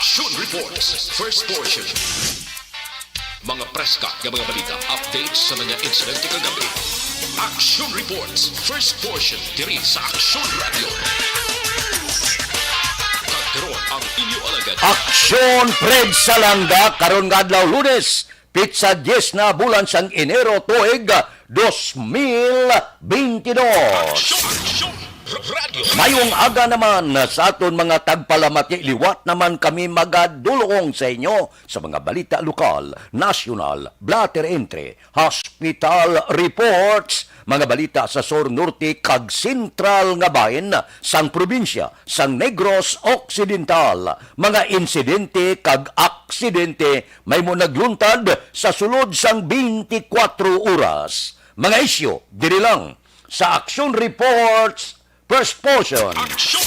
Action Reports, first portion. Mga preska ng mga balita, updates sa mga insidente kagabi. Action Reports, first portion, diri sa Action Radio. Kagkaroon ang inyo alagad. Aksyon Fred Salanga karon nga adlaw Lunes, pizza 10 na bulan sang Enero tuig 2022. Action Radio. Mayong aga naman sa aton mga tagpalamati, liwat naman kami magadulong sa inyo sa mga balita lokal, national, blatter entry, hospital reports, mga balita sa Sur Norte kag Sentral nga bahin sang probinsya sang Negros Occidental, mga insidente kag aksidente may mo nagluntad sa sulod sang 24 oras. Mga isyu diri lang sa Action Reports first portion. Action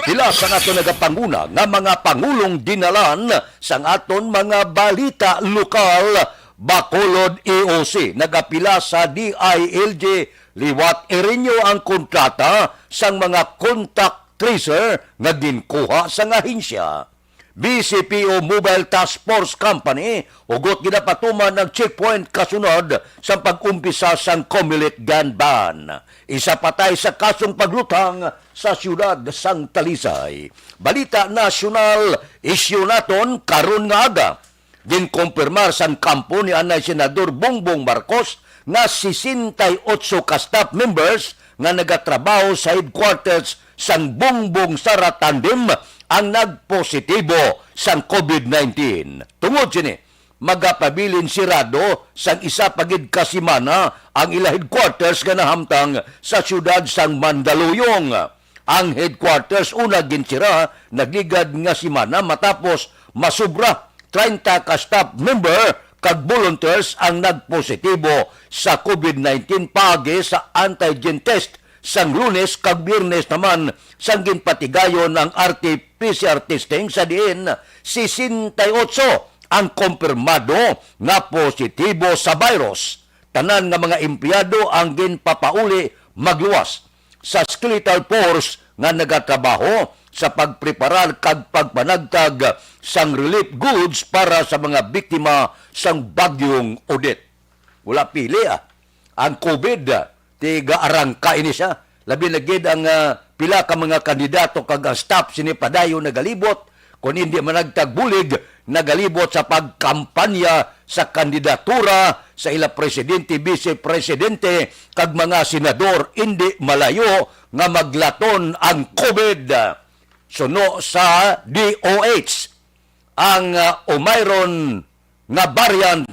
Pila sa aton nagapanguna nga mga pangulong dinalan sang aton mga balita lokal, Bacolod EOC nagapila sa DILG liwat irinyo ang kontrata sang mga contact tracer nga ginkuha sa ahensya. BCPO Mobile Task Force Company ugot ginapatuman ng checkpoint kasunod sa pag-umpisa sang Comelec gun ban. Isa patay sa kasong paglutang sa siyudad sang Talisay. Balita nasyonal, isyu naton karon nga aga. Ginkumpirmar sang kampo ni anay Senador Bongbong Marcos nga 68 ka staff members nga nagatrabaho sa headquarters sang Bongbong Sara Tandem ang nagpositibo sang COVID-19. Tungod sini, magapabilin sirado sang isa pagid kasimana ang ila headquarters nga nahamtang sa siyudad sang Mandaluyong. Ang headquarters una ginsira nagligad nga simana matapos masubra 30 ka staff member kag volunteers ang nagpositibo sa COVID-19 pagi sa antigen test sang Lunes kag Biyernes naman sang ginpatigayon ng RT-PCR testing sa diin 68 ang kumpirmado nga positibo sa virus. Tanan nga mga empleyado ang ginpapauli magluwas sa skeletal force nga nagatrabaho sa pagpreparar kag pagpanagtag sang relief goods para sa mga biktima sang bagyong Odette. Wala pili ang COVID tiga arangka ini siya. Labi na gid ang pila ka mga kandidato kag staff sini padayon nagalibot kun hindi man nagtagbulig nagalibot sa pagkampanya sa kandidatura sa ila presidente, vice-presidente kag mga senador hindi malayo nga maglaton ang COVID. Suno sa DOH ang umayron nga variant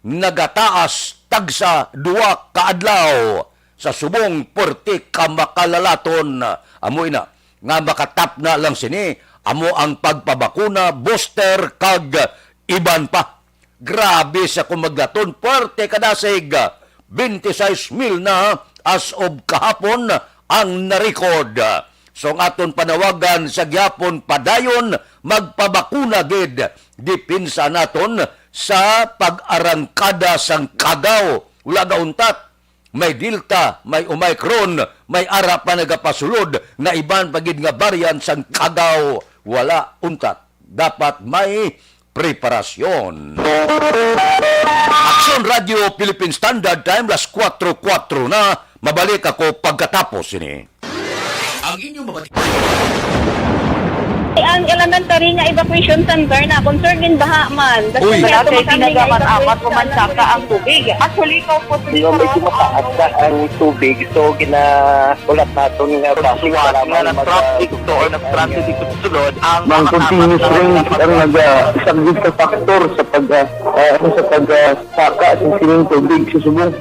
nagataas tagsa 2 ka adlaw sa subong porti ka makalalaton. Amoy na nga makatap na lang sini amo ang pagpabakuna booster kag iban pa. Grabe sa kumaglaton porte kadasig 26,000 na as of kahapon ang narecord. So ang aton panawagan sa gyapon padayon magpabakuna gid dipinsa naton sa pag-arangkada sang kagaw. Wala gauntat, may Delta, may Omicron, may ara pa nagapasulod na iban pagid nga variant sang kagaw. Wala untat. Dapat may preparasyon. Action Radio Philippine Standard Time, 4:04 na. Mabalik ako pagkatapos ini. Ang inyong mabalik. Ang elementary nga evacuation center na concern din baha man. Uy. Dati tinagaman apat kumansaka ang tubig. Actually, ikaw po Di ba medyo mataas na ang tubig, so ginaulat natin nga Siwala nga ng traffic to or nag-transit dito sa sulod ang Mang continuous rain ang isang sa factor sa pagsaka sa sining tubig sa subong.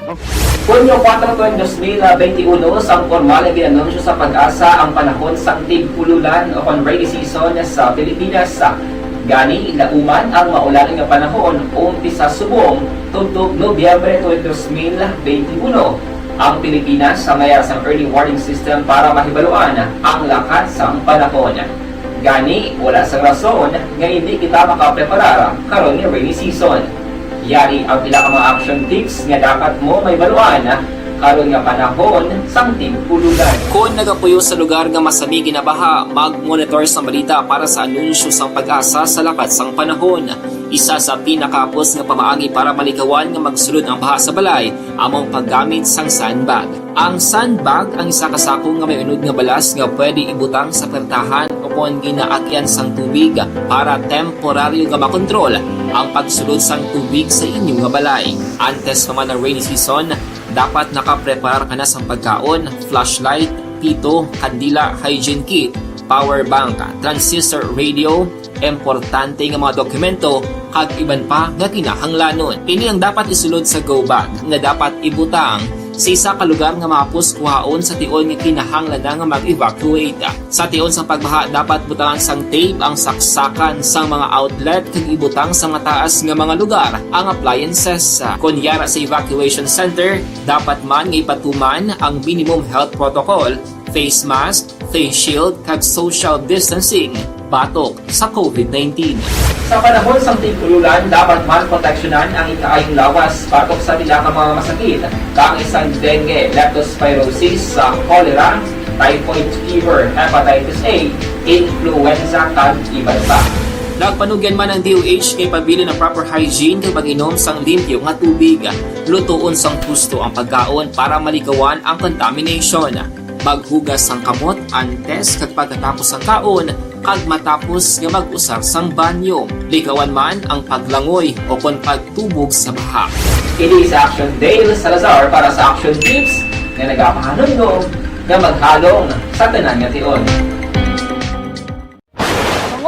Hunyo 4, 2021, sang formal na ginanunsyo sa Pag-asa ang panahon sang tig-ululan o rainy season sa Pilipinas. Gani, ilauman ang maulan nga panahon umpisa subong tugtog Nobyembre 2021. Ang Pilipinas sa mayar sang early warning system para mahibaluan ang lakas sang panahon. Gani, wala sang rason nga hindi kita makapreparar karon ni rainy season. Yari ang pila ka mga action tips nga dapat mo may baluan karon nga panahon sang tig-ulan. Kung nagapuyo sa lugar nga masami ginabaha, mag-monitor sa balita para sa anunsyo sang pag-asa sa lakat sang panahon. Isa sa pinakapos nga pamaagi para malikawan nga magsulod ang baha sa balay, among paggamit sang sandbag. Ang sandbag ang isa ka sako nga may unod nga balas nga pwede ibutang sa pertahan o kung ginaagyan sang tubig para temporaryo nga makontrol ang pagsulod sang tubig sa inyong nga balay. Antes naman ng rainy season, dapat nakaprepare ka na sa pagkaon, flashlight, pito, kandila, hygiene kit, power bank, transistor radio, importante nga mga dokumento, kag iban pa nga kinahanglanon. Ini ang dapat isulod sa go bag nga dapat ibutang sa isa ka lugar nga mapos kuhaon sa tion nga kinahanglan nga mag-evacuate. Sa tion sa pagbaha dapat butangan sang tape ang saksakan sang mga outlet kag ibutang sa mataas nga mga lugar ang appliances. Kunyara sa evacuation center, dapat man nga ipatuman ang minimum health protocol, face mask, face shield kag social distancing batok sa COVID-19. Sa panahon sa tig-ulan, dapat man proteksyonan ang ikaayong lawas batok sa pila ka mga masakit, kang isang dengue, leptospirosis, cholera, typhoid fever, hepatitis A, influenza, kag iban pa. Nagpanugyan man ang DOH kay pabili ng proper hygiene kay pag-inom sang limpyo nga tubig. Lutuon sang gusto ang pagkaon para malikawan ang contamination. Maghugas sang kamot antes kag pagkatapos ang kaon kag matapos nga mag-usar sang banyo. Likawan man ang paglangoy o kon pagtubog sa baha. Kini sa Action Dale Salazar para sa Action Tips nga nagapahanungnog nga maghalong sa tanan nga tion.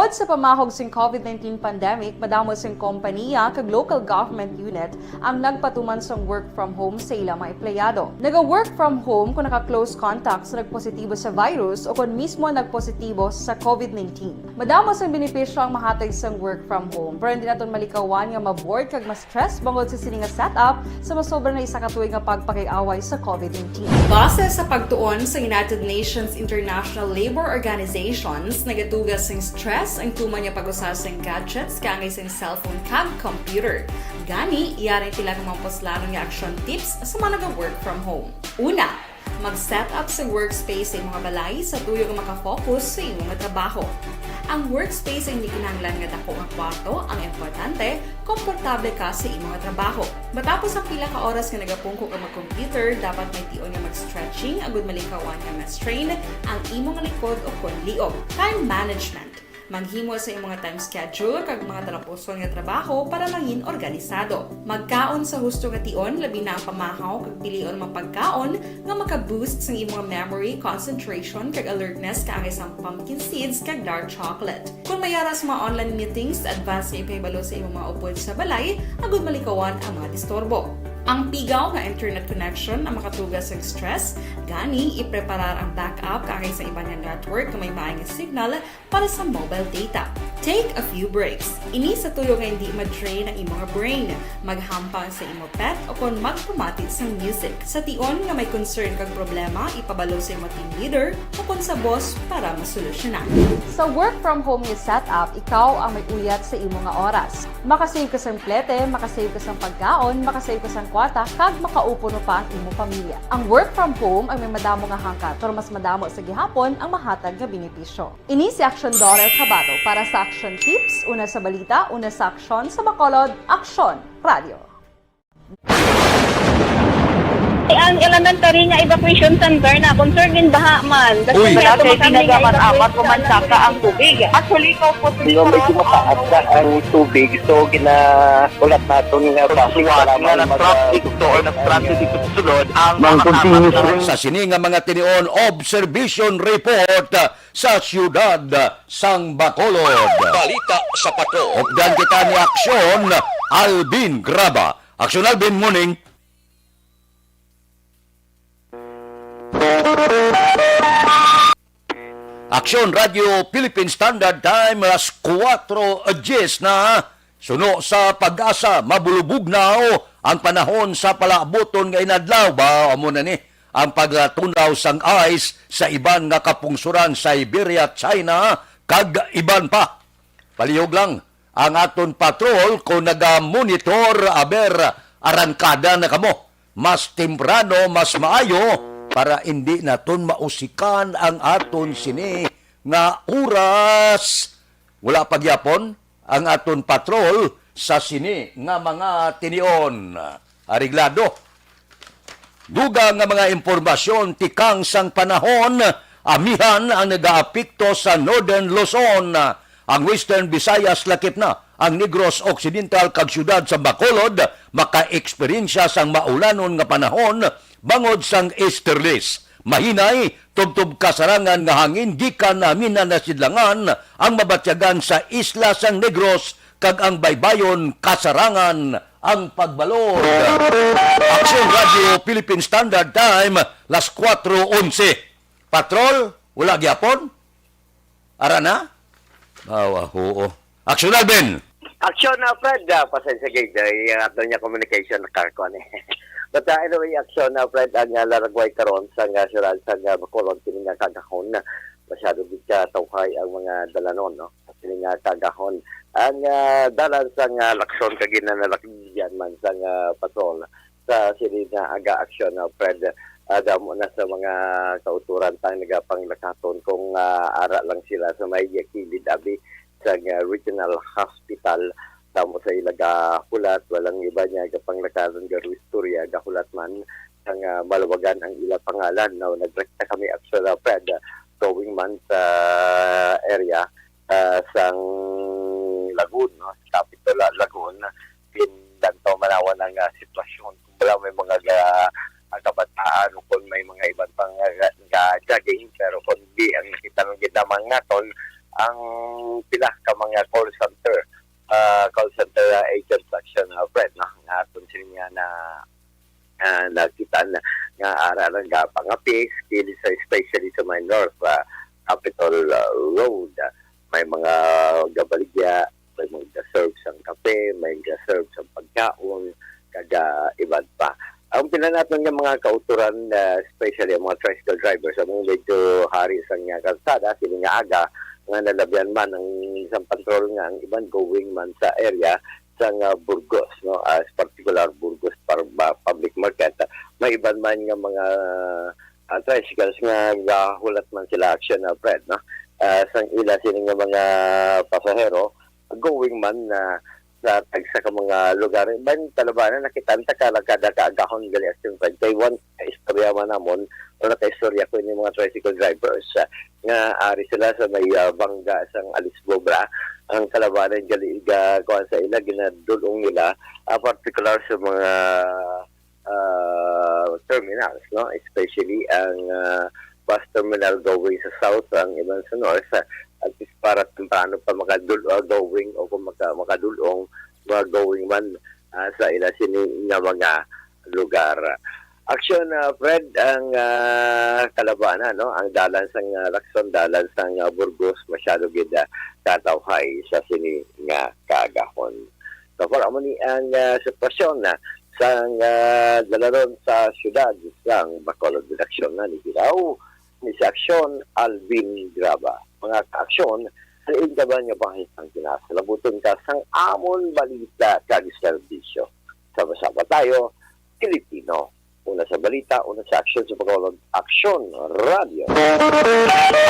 Tungod sa pamahog sing COVID-19 pandemic, madamo sing kompanya kag local government unit ang nagpatuman sang work from home sa ilang mga empleyado. Naga-work from home kung naka-close contact sa nagpositibo sa virus o kung mismo nagpositibo sa COVID-19. Madamo sang benepisyo ang mahatag sang work from home, pero hindi naton malikawan nga ma-bored kag ma-stress bangod sa sini nga setup sa masobra na isa ka tuig nga pagpakiaway sa COVID-19. Base sa pagtuon sa United Nations International Labour Organizations, nagatugas sing stress ang tuman niya pag-usar sa gadgets kangay sa cellphone kag computer. Gani, iyarin tila ng mga poslanon nga action tips sa mga nag-work from home. Una, mag-set up sa workspace sa mga balay sa tuyo nga makafocus sa imong trabaho. Ang workspace ay hindi kinahanglan nga dako nga kwarto, ang importante, komportable ka sa imong trabaho. Matapos ang pila ka oras nga nagapungko ka mag-computer, dapat may tion nga mag-stretching agud malikawan nga ma-strain ang imong likod o kon liog. Time management. Maghimo sa imong time schedule kag mga talapuson nga trabaho para maging organisado. Magkaon sa husto nga tion, labi na ang pamahaw kag pilion mga pagkaon nga maka-boost sa imong memory, concentration kag alertness kaangay sang pumpkin seeds kag dark chocolate. Kung mayara sa mga online meetings, advance nga ipahibalo sa imong mga upod sa balay, agud malikawan ang mga disturbo. Ang pigaw nga internet connection ang makatugas sa stress, gani ipreparar ang backup kaangay sa ibang network na may maayong signal para sa mobile data. Take a few breaks. Ini sa tuyo nga hindi ma-drain ang imong brain. Maghampang sa imong pet o kung magpumatid sa music. Sa tion nga may concern kag problema, ipabalo sa imong team leader o kung sa boss para masolusyonan. Sa work from home nga setup, ikaw ang may uyat sa imong nga oras. Makasave ka sa plete, makasave ka sa pagkaon, makasave ka sa kwata, kag makaupo no pa ang imong pamilya. Ang work from home ay may madamo nga hangkat, pero mas madamo sa gihapon ang mahatag nga benepisyo. Ini si Action Daughter Cabato para sa Action Tips, una sa balita, una sa aksyon, sa Bacolod, Aksyon Radio. Ang elementary nga evacuation center na concern din baha man. Uy. Kaya tinagaman apat kumansaka ang tubig. Actually, ikaw po So, medyo mataas na ang tubig. So, ulat natin nga Siwala nga ng traffic to or nag-traffic dito sa sulod ang Sa sini nga mga tinion observation report sa siyudad sang Bacolod. Balita sa Pato. Opdan kita ni Aksyon Alvin Graba. Aksyon Alvin, morning. Aksyon Radio Philippine Standard Time alas 4:10 na. Suno sa pag-asa, mabulubog na ang panahon sa palaaboton nga inadlaw ba amo na ni ang pagtunaw sang ice sa iban nga kapungsuran sa Siberia, China kag iban pa. Palihog lang ang aton patrol kung naga-monitor aber arangkada na kamo mas temprano, mas maayo para hindi naton mausikan ang aton sini nga oras. Wala pagyapon ang aton patrol sa sini nga mga tinion. Ariglado. Dugang nga mga impormasyon tikang sang panahon, amihan ang nagaapekto sa Northern Luzon, ang Western Visayas lakip na, ang Negros Occidental kag syudad sa Bacolod maka-eksperyensya sang maulanon nga panahon bangod sang easterlies. Mahinay tubtub kasarangan nga hangin gikan namin na nasidlangan ang mabatyagan sa isla sang Negros kag ang baybayon kasarangan ang pagbalod. Action Radio Philippine Standard Time, las 4:11. Patrol, wala gyapon? Ara na? Oo. Action Alvin! Action na, Fred. Pasensya kayo. Yung ato niya communication na karko ni. But anyway, action na, Fred. Ang laragway karon sa syudad sa Bacolod, kini nga kagahon na masyado din ka tawhay ang mga dalanon, no? Kini nga kagahon. Ang dalan sa lakson kagina na lakyan man sa patrol sa sili nga aga action na, Fred. Damo na sa mga kauturan tang nagapanglakaton kung ara lang sila sa may kilid abi sa regional hospital. Damo sa ilaga hulat walang iba niya gapanglakaton ga istorya gahulat man ang malawagan ang ila pangalan. Now nagrekta kami action na, Fred, going man sa area sang Lagun, no? Capital Lagun, pindanto manawan ang sitwasyon kung wala may mga kabataan o kung may mga ibang pang jogging, pero kung di ang nakita ng ginamang naton ang pila ka mga call center agents action, Fred, no? Nga kung niya na nakita na nga aralan nga pangapis, especially sa my north Capital Road. May mga gabaligya, may mga serve sang kape, may serve sang pagkaon, kaga iban pa. Ang pinanaton ng mga kauturan, especially ang mga tricycle drivers, ang mga medyo hari sa nga kalsada, sila nga aga, nga nalabyan man ang isang patrol nga, ang iban going man sa area sa Burgos, no? As particular Burgos para public market. May iban man nga mga tricycles nga hulat man sila action na, Fred, no? Sang ila sining nga mga pasahero going man sa tagsa ka mga lugar ban talabanan nakitanta ka kada kaagahon gali action Fred kay one istorya man namon wala ka istorya ko ni mga tricycle drivers nga ari sila sa may bangga sang Alisbobra ang kalabanan gali kuan sa ila ginadulong nila particular sa mga terminals, no, especially ang bus terminal going sa south, ang ibang sa north, at least para temprano pa going o kung makadulong going man sa ila sini nga mga lugar. Action, Fred, ang kalabanan, no, ang dalan sang Lacson, dalan sang Burgos, masyado gida katawhay sa sini nga kagahon. So, para mo ni ang sitwasyon na sang dalaron sa syudad sang Bacolod Redaksyon na ni Hilaw ni si Aksyon Alvin Graba. Mga ka-aksyon, halin ka ba niya panghisang kinasalabuton ka sang amon balita kag serbisyo. Sama-sama tayo, Pilipino. Una sa balita, una sa aksyon sa Bacolod. Aksyon Radio.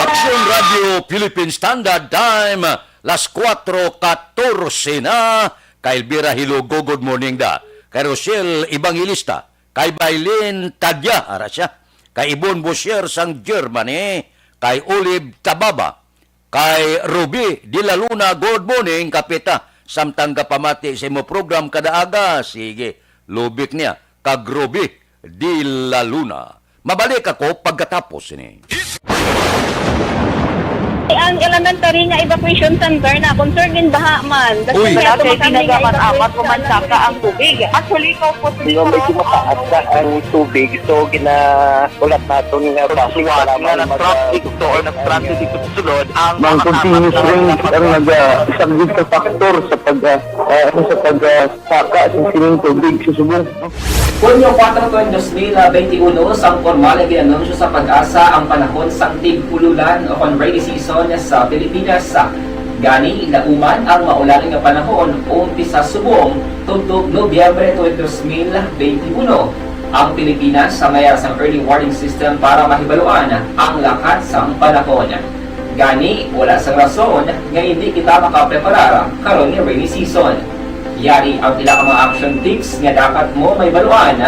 Action Radio Philippine Standard Time, las 4:14 na. Kay Elvira Hilugo, good morning da. Kay Rochelle Ibangilista, kay Bailin Tadya, ara siya. Kay Ibon Bosher sang Germany, kay Olive Tababa, kay Ruby Dilaluna, good morning, kapita. Samtang kapamati sa imo program kadaaga, sige, lubik niya, kag Ruby Dilaluna. Mabalik ako pagkatapos ini. Ang elementary nga evacuation center na concerned din baha man. Uy. Kaya pinagaman-amat kumansaka ang tubig. Actually, ikaw po Medyo mataas na ang tubig, so ginaulat natin nga Pagsuwag nga ng traffic to or nag-traffic dito sa sulod ang Mang continuous rain ang isang good sa factor sa pagsaka sa sining tubig sa subong. Hunyo 4 2021, sang formal ay ginanunsyo sa pag-asa ang panahon sang tig-ululan o kon rainy season sa Pilipinas. Gani, lauman ang maulaling nga panahon umpisa subong tugtog Nobyembre 2021. ang Pilipinas sa mayroon ng early warning system para mahibaluan ang lakas ng panahon. Gani, wala sa rason nga hindi kita makapreparar karon ni rainy season. Yari ang pila ka mga action tips nga dapat mo mahibaluan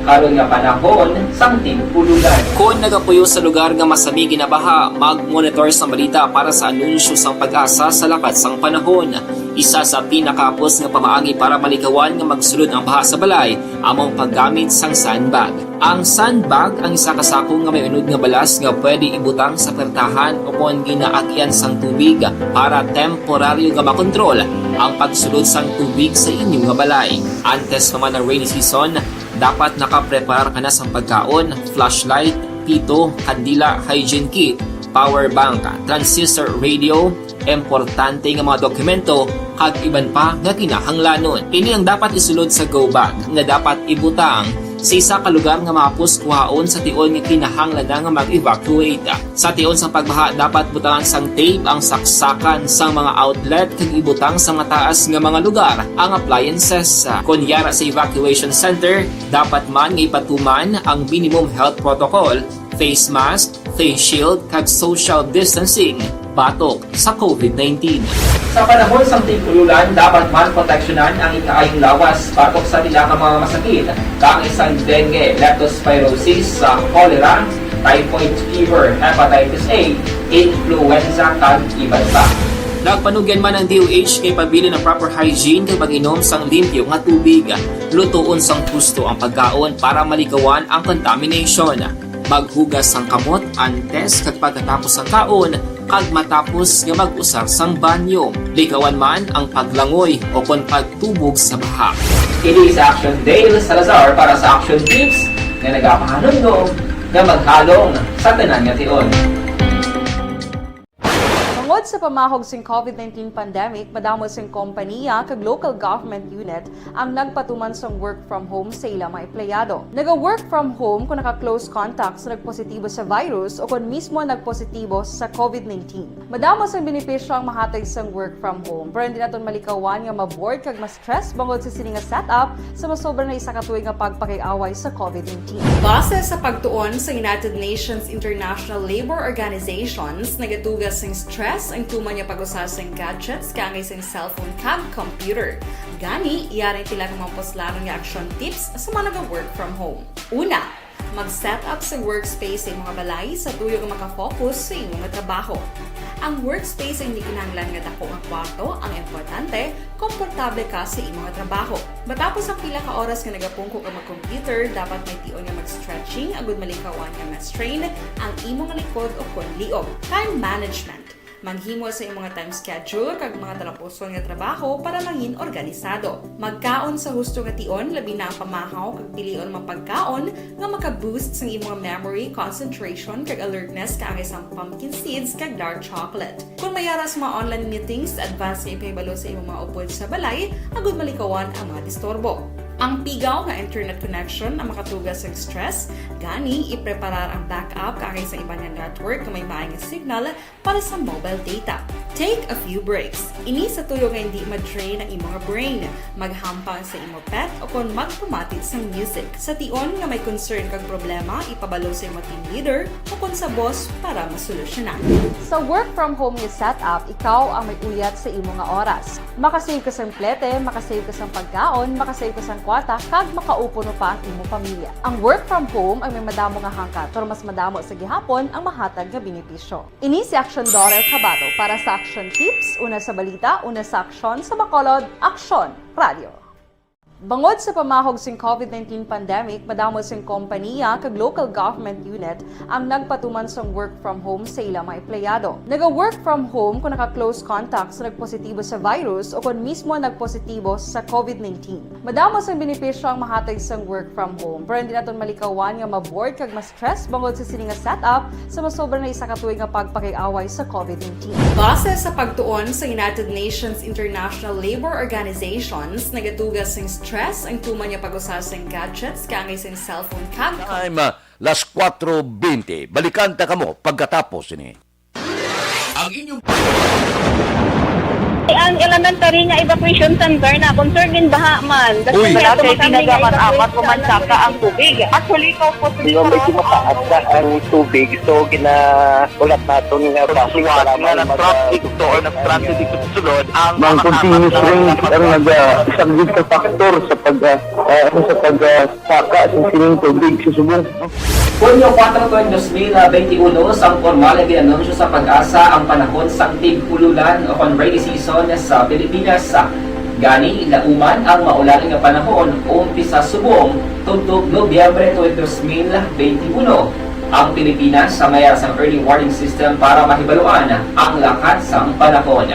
karon nga panahon sang tigpululan. Kung nagapuyo sa lugar nga masami ginabaha, mag-monitor sa balita para sa anunsyo sang pag-asa sa lakas sang panahon. Isa sa pinakapos nga pamaagi para malikawan nga magsulod ang baha sa balay, among paggamit sang sandbag. Ang sandbag ang isa ka sako nga may unod nga balas nga pwede ibutang sa pertahan o kung ginaagyan sang tubig para temporaryo nga makontrol ang pagsulod sang tubig sa inyong nga balay. Antes naman ng rainy season, dapat nakaprepare ka na sa pagkaon, flashlight, pito, kandila, hygiene kit, power bank, transistor radio, importante nga mga dokumento, kag iban pa nga kinahanglanon. Ini ang dapat isulod sa go bag nga dapat ibutang sa isa ka lugar nga mapus kuhaon sa tion nga kinahanglan nga mag-evacuate. Sa tion sa pagbaha, dapat butangan sang tape ang saksakan sa mga outlet kag ibutang sa mataas nga mga lugar ang appliances. Kunyara sa evacuation center, dapat man nga ipatuman ang minimum health protocol, face mask, face shield kag social distancing batok sa COVID-19. Sa panahon sa tigululan, dapat man proteksyonan ang ikaayong lawas batok sa nila ka mga masakit, kang isang dengue, leptospirosis, cholera, typhoid fever, hepatitis A, influenza, kag iban pa. Nagpanugyan man ang DOH kay pabili ng proper hygiene kay pag-inom sang limpyo nga tubig. Lutuon sang husto ang pagkaon para malikawan ang contamination. Maghugas sang kamot antes kag pagkatapos sang kaon kag matapos nga mag-usar sang banyo. Likawan man ang paglangoy o kon pagtubog sa baha. Kini sa Action Dale Salazar para sa Action Tips nga nagapahanong nga maghalong sa tanan nga tion. Tungod sa pamahog sing COVID-19 pandemic, madamo sing kompanya kag local government unit ang nagpatuman sang work from home sa ilang mga empleyado. Naga-work from home kung naka-close contacts na nagpositibo sa virus o kung mismo nagpositibo sa COVID-19. Madamo sang benepisyo ang mahatag sang work from home, pero hindi naton malikawan nga maboard kag ma-stress bangod sa sini nga setup sa masobra na isa ka tuig nga pagpakiaway sa COVID-19. Base sa pagtuon sa United Nations International Labour Organizations, nagatugas sing stress ang tuman niya pag-usar sa gadgets kangay sa cellphone kag computer. Gani, iyaring tila ng mga poslanon nga action tips sa mga nag-work from home. Una, mag-set up sa workspace sa mga balay sa tuyo nga makafocus sa inyong trabaho. Ang workspace ay hindi kinahanglan nga dako ang kwarto, ang importante, komportable ka sa imong trabaho. Matapos ang pila ka oras nga nagapungko ka mag-computer, dapat may tion nga mag-stretching agud malikawan nga ma-strain ang imong likod o kon liog. Time management. Manghimo sa imong time schedule kag mga talapuson nga trabaho para mangin organisado. Magkaon sa husto nga tion, labi na ang pamahaw kag pilion mga pagkaon nga maka-boost sa imong memory, concentration kag alertness kaangay sang pumpkin seeds kag dark chocolate. Kung mayaras mga online meetings, advance nga ipahibalo sa imong mga upod sa balay, agud malikawan ang mga disturbo. Ang pigaw nga internet connection ang makatugas sa stress, gani ipreparar ang backup kaangay sa iba nga network nga may maayong signal para sa mobile data. Take a few breaks. Ini sa tuyo nga hindi ma-drain ang imong brain. Maghampang sa imong pet o kung magpumatid sa music. Sa tion nga may concern kag problema, ipabalo sa imong team leader o kung sa boss para masolusyonan. Sa work from home nga setup, ikaw ang may uyat sa imong nga oras. Makasave ka sa plete, makasave ka sa pagkaon, makasave ka sa kwata, kag makaupo no pa ang imong pamilya. Ang work from home ay may madamo nga hangkat, pero mas madamo sa gihapon ang mahatag nga benepisyo. Ini si Action Dorel Cabato para sa Action Tips, una sa balita, una sa aksyon, sa Bacolod, Aksyon Radio. Bangod sa pamahog sing COVID-19 pandemic, madamo sing kompanya kag local government unit ang nagpatuman sang work from home sa ilang mga empleyado. Naga-work from home kung naka-close contacts na nagpositibo sa virus o kung mismo nagpositibo sa COVID-19. Madamo sang benepisyo ang mahatag sang work from home, pero hindi naton malikawan nga maboard kag ma-stress bangod sa sini nga setup sa masobra na isa ka tuig nga pagpakiaway sa COVID-19. Base sa pagtuon sa United Nations International Labour Organizations, nagatugas sing stress ang tuman niya pag-usar sa gadgets kaangay sa cellphone kag Time, las 4:20. Balikan ta kamo pagkatapos ini. Ang inyong Ang elementary nga evacuation center na concern din baha man. Uy. Kaya kay tinagaman apat kumansaka ang tubig. Actually, ikaw po Di ba medyo mataas na ang tubig, so ginaulat natin nga Siwat nga ng traffic to or nag-transit dito sa sulod ang Mang continuous rain ang isang big factor sa pagsaka sa sining tubig sa subong. Hunyo 4, 2021, sang formal na ginanunsyo sa pag-asa ang panahon sang tig-ululan o kon rainy season sa Pilipinas. Gani, ilauman ang maulan nga panahon umpisa subong tugtog Nobyembre 2021. Ang Pilipinas sa mayroon sang early warning system para mahibaluan ang lakas sang panahon.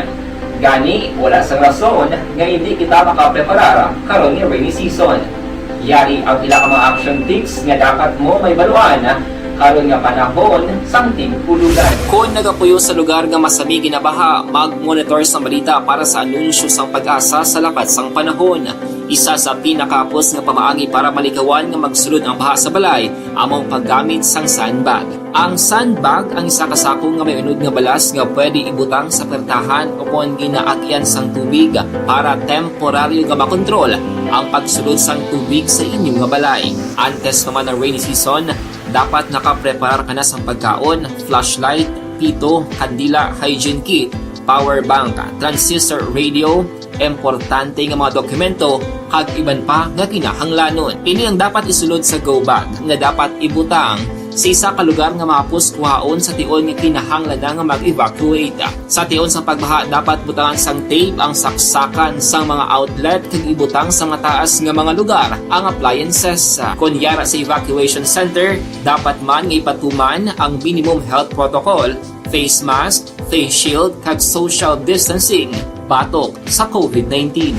Gani, wala sang rason nga hindi kita makapreparar karon nga rainy season. Yari ang ilang mga action tips nga dapat mo may baluan karon nga panahon sang tig-ululan. Kung nagapuyo sa lugar nga masami ginabaha, mag-monitor sa balita para sa anunsyo sang pag-asa sa lakas sang panahon. Isa sa pinakapos nga pamaagi para malikawan nga magsulod ang baha sa balay, among paggamit sang sandbag. Ang sandbag ang isa kasakong nga may unod nga balas nga pwede ibutang sa pertahan o kung ginaagyan sang tubig para temporaryo nga makontrol ang pagsulod sang tubig sa inyong nga balay. Antes naman ng rainy season, dapat nakapreparar ka na sa pagkaon, flashlight, pito, kandila, hygiene kit, power bank, transistor radio, importante nga mga dokumento, kag iban pa nga kinahanglanon. Ini ang dapat isulod sa go bag nga dapat ibutang sa isa ka lugar nga mapus kuhaon sa tion nga kinahanglan nga mag-evacuate. Sa tion sa pagbaha dapat butangan sang tape ang saksakan sang mga outlet kag ibutang sa mga taas nga mga lugar ang appliances. Kunyara sa evacuation center, dapat man nga ipatuman ang minimum health protocol, face mask, face shield kag social distancing batok sa COVID-19.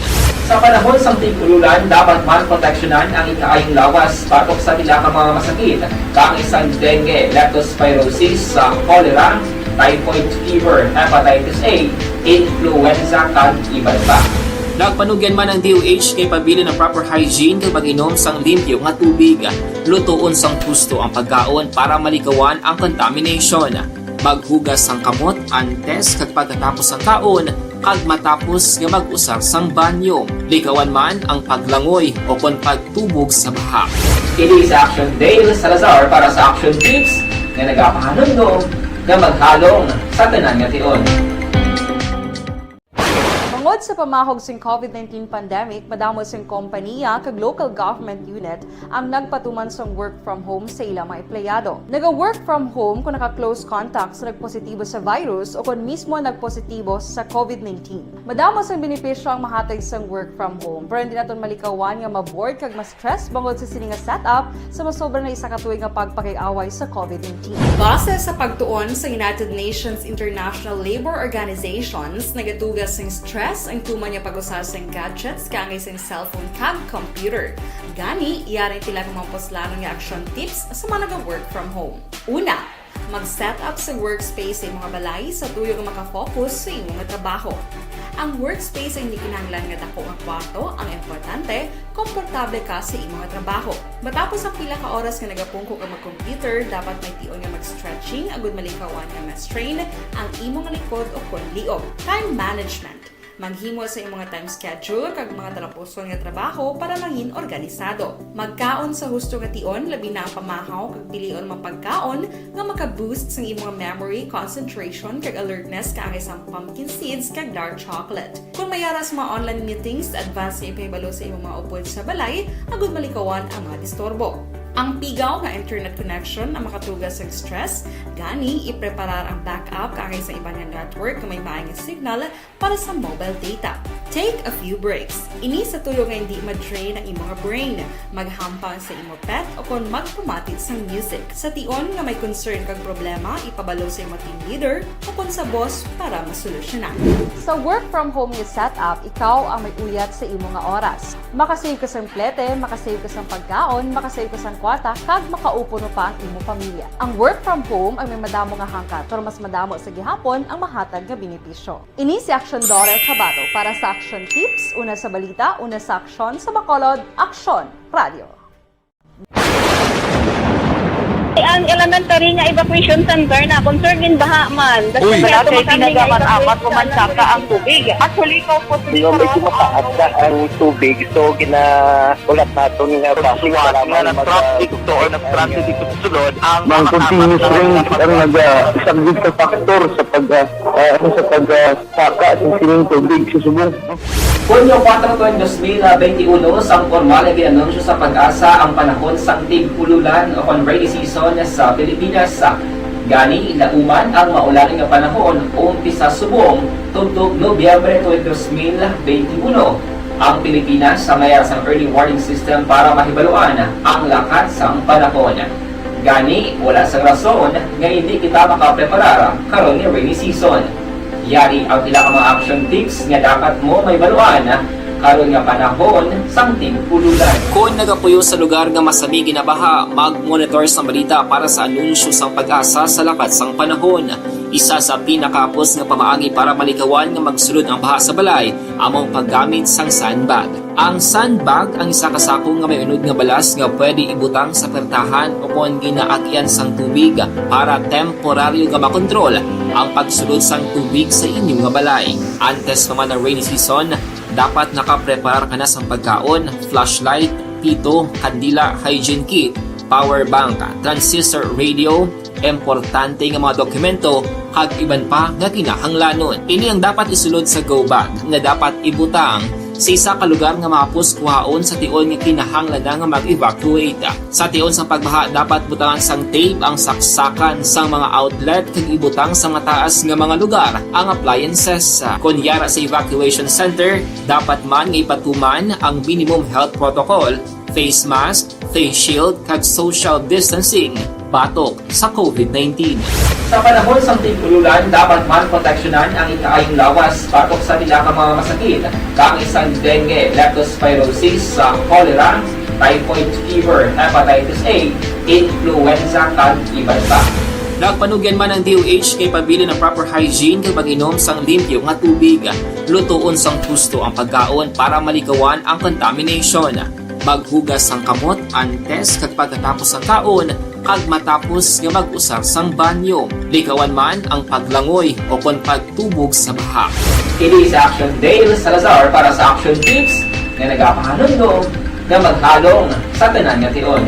Sa panahon sa tig-ululan, dapat man proteksyonan ang ikaayong lawas batok sa pila ka mga masakit, kang isang dengue, leptospirosis, cholera, typhoid fever, hepatitis A, influenza, kag iban pa. Nagpanugyan man ang DOH kay pabili ng proper hygiene kay pag-inom sang limpyo nga tubig. Lutuon sang gusto ang pagkaon para malikawan ang contamination. Maghugas sang kamot antes kag pagkatapos ang kaon kag matapos nga mag-usar sang banyo. Likawan man ang paglangoy o kon pagtubog sa baha. Kini sa Action Dale Salazar para sa Action Tips nga nagapahanundong nga maghalong sa tanan nga tion. Bangod sa pamahog sing COVID-19 pandemic, madamo sing kompanya kag local government unit ang nagpatuman sang work from home sa ilang mga empleyado. Naga-work from home kung naka-close contact sa nagpositibo sa virus o kung mismo nagpositibo sa COVID-19. Madamo sang benepisyo ang mahatag sang work from home, pero hindi naton malikawan nga ma-bored kag ma-stress bangod sa sini nga setup sa masobra na isa ka tuig nga pagpakiaway sa COVID-19. Base sa pagtuon sa United Nations International Labour Organizations, nagatugas sing stress ang tuman niya pag-usar sa gadgets kangay sa cellphone kag computer. Gani, iyaring tila ng mga poslano nga action tips sa mga nag-work from home. Una, mag-set up sa workspace sa mga balay sa tuyo nga makafocus sa imong trabaho. Ang workspace ay hindi kinahanglan nga dako ang kwarto, ang importante, komportable ka sa imong trabaho. Matapos ang pila ka oras nga nagapungko ka mag-computer, dapat may tion nga mag-stretching agud malikawan nga ma-strain ang imong likod o kon liog. Time management. Maghimo sa imong time schedule kag mga talapuson nga trabaho para maging organisado. Magkaon sa husto nga tion, labi na ang pamahaw kag pilion mapagkaon nga maka-boost sa imong memory, concentration kag alertness kaangay sa pumpkin seeds kag dark chocolate. Kung mayaras mga online meetings, advance nga ipahibalo sa imong mga upod sa balay, agud malikawan ang mga disturbo. Ang pigaw nga internet connection ang makatugas sa stress, gani ipreparar ang backup kaangay sa ibang network na may maayong signal para sa mobile data. Take a few breaks. Ini sa tuyo nga hindi ma-drain ang imong brain. Maghampang sa imong pet o kung magpumatid sa music. Sa tion nga may concern kag problema, ipabalo sa imong team leader o kung sa boss para masolusyonan. Sa work from home nga setup, ikaw ang may uyat sa imong nga oras. Makasave ka sa plete, makasave ka sa pagkaon, makasave ka sa kwarta, kag makaupo no pa ang imong pamilya. Ang work from home ay may madamo nga hangkat, pero mas madamo sa gihapon ang mahatag nga benepisyo. Ini si Action Dore Cabato para sa Action Tips, una sa balita, una sa aksyon, sa Bacolod, Aksyon Radio. ang elementary nga evacuation center na concerned in baha man. Uy. Kaya pinagaman apat kumansaka ang tubig. Actually, ikaw po Yung medyo mataas na ang tubig, so ginaulat natin nga passing para nga ng traffic to or ng traffic dito sa sulod ang Mang continuous rin ang nag-isang sa factor sa pagsaka ng sining tubig sa subong. Hunyo 4, 2021, sang formal ay ginanunsyo sa pag-asa ang panahon sang tig-ululan o kon rainy season sa Pilipinas. Gani, ilauman ang maulaling nga panahon umpisa subong tugtog Nobyembre 2021. Ang Pilipinas sa mayroon sang early warning system para mahibaluan ang lakat sang panahon. Gani, wala sang rason nga hindi kita makapreparar karon ni rainy season. Yari ang ilang mga action tips nga dapat mo may baluan karon nga panahon sang tig-ululan. Kung nagapuyo sa lugar nga masabi ginabaha, mag-monitor sa balita para sa anunsyo sang pag-asa sa lakat sang panahon. Isa sa pinakapos nga pamaagi para malikawan nga magsulod ang baha sa balay among paggamit sang sandbag. Ang sandbag ang isa kasako nga may unod nga balas nga pwede ibutang sa pertahan o kung ginaagyan sang tubig para temporaryo nga makontrol ang pagsulod sang tubig sa inyong nga balay. Antes naman ng rainy season, dapat nakapreparar ka na sa pagkaon, flashlight, pito, kandila, hygiene kit, power bank, transistor radio, importante nga mga dokumento, kag iban pa nga kinahanglanon. Ini ang dapat isulod sa go bag nga dapat ibutang sa isa ka lugar nga mapus kuhaon sa tion nga kinahanglan nga mag-evacuate. Sa tion sa pagbaha dapat butangan sang tape ang saksakan sang mga outlet kag ibutang sa mataas nga mga lugar ang appliances. Kunyara sa evacuation center, dapat man nga ipatuman ang minimum health protocol, face mask, face shield kag social distancing batok sa COVID-19. Sa panahon sa tig-ululan, dapat man proteksyonan ang ikaayong lawas batok sa nila ka mga masakit, kang isang dengue, leptospirosis, cholera, typhoid fever, hepatitis A, influenza, kag iban pa. Nagpanugyan man ang DOH kay pabili ng proper hygiene kay pag-inom sang limpyo nga tubig. Lutuon sang husto ang pagkaon para malikawan ang contamination. Maghugas sang kamot antes kag pagkatapos ang kaon kag matapos nga mag-usar sang banyo. Likawan man ang paglangoy o kon pagtubog sa baha. Kini sa Action Dale Salazar para sa Action Tips nga nagapahanundong nga maghalong sa tanan nga tion.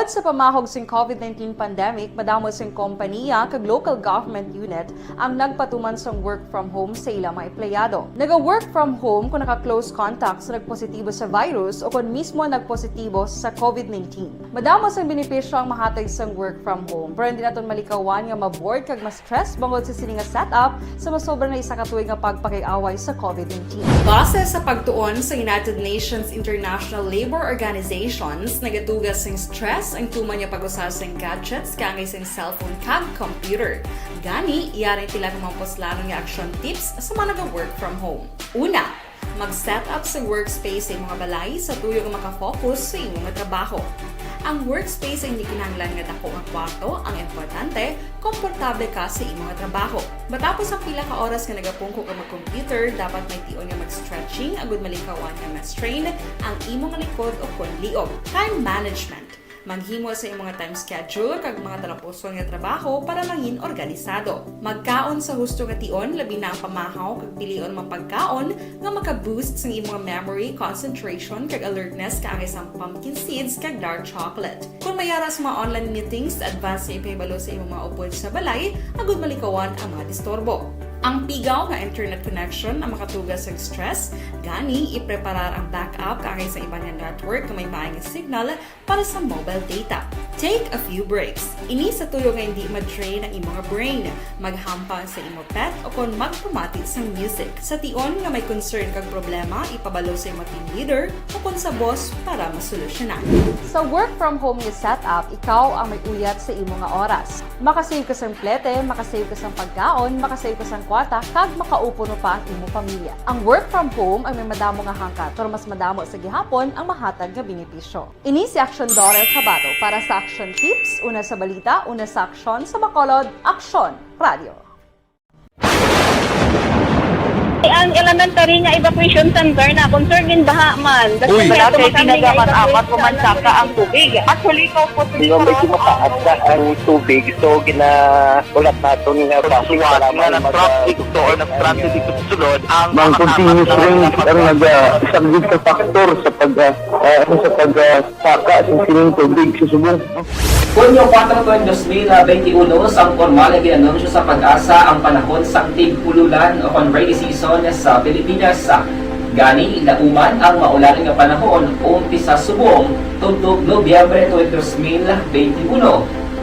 Tungod sa pamahog sing COVID-19 pandemic, madamo sing kompanya kag local government unit ang nagpatuman sang work from home sa ilang mga empleyado. Naga-work from home kung naka-close contact sa nagpositibo sa virus o kung mismo nagpositibo sa COVID-19. Madamo sang benepisyo ang mahatag sang work from home, pero hindi naton malikawan nga maboard kag ma-stress bangod sa sini nga setup sa masobra na isa ka tuig nga pagpakiaway sa COVID-19. Base sa pagtuon sa United Nations International Labour Organizations, nagatugas sing stress ang tuman niya pag-usar sa gadgets kangay sa cellphone kag computer. Gani, iyaring tila kumampos-lanong nga action tips sa mga nag-work from home. Una, mag-set up sa workspace sa mga balay sa tuyo nga makafocus sa inyong trabaho. Ang workspace ay hindi kinahanglan nga dako nga kwarto, ang importante, komportable ka sa imong trabaho. Matapos ang pila ka oras nga nagapungko ka mag-computer, dapat may tion nga mag-stretching agud malikawan nga ma-strain ang imong likod o kon liog. Time management. Maghimo sa imong time schedule kag mga talapuson nga trabaho para mangin organisado. Magkaon sa husto nga tion, labi na ang pamahaw kag pilion mga pagkaon nga maka-boost sa imong memory, concentration kag alertness kaangay sa pumpkin seeds kag dark chocolate. Kung mayara sa mga online meetings, advance sa ipahibalo sa imong mga upod sa balay, agud malikawan ang mga disturbo. Ang pigaw nga internet connection ang makatugas sa stress, gani ipreparar ang backup kaangay sa ibang network na may maayong signal para sa mobile data. Take a few breaks. Ini sa tuyo nga hindi ma-drain ang imong brain, maghampang sa imong pet o kon magpumati sa music. Sa tion nga may concern kag problema, ipabalo sa imong team leader o kon sa boss para masolusyonan. Sa work from home nga setup, ikaw ang may uyat sa imong nga oras. Makasave ka sa plete, makasave ka sa pagkaon, makasave ka sa kwata, kag makaupo no pa ang imong pamilya. Ang work from home ay may madamo nga hangkat, pero mas madamo sa gihapon ang mahatag nga benepisyo. Ini si Action Dorel Cabato para sa Action Tips, una sa balita, una sa aksyon sa Bacolod, Aksyon Radio. Ang elementary nga evacuation center na concerned in baha man. Uy. Wala kayo ginagaman apat pumansaka ang tubig. Actually, ikaw po Hindi mo medyo mataas na ang tubig. So, ulat natin nga Pasuwat nga ng traffic to or ng transit dito sa sulod ang Mang continuous rin ang nag-isang sa factor sa pagsaka sa sining tubig sa subong. Hunyo 4 taon 2021, sang formal na ginanunsyo sa pag-asa ang panahon sa tig-ululan o rainy season sa Pilipinas. Gani, lauman ang maulan nga panahon umpisa subong tuntog Nobyembre 2021.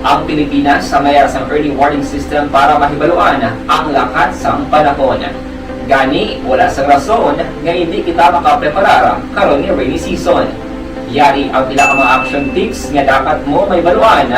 Ang Pilipinas sa mayroon sang early warning system para mahibaluan ang lakat sang panahon. Gani, wala sang rason nga hindi kita makapreparar karon nga rainy season. Yari ang pila ka mga action tips nga dapat mo may baluan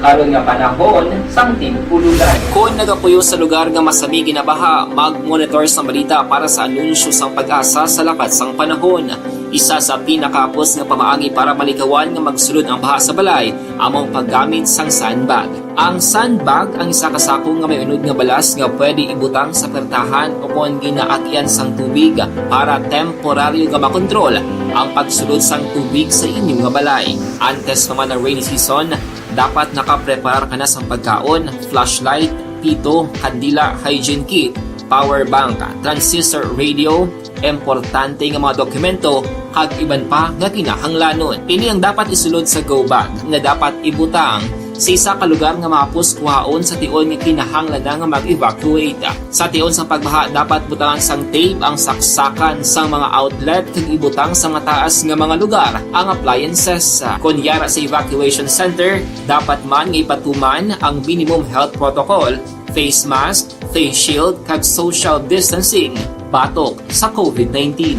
karon nga panahon sang tig-ululan. Kung nagapuyo sa lugar nga masami ginabaha, mag-monitor sa balita para sa anunsyo sang pag-asa sa lakat sang panahon. Isa sa pinakapos nga pamaagi para malikawan nga magsulod ang baha sa balay among paggamit sang sandbag. Ang sandbag ang isa ka sako nga may unod nga balas nga pwede ibutang sa pertahan o kung ginaakyan sang tubig para temporaryo nga makontrol ang pagsulod sang tubig sa inyong nga balay. Antes naman ng rainy season, dapat nakaprepare ka na sa pagkaon, flashlight, pito, kandila, hygiene kit, power bank, transistor radio, importante nga mga dokumento, kag iban pa nga kinahanglanon. Ini ang dapat isulod sa go bag nga dapat ibutang sa isa ka lugar nga mapos kuhaon sa tion nga kinahanglan na nga mag-evacuate. Sa tion sa pagbaha, dapat butangan sang tape ang saksakan sa mga outlet kag ibutang sa mataas nga mga lugar ang appliances. Kunyara sa evacuation center, dapat man nga ipatuman ang minimum health protocol, face mask, face shield, kag social distancing batok sa COVID-19.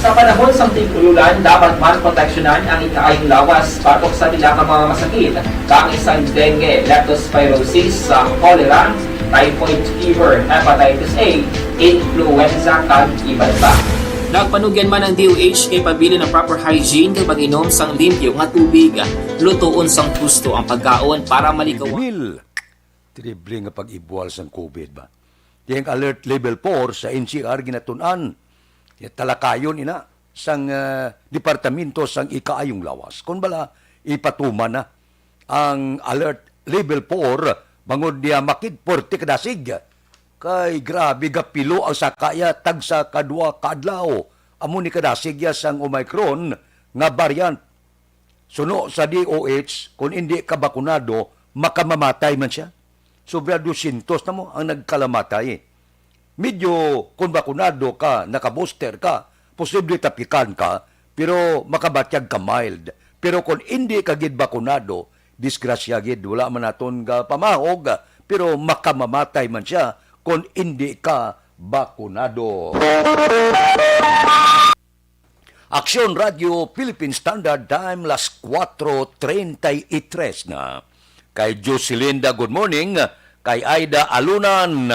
Sa panahon sa tig-ululan, dapat man proteksyonan ang ikaayong lawas batok sa nila ka mga masakit, kang isang dengue, leptospirosis, cholera, typhoid fever, hepatitis A, influenza, kag iban pa. Nagpanugyan man ang DOH kay pabili ng proper hygiene kay pag-inom sang limpyo nga tubig, lutuon sang gusto ang pagkaon para malikaw. Mil, triple nga pag-ibuwal sang COVID ba? Yung alert level 4 sa NCR ginatunan. Talakayon ina sang departamento sang ikaayong lawas. Kung bala, ipatuman na ang alert level 4 bangod niya makid 40 kadasig. Kay grabe gapilo ang sakaya tag sa kadwa kaadlaw. Amo ni kadasig ya sang Omicron nga variant. Suno sa DOH, kung hindi ka bakunado, makamamatay man siya. Sobra 200 na mo ang nagkalamatay. Medyo kung bakunado ka, nakabooster ka, posible tapikan ka, pero makabatyag ka mild. Pero kung hindi ka gid bakunado, disgrasya gid, wala man naton ka pamahog, pero makamamatay man siya kung hindi ka bakunado. Aksyon Radio Philippine Standard Time, las 4:33 na. Kay Joselinda, good morning. Kay Aida Alunan,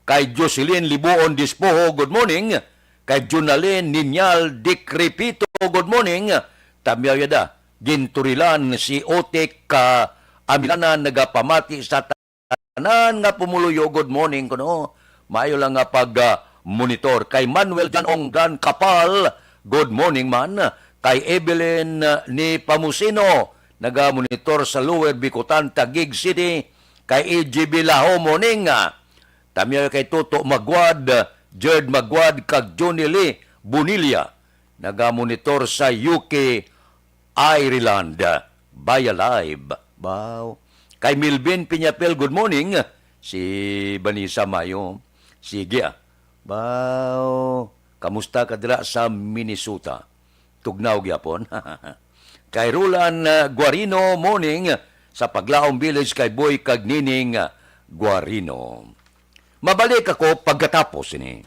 kay Jocelyn Libuon Dispoho, good morning. Kay Junalyn Ninyal Dikrepito, good morning. Tamyaw yada, ginturilan si Otek Amilanan, nagapamati sa tanan nga pumuluyo, good morning. Kuno, maayo lang nga pag-monitor. Kay Manuel Janong Dan Kapal, good morning man. Kay Evelyn ni Pamusino, naga-monitor sa Lower Bicutan, Taguig City. Kay EGB Laho, morning. Tamyo kay Toto Magwad, Jerd Magwad, kag Johnny Lee Bonilla. Naga-monitor sa UK, Ireland. Baya Live. Wow. Kay Milvin Piñapel, good morning. Si Vanessa Mayo. Sige Wow. Kamusta ka dira sa Minnesota? Tugnaw gyapon. Kay Roland Guarino, morning. Sa Paglaong Village kay Boy Kagnining Guarino. Mabalik ako pagkatapos ini.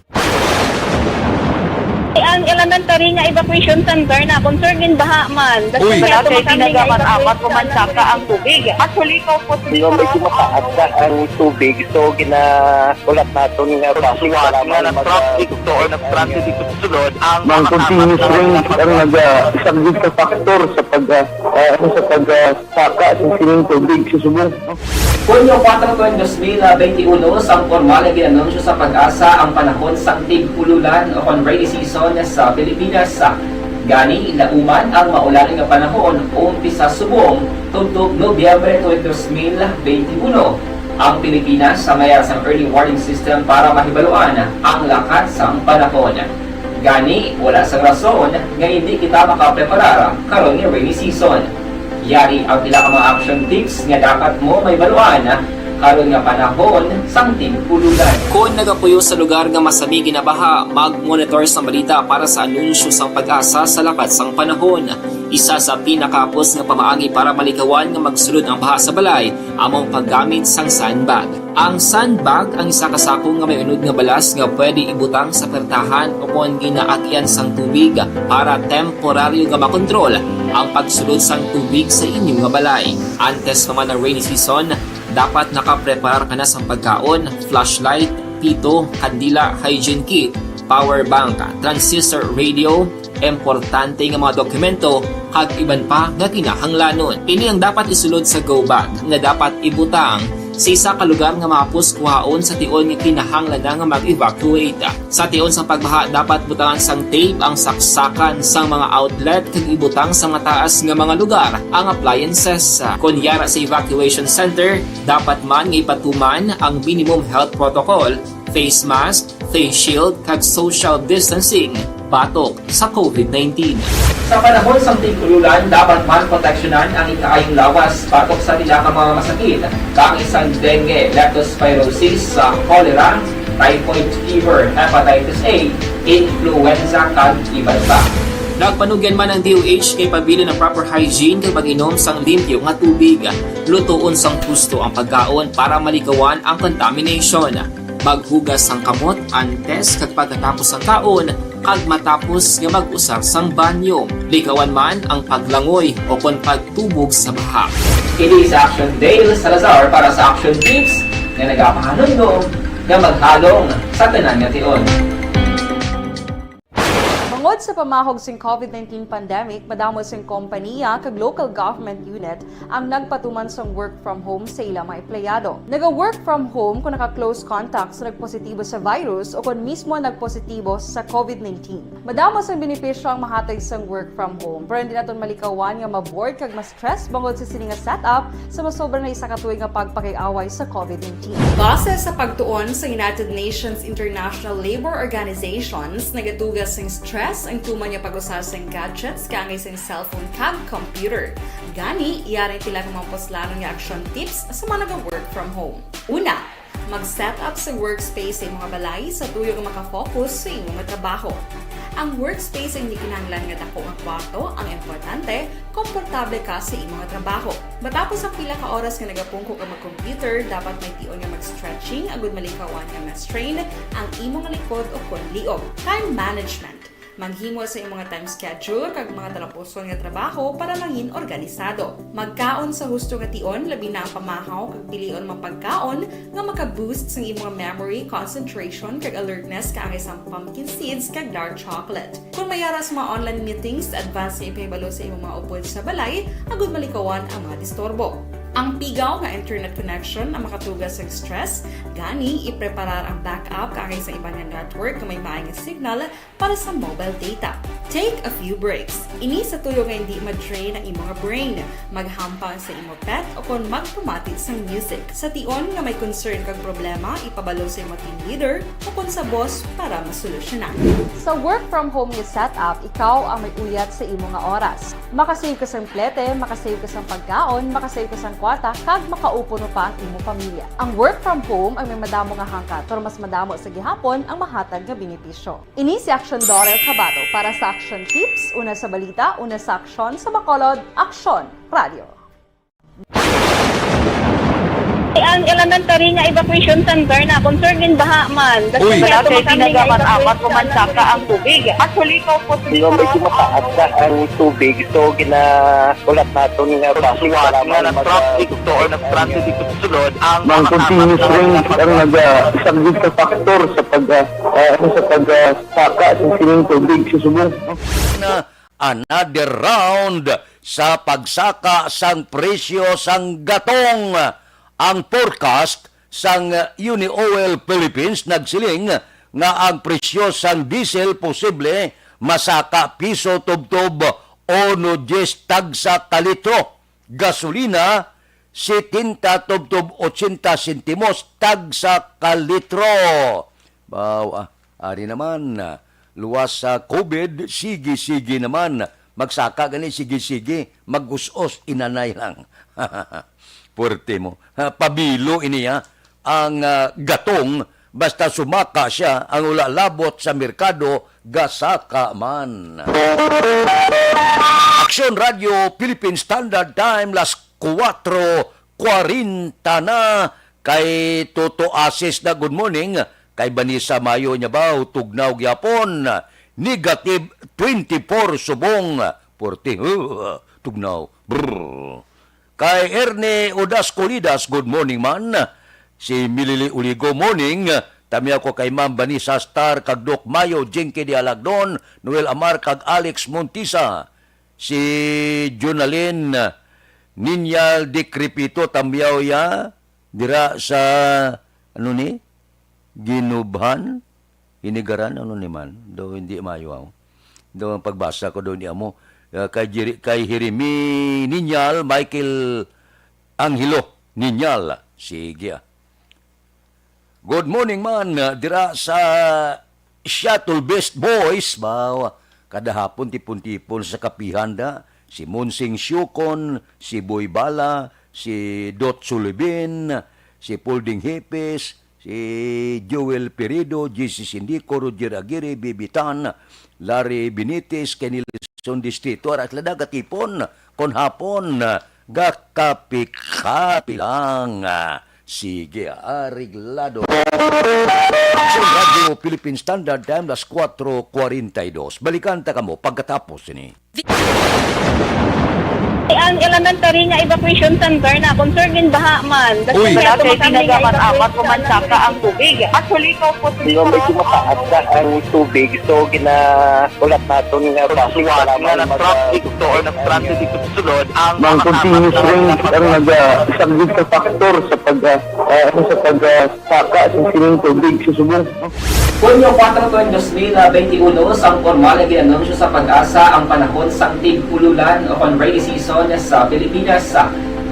ang elementary nga evacuation center na concern din baha man. Uy. Kaya tinagaman apat pumansaka ang tubig. Actually, ikaw po Hindi mo medyo mataas na ang tubig. So, ulat natin nga Siwat nga nag-traffic to or nag-transit dito sa sulod ang Mang continuous rain ang nag-subject sa factor sa pagsaka sa sining tubig sa subong. Hunyo 4 2021, sang formal na ginanunsyo sa pag-asa ang panahon sa tig-ululan o rainy season sa Pilipinas. Gani, lauman ang maulaling nga panahon umpisa subong tugtog Nobyembre 2021. Ang Pilipinas sa mayar sa early warning system para mahibaluan ang lakat sa panahon. Gani, wala sa rason nga hindi kita makapreparar karon nga rainy season. Yari ang pila ka mga action tips nga dapat mo may baluan karon nga panahon sang tig-ululan. Kung nagapuyo sa lugar nga masami ginabaha, mag-monitor sa balita para sa anunsyo sang pag-asa sa lakat sang panahon. Isa sa pinakapos nga pamaagi para malikawan nga magsulod ang baha sa balay, among paggamit sang sandbag. Ang sandbag ang isa ka sako nga may unod nga balas nga pwede ibutang sa pertahan o kung ginaakyan sang tubig para temporaryo nga makontrol ang pagsulod sang tubig sa inyong nga balay. Antes naman ng rainy season, dapat nakapreparar ka na sa pagkaon, flashlight, pito, kandila, hygiene kit, power bank, transistor radio, importante nga mga dokumento, kag iban pa nga kinahanglanon. Ini ang dapat isulod sa go bag nga dapat ibutang sa isa ka lugar nga mapus kuhaon sa tion nga kinahanglan nga mag-evacuate. Sa tion sa pagbaha dapat butangan sang tape ang saksakan sang mga outlet kag ibutang sa mataas nga mga lugar ang appliances. Kunyara sa evacuation center, dapat man nga ipatuman ang minimum health protocol, face mask, face shield kag social distancing batok sa COVID-19. Sa panahon sa tig-ululan, dapat man proteksyonan ang ikaayong lawas batok sa tila ka mga masakit, kang isang dengue, leptospirosis, cholera, typhoid fever, hepatitis A, influenza, kag iban pa. Nagpanugyan man ang DOH kay pabili ng proper hygiene kay pag-inom sang limpyo nga tubig. Lutuon sang gusto ang pagkaon para malikawan ang contamination. Maghugas sang kamot antes kag pagkatapos ang kaon kag matapos nga mag-usar sang banyo. Likawan man ang paglangoy o kon pagtubog sa baha. Kini sa Action Dale Salazar para sa Action Tips nga nagapahanundong nga maghalong sa tanan nga tion. Bangod sa pamahog sing COVID-19 pandemic, madamo sing kompanya kag local government unit ang nagpatuman sang work from home sa ilang mga empleyado. Naga-work from home kung naka-close contacts na nagpositibo sa virus o kung mismo nagpositibo sa COVID-19. Madamo sang benepisyo ang mahatag sang work from home, pero hindi naton malikawan nga ma-bored kag ma-stress bangod sa sini nga setup sa masobra na isa ka tuig nga pagpakiaway sa COVID-19. Base sa pagtuon sa United Nations International Labour Organizations, nagatugas sing stress ang tuman niya pag-usar sa gadgets kangay sa cellphone kag computer. Gani, iyarin tila ng mga poslano nga action tips sa mga nag-work from home. Una, mag-set up sa workspace sa mga balay sa tuyo nga makafocus sa imong trabaho. Ang workspace ay hindi kinahanglan nga dako nga kwarto, ang importante, komportable ka sa imong trabaho. Matapos ang pila ka oras nga nagapungko ka mag-computer, dapat may tion nga mag-stretching agud malikawan nga ma-strain ang imong likod o kon liog. Time management. Maghimo sa imong mga time schedule kag mga talapuson nga trabaho para maging organisado. Magkaon sa husto nga tion, labi na ang pamahaw kag pilion mapagkaon nga maka-boost sa imong memory, concentration kag alertness kaangay sa pumpkin seeds kag dark chocolate. Kung mayara sa mga online meetings, advance sa ipahibalo sa imong mga upod sa balay, agud malikawan ang mga disturbo. Ang pigaw nga internet connection ang makatugas sa stress, gani ipreparar ang backup kaangay sa ibang nga network na may maayong signal para sa mobile data. Take a few breaks. Ini sa tuyo nga hindi ma-drain ang imong brain. Maghampang sa imong pet o kung magpumati sa music. Sa tion nga may concern kag problema, ipabalo sa imong team leader o kung sa boss para masolusyonan. Sa work from home nga setup, ikaw ang may uyat sa imong nga oras. Makasave ka sang plete, makasave ka sang pagkaon, makasave ka sang kwarta, kag makaupo no pa ang imong pamilya. Ang work from home ay may madamo nga hangkat, pero mas madamo sa gihapon ang mahatag nga benepisyo. Ini si Action Dorel Cabato para sa Action Tips, una sa balita, una sa aksyon sa Bacolod, Aksyon Radio. Ang elementary nga evacuation center na concern din baha man. Uy. Kaya tinagaman apat kumansaka ang tubig. Actually, ikaw po Hindi mo medyo mataas na ang tubig. So, ulat natin nga Siwat nga ng traffic to or nag-transit dito sa sulod ang Mang continuous rain ang nagsaglit sa faktor sa pagsaka sa sining tubig sa subong. Na another round sa pagsaka sang presyo sang gatong. Ang forecast sang Uni-Oil Philippines nagsiling nga ang presyo sang diesel posible masaka piso tubtob o 10 tagsa ka litro. Gasolina 70 tubtob 80 sentimos tagsa ka litro. Ari naman, luwas sa COVID, sige-sige naman. Magsaka gani, sige-sige. Mag-us-os, inanay lang. Puerte mo. Pabilo iniya ang gatong, basta sumaka siya, ang ulalabot sa merkado, gasaka man. Aksyon Radio, Philippine Standard Time, las 4:40 na, kay Toto Asis na good morning, kay Banisa Mayo niya ba, tugnaw gyapon, negative 24 subong, Puerte, tugnaw, brrr. Kay Erne Odas Colidas, good morning man. Si Milili Uligo, morning. Tami ako kay Ma'am Vanessa Star, kag Doc Mayo, Jinky de Alagdon, Noel Amar, kag Alex Montisa. Si Jonalyn Ninyal de Crepito, tamiyaw ya, dira sa, Ginubhan, Inigaran, ni man. Do hindi mayo. Do ang pagbasa ko do ni amo. Kay Jeremy Ninyal, Michael Angelo Ninyal. Sige. Good morning man, dira sa Shuttle Best Boys, kada hapon tipon-tipon sa kapihanda, si Monsing Syukon, si Boy Bala, si Dot Sulibin, si Polding Hepes, si Joel Perido, JC Sindico, Roger Aguirre, Bibitan, Larry Benitez, Kenil Son Distrito, at ladagatipon, kon hapon, gakapikapi lang. Sige, ariglado. Action Radio Philippine Standard Time, las 4:42. Balikan ta kamo pagkatapos ini. Ang elementary nga evacuation center na concern din baha man. Uy. Kaya tinagaman apat kumansaka ang tubig. Actually, ikaw po Hindi mo medyo mataas na ang tubig. So, ulat natin nga Siwat nga ng traffic to or nag-transit dito sa sulod ang Mang continuous rain ang nagsaglit sa faktor sa pagsaka sa sining tubig sa subong. Hunyo 4, 2021, sang formal na ginanunsyo sa Pag-asa ang panahon sang tig-ululan o rainy season sa Pilipinas.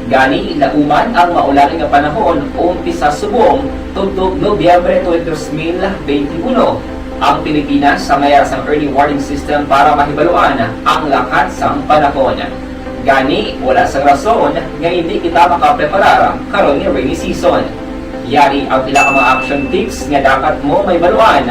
Gani, ilauman ang maulaling nga panahon umpisa subong tugtog Nobyembre 2021. Ang Pilipinas sa mayroon sang early warning system para mahibaluan ang lakat sang panahon. Gani, wala sang rason nga hindi kita makapreparar karon nga rainy season. Yari ang pila ka mga action tips nga dapat mo may baluan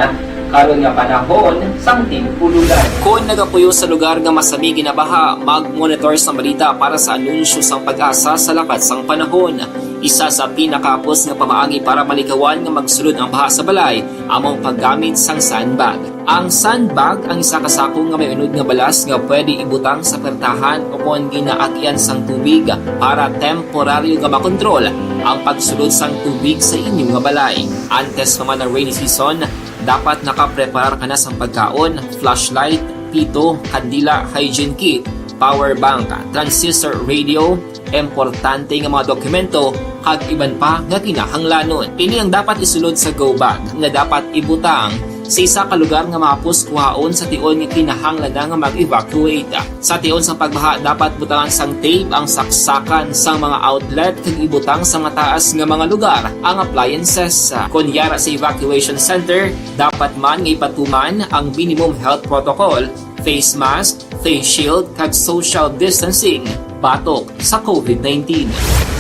karon nga panahon sang tig-ululan. Kung nagapuyo sa lugar nga masami ginabaha, mag-monitor sa balita para sa anunsyo sang Pag-asa sa lakat sang panahon. Isa sa pinakapos nga pamaagi para malikawan nga magsulod ang baha sa balay, among paggamit sang sandbag. Ang sandbag ang isa kasakong nga may unod nga balas nga pwede ibutang sa pertahan o kung ginaakyan sang tubig para temporaryo nga makontrol ang pagsulod sang tubig sa inyong nga balay. Antes naman ng rainy season, dapat nakapreparar ka na sang pagkaon, flashlight, pito, kandila, hygiene kit, power bank, transistor radio, importante nga mga dokumento, kag iban pa nga kinahanglanon. Ini ang dapat isulod sa go bag nga dapat ibutang sa isa ka lugar nga mapus kuhaon sa tion nga kinahanglan nga mag-evacuate. Sa tion sa pagbaha, dapat butangan sang tape ang saksakan sang mga outlet kag ibutang sa mataas nga mga lugar ang appliances. Kunyara sa evacuation center, dapat man nga ipatuman ang minimum health protocol, face mask, face shield kag social distancing batok sa COVID-19.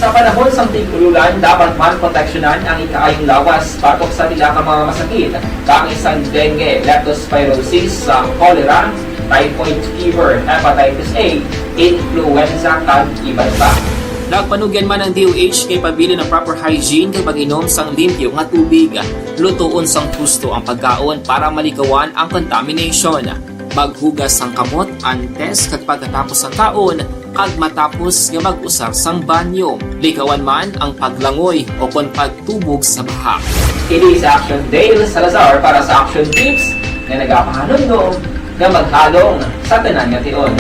Sa panahon sa tig-ululan, dapat man proteksyonan ang ikaayong lawas batok sa tila ka mga masakit, kakisang dengue, leptospirosis, cholera, typhoid fever, hepatitis A, influenza, kag iban pa. Nagpanugyan man ang DOH kay pabili ng proper hygiene kay pag-inom sang limpyo nga tubig. Lutuon sang gusto ang pagkaon para malikawan ang contamination. Maghugas sang kamot antes kag pagkatapos ang kaon kag matapos nga mag-usar sang banyo. Likawan man ang paglangoy o kon pagtubog sa baha. Kini sa Action Dale Salazar para sa Action Tips na nagapahanong nga maghalong sa tanan nga tion.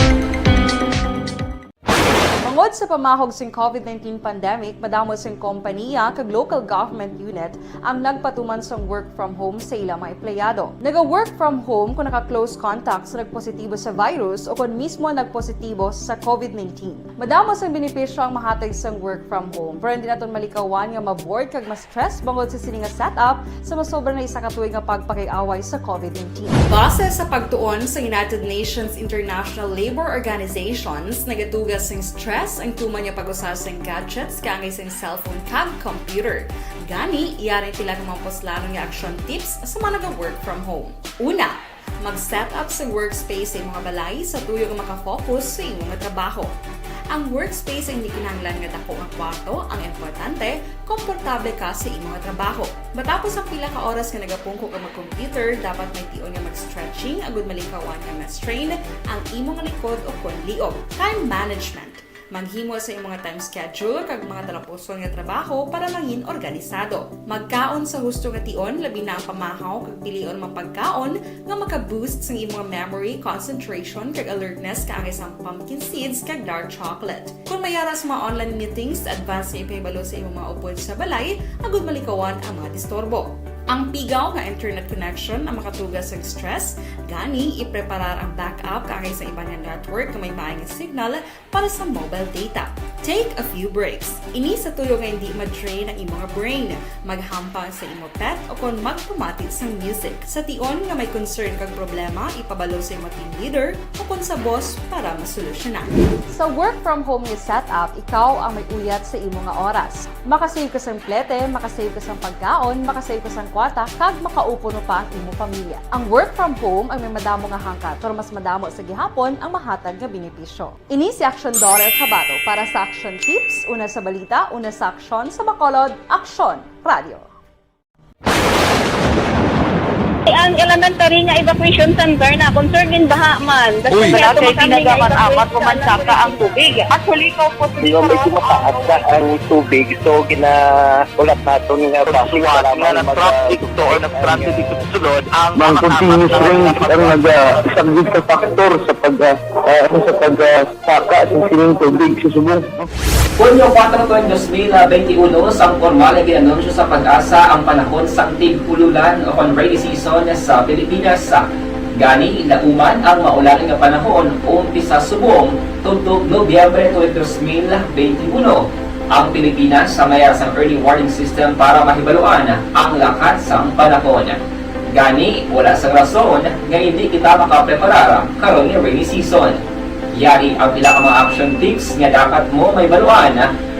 Bangod sa pamahog sing COVID-19 pandemic, madamo sing kompanya kag local government unit ang nagpatuman sang work from home sa ilang mga empleyado. Naga-work from home kung naka-close contact sa nagpositibo sa virus o kung mismo nagpositibo sa COVID-19. Madamo sang benepisyo ang mahatag sang work from home, pero hindi naton malikawan nga ma-bored kag ma-stress bangod sa sini nga setup sa masobra na isa ka tuig nga pagpakiaway sa COVID-19. Base sa pagtuon sa United Nations International Labour Organizations, nagatugas sing stress ang tuman niya pag-usar sa gadgets kangay sa cellphone kag computer. Gani, iyaring tila ng mga poslanong nga action tips sa mga nag-work from home. Una, mag-set up sa workspace sa mga balay sa tuyo nga makafocus sa imong trabaho. Ang workspace ay hindi kinahanglan nga dako ang kwarto, ang importante, komportable ka sa imong trabaho. Matapos ang pila ka oras nga nagapungko ka mag-computer, dapat may tion nga mag-stretching agud malikawan nga ma-strain ang imong likod o kon liog. Time management. Maghimo sa imong time schedule kag mga talapuson nga trabaho para maging organisado. Magkaon sa husto nga tion, labi na ang pamahaw kag pilion mga pagkaon nga maka-boost sa imong memory, concentration kag alertness kaangay sa pumpkin seeds kag dark chocolate. Kung mayaras mga online meetings, advance nga ipahibalo sa imong mga upod sa balay, agud malikawan ang mga disturbo. Ang pigaw nga internet connection ang makatugas sa stress, gani ipreparar ang backup kaangay sa iba nga network nga may maayong signal para sa mobile data. Take a few breaks. Ini sa tuyo nga hindi ma-drain ang imong brain. Maghampang sa imong pet o kon magpumatid sa music. Sa tion nga may concern kag problema, ipabalo sa imong team leader o kon sa boss para masolusyonan. Sa work from home nga setup, ikaw ang may uyat sa imong nga oras. Makasave ka sa plete, makasave ka sa pagkaon, makasave ka sa kwarta, kag makaupo no pa ang imong pamilya. Ang work from home ay may madamo nga hangkat, pero mas madamo sa gihapon ang mahatag nga benepisyo. Ini si Action Daughter Cabato para sa Action Tips, una sa balita, una sa aksyon, sa Bacolod, Aksyon Radio. Ang elementary nga evacuation center na concern din baha man. Uy. Kasi tinagaman apat pumansaka ang tubig. Actually, ikaw po Di ba medyo mataas na ang tubig, so ginaulat natin nga Siwat nga ng traffic to or nag-transit dito sa sulod ang Mang continuous rain ang nagsaglit sa faktor sa pagsaka sa sining tubig sa subong. Hunyo 4 2021, sang formal ay ginanunsyo sa pag-asa ang panahon sang tig-ululan o kon rainy season sa Pilipinas. Gani, ilauman ang maulan nga panahon umpisa subong tugtog Nobyembre 2021. Ang Pilipinas sa mayroon sang early warning system para mahibaluan ang lakas sang panahon. Gani, wala sang rason nga hindi kita makapreparar karon nga rainy season. Yari ang pila ka mga action tips nga dapat mo may baluan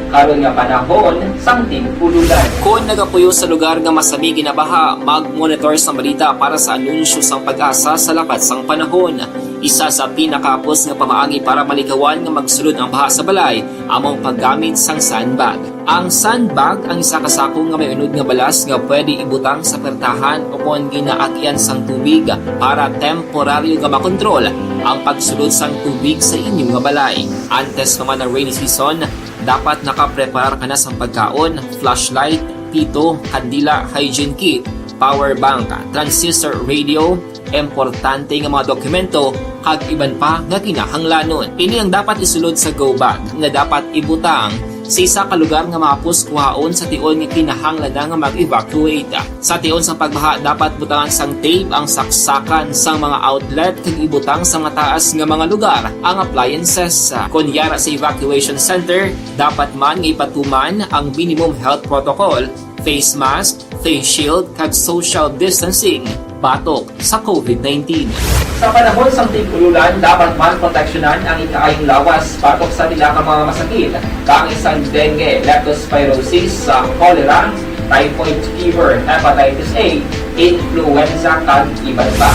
karon nga panahon sang tig-ululan. Kung nagapuyo sa lugar nga masami ginabaha, mag-monitor sa balita para sa anunsyo sang pag-asa sa lakas sang panahon. Isa sa pinakapos nga pamaagi para malikawan nga magsulod ang baha sa balay, among paggamit sang sandbag. Ang sandbag ang isa kasakong nga may unod nga balas nga pwede ibutang sa pertahan o kung ginaagyan sang tubig para temporaryo nga makontrol ang pagsulod sang tubig sa inyong nga balay. Antes naman ng rainy season, dapat nakapreparar ka na sa pagkaon, flashlight, pito, kandila, hygiene kit, power bank, transistor radio, importante nga mga dokumento, kag iban pa nga kinahanglanon. Ini ang dapat isulod sa go bag nga dapat ibutang sa isa ka lugar nga mapus kuhaon sa tion nga kinahanglan nga mag-evacuate. Sa tion sa pagbaha dapat butangan sang tape ang saksakan sang mga outlet kag ibutang sa mga taas nga mga lugar ang appliances. Kunyara sa evacuation center, dapat man nga ipatuman ang minimum health protocol, face mask, face shield kag social distancing batok sa COVID-19. Sa panahon sa tig-ululan, dapat man proteksyonan ang ikaayong lawas batok sa pila ka mga masakit, kang isang dengue, leptospirosis, cholera, typhoid fever, hepatitis A, influenza kag iban pa.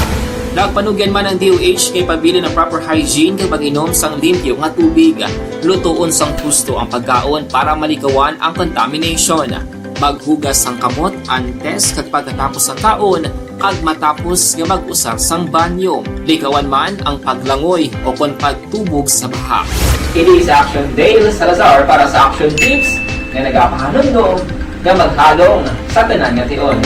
Nagpanugyan man ang DOH kay pabili ng proper hygiene kay pag-inom sang limpyo nga tubig. Lutuon sang husto ang pagkaon para malikawan ang contamination. Maghugas sang kamot antes kag pagkatapos ang kaon kag matapos nga mag-usar sang banyo. Likawan man ang paglangoy o kon pagtubog sa baha. It is Action Dale Salazar para sa Action Tips nga nagapahanundong nga maghalong sa tanan nga tion.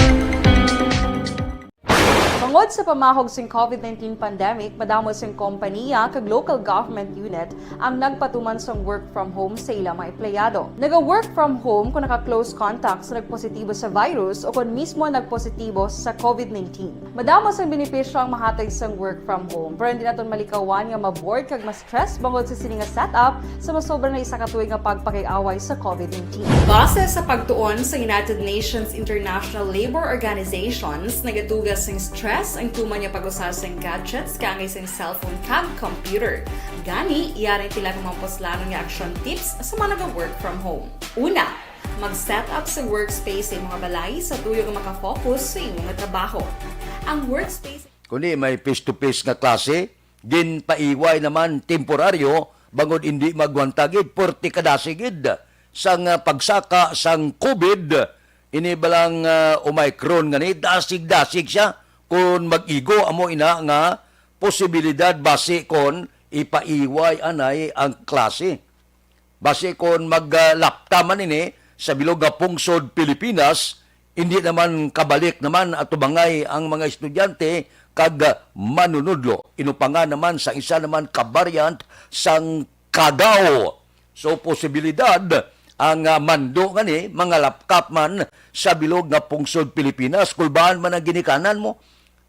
Tungod sa pamahog sing COVID-19 pandemic, madamo sing kompanya kag local government unit ang nagpatuman sang work from home sa ilang mga empleyado. Naga-work from home kung naka-close contact sa nagpositibo sa virus o kung mismo nagpositibo sa COVID-19. Madamo sang benepisyo ang mahatag sang work from home, pero hindi naton malikawan nga ma-bored kag ma-stress bangod sa sini nga setup sa masobra na isa ka tuig nga pagpakiaway sa COVID-19. Base sa pagtuon sa United Nations International Labour Organizations, nagatugas sing stress ang tuman niya pag-usar sa gadgets kangay sa cellphone kag computer. Gani, iyarin tila kung mga poslano nga action tips sa mga nag-work from home. Una, mag-set up sa workspace sa mga balay sa tuyo nga makafocus sa inyong trabaho. Ang workspace... Kundi may face-to-face nga klase, ginpaiway naman temporaryo, bangod hindi magwantagid, porti kadasigid sang pagsaka sang COVID, inibalang Omicron nga ni, dasig-dasig siya, kung mag-igo amo ina nga posibilidad base kon ipaiway anay ang klase. Base kon maglapta man ini sa bilog nga pungsod Pilipinas, hindi naman kabalik naman at tubangay ang mga estudyante kag manunudlo. Inupangan naman sa isa naman kabariant sang Cagao. So posibilidad ang mando ngani mga lapkap man sa bilog nga pungsod Pilipinas, kulbaan man ang ginikanan mo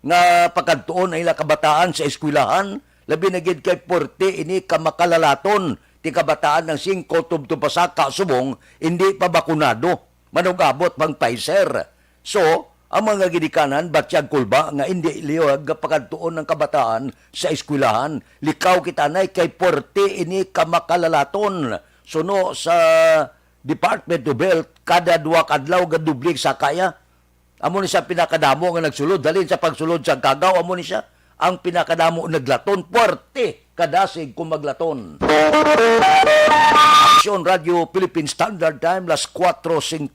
nga pagkantuon ay kabataan sa eskwelahan, labi na gid kay porte ini kamakalalaton ti kabataan ng 5 tubto pasaka subong hindi pa bakunado, manugabot pang Pfizer. So, ang mga ginikanan batyag kulba nga hindi liwag pagkantuon ng kabataan sa eskwelahan, likaw kitanay kay porte ini kamakalalaton. Suno sa Department of Health kada 2 kadlaw gadublig sa kaya. Amo ni siya pinakadamo nga nagsulod. Dalhin sa pagsulod sa Cagao, amo ni siya ang pinakadamo naglaton. Puerte kadasig kung maglaton. Aksyon Radio Philippine Standard Time, las 4:52.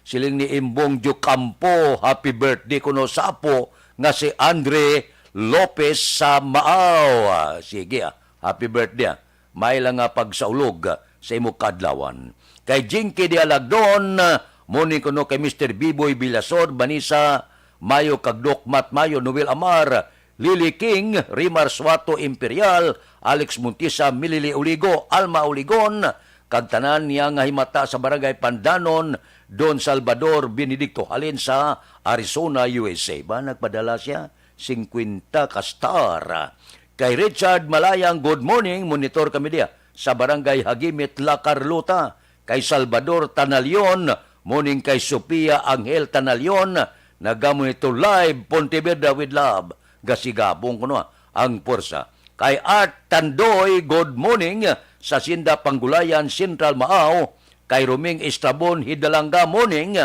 Siling ni Imbong Jucampo. Happy birthday kuno sa apo nga si Andre Lopez sa Maaw. Sige, happy birthday. May lang nga pagsaulog sa imo kadlawan. Kay Jinky Dialagdon, muni kuno kay Mr. Biboy Bilasor, Banisa Mayo Kagdokmat Mayo, Noel Amar, Lily King, Rimar Suato Imperial, Alex Muntisa, Milili Uligo, Alma Uligon, kag tanan niya nga himata sa Barangay Pandanon, Don Salvador Benedicto, halin sa Arizona, USA. Ba nagpadala siya 50 ka star. Kay Richard Malayang, good morning, monitor kami dia sa Barangay Hagimit, La Carlota. Kay Salvador Tanalion, morning kay Sophia Angel Tanalion, nagamon ito live, Pontevedra with love. Gasigabong ko ang porsa. Kay Art Tandoy, good morning sa Sinda Panggulayan, Central Maaw. Kay Ruming Estrabon, Hidalanga, morning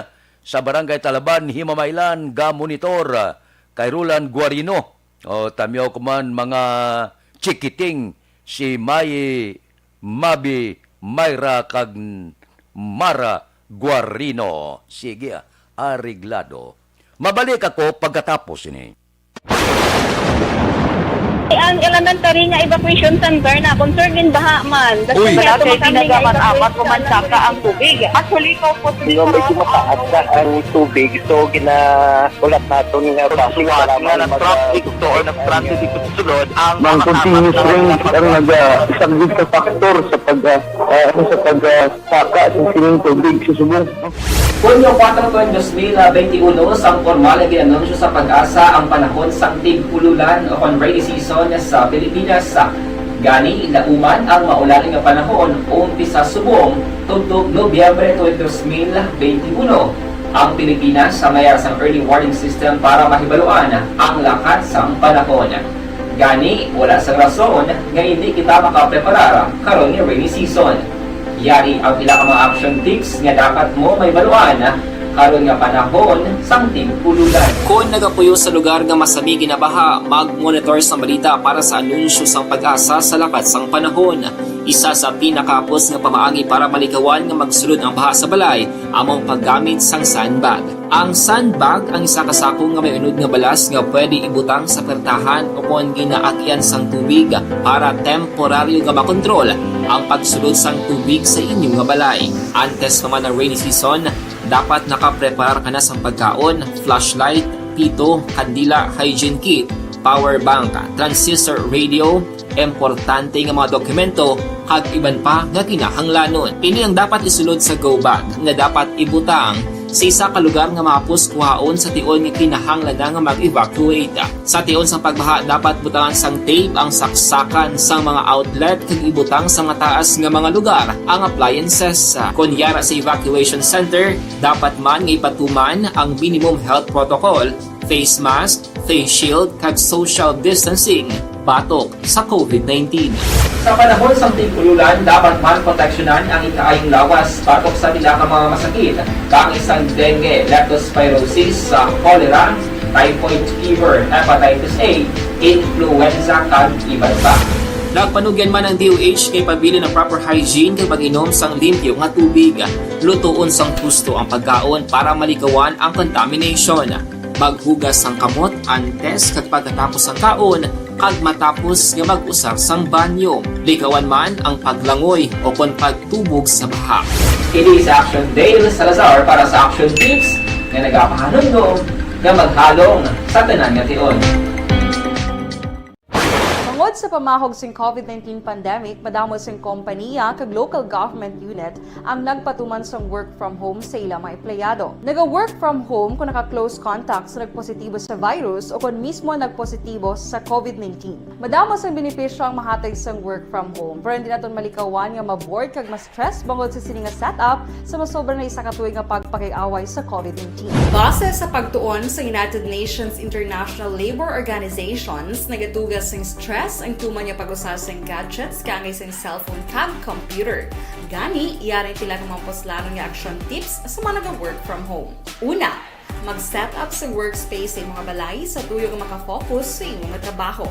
sa Barangay Talaban, Himamaylan, Gamonitor. Kay Roland Guarino, tamyaw ko man mga chikiting, si Mabi Mayra kag Mara Guarino. Sige, ariglado. Mabalik ako pagkatapos ini. Ang elementary nga evacuation center na concern din baha man. Uy. Kaya pinagaman apat kumansaka ang tubig. Actually, ko po Hindi mo medyo mataas na ang tubig. So, ulat natin nga Pasuwat nga ng traffic to or ng transit dito sa sulod ang Mang continuous rain ang nag-isang ka factor sa pagsaka sa sining tubig sa subong. Hunyo 4 2021, sang formal na ginanunsyo sa Pag-asa ang panahon sa tig-ululan o rainy season sa Pilipinas. Gani, lauman ang maulaling nga panahon umpisa subong tugtog Nobyembre 2021. Ang Pilipinas sa mayar sang early warning system para mahibaluan ang lakat sang panahon. Gani, wala sa rason nga hindi kita makapreparar karon nga rainy season. Yari ang ilang mga action tips nga dapat mo may baluan karon nga panahon sang tig-ululan. Kung nagapuyo sa lugar nga masami ginabaha, mag-monitor sa balita para sa anunsyo sang pag-asa sa lakat sang panahon. Isa sa pinakapos nga pamaagi para malikawan nga magsulod ang baha sa balay, among paggamit sang sandbag. Ang sandbag ang isa kasako nga may unod nga balas nga pwede ibutang sa pertahan o kung ginaakyan sang tubig para temporaryo nga makontrol ang pagsulod sang tubig sa inyong nga balay. Antes naman ng rainy season, dapat nakapreparar ka na sa pagkaon, flashlight, pito, kandila, hygiene kit, power bank, transistor radio, importante nga mga dokumento kag iban pa nga kinahanglanon. Ini ang dapat isulod sa go bag nga dapat ibutang sa isa ka lugar nga mapus kuhaon sa tion nga kinahanglan nga mag-evacuate. Sa tion sa pagbaha dapat butangan sang tape ang saksakan sa mga outlet kag ibutang sa mataas nga mga lugar ang appliances. Kunyara sa evacuation center, dapat man nga ipatuman ang minimum health protocol, face mask, face shield kag social distancing batok sa COVID-19. Sa panahon sa tig-ululan, dapat man proteksyonan ang ikaayong lawas batok sa tila ka mga masakit, kang isang dengue, leptospirosis, cholera, typhoid fever, hepatitis A, influenza, kag iban pa. Nagpanugyan man ang DOH kay pabili ng proper hygiene kay pag-inom sang limpyo nga tubig. Lutuon sang husto ang pagkaon para malikawan ang contamination. Maghugas sang kamot antes kag pagkatapos ang kaon kag matapos nga mag-usar sang banyo. Likawan man ang paglangoy o kon pagtubog sa baha. Kini sa Action Dale Salazar para sa Action Tips nga nagapahanundong nga maghalong sa tanan nga tion. Tungod sa pamahog sing COVID-19 pandemic, madamo sing kompanya kag local government unit ang nagpatuman sang work from home sa ilang mga empleyado. Naga-work from home kung naka-close contact sa nagpositibo sa virus o kung mismo nagpositibo sa COVID-19. Madamo sang benepisyo ang mahatag sang work from home, pero hindi naton malikawan nga ma-bored kag ma-stress bangod sa sini nga setup sa masobra na isa ka tuig nga pagpakiaway sa COVID-19. Base sa pagtuon sa United Nations International Labour Organizations, nagatugas sing stress ang tuman niya pag-usar sa gadgets kangay sa cellphone kag computer. Gani, iyarin tila ng mga poslano nga action tips sa mga nag-work from home. Una, mag-set up sa workspace sa mga balay sa tuyo nga makafocus sa imong trabaho.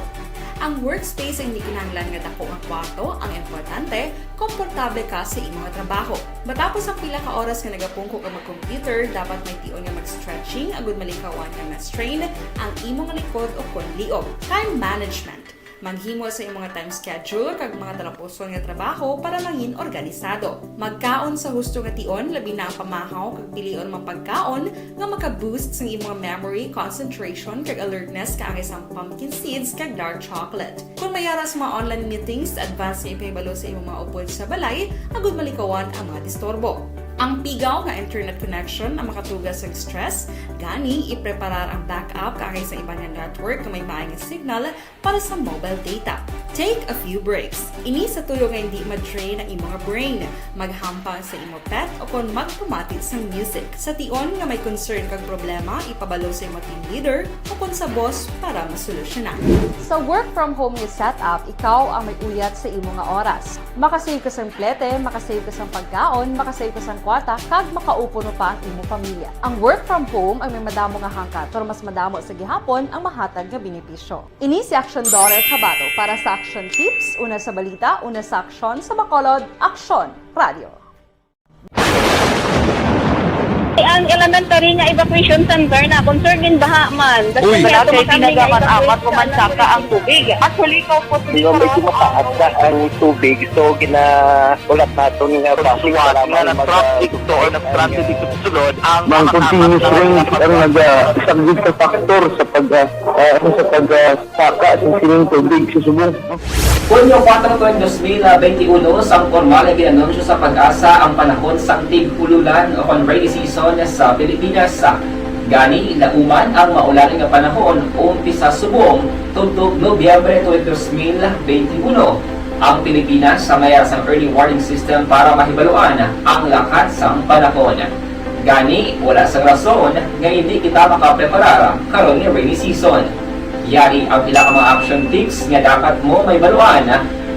Ang workspace ay hindi kinahanglan nga dako nga kwarto, ang importante, komportable ka sa imong trabaho. Matapos ang pila ka oras nga nagapungko ka mag-computer, dapat may tion nga mag-stretching agud malikawan nga ma-strain ang imong likod o kon liog. Time management. Maghimo sa imong mga time schedule kag mga talapuson nga trabaho para mangin organisado. Magkaon sa husto nga tion, labi na ang pamahaw kag pilion mga pagkaon nga maka-boost sa imong memory, concentration kag alertness kaangay sa pumpkin seeds kag dark chocolate. Kung mayara sa mga online meetings, advance nga ipahibalo sa imong mga upod sa balay, agud malikawan ang mga disturbo. Ang pigaw nga internet connection ang makatugas sa stress, gani ipreparar ang backup kaangay sa iba nga network nga may maayong signal para sa mobile data. Take a few breaks. Ini sa tuyo nga hindi ma-drain ang imong brain. Maghampang sa imong pet o kon magpumati sa music. Sa tion nga may concern kag problema, ipabalo sa imong team leader o kon sa boss para masolusyonan. Sa work from home nga setup, ikaw ang may uyat sa imong nga oras. Makasave ka sang plete, makasave ka sang pagkaon, makasave ka sang kwarta, kag makaupo no pa ang imong pamilya. Ang work from home ay may madamo nga hangkat, pero mas madamo sa gihapon ang mahatag nga benepisyo. Ini si Action Dorel Cabato para sa Action Tips, una sa balita, una sa aksyon sa Bacolod, Aksyon Radio. Ang elementary nga evacuation center na concerned din baha man. Uy. Kaya tinagaman amat kumansaka ang tubig. Actually, ikaw po Hindi mo may kumataas na ang tubig. So, ginaulat natin nga basic para nga ng traffic to or ng traffic dito sa sulod ang Mang continuous rin ang nag-subject sa factor sa pagsaka sa sining tubig sa subong. Hunyo 4 2021, sang formal ay ginanunsyo sa pag-asa ang panahon sa tig-ululan o kon rainy season sa Pilipinas. Gani, lauman ang maulaling nga panahon umpisa subong tuntog Nobyembre 2021. Ang Pilipinas sa mayar sang early warning system para mahibaluan ang lakat sang panahon. Gani, wala sang rason nga hindi kita makapreparar karon nga rainy season. Yari ang pila ka mga action tips nga dapat mo may baluan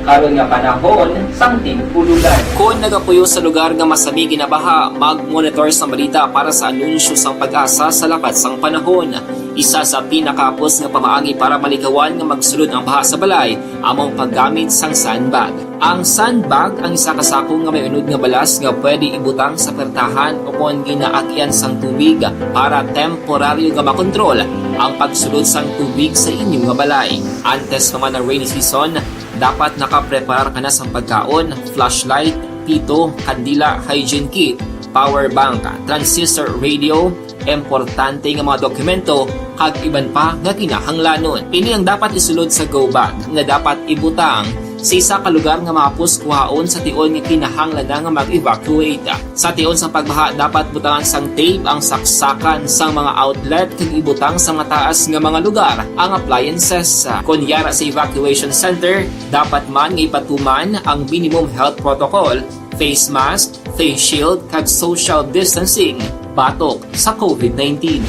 karon nga panahon sang tig-ululan. Kung nagapuyo sa lugar nga masabi ginabaha, mag-monitor sa balita para sa anunsyo sang pag-asa sa lakat sang panahon. Isa sa pinakapos nga pamaagi para malikawan nga magsulod ang baha sa balay, among paggamit sang sandbag. Ang sandbag ang isa ka sako nga may unod nga balas nga pwede ibutang sa pertahan o kung ginaakyan sang tubig para temporaryo nga makontrol ang pagsulod sang tubig sa inyong nga balay. Antes naman ng rainy season, dapat nakaprepare ka na sa pagkaon, flashlight, pito, kandila, hygiene kit, power bank, transistor radio, importante nga mga dokumento kag iban pa nga kinahanglanon. Ini ang dapat isulod sa go bag nga dapat ibutang sa isa ka lugar nga mapus kuhaon sa tion nga kinahanglan nga mag-evacuate. Sa tion sa pagbaha dapat butangan sang tape ang saksakan sang mga outlet kag ibutang sa mga taas nga mga lugar ang appliances. Kunyara sa evacuation center, dapat man nga ipatuman ang minimum health protocol, face mask, face shield kag social distancing batok sa COVID-19.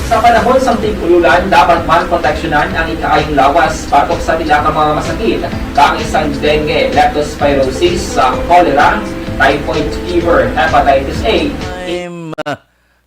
Sa panahon sa tig-ululan, dapat man proteksyonan ang ikaayong lawas batok sa pila ka mga masakit, kang isang dengue, leptospirosis, cholera, typhoid fever, hepatitis A. Time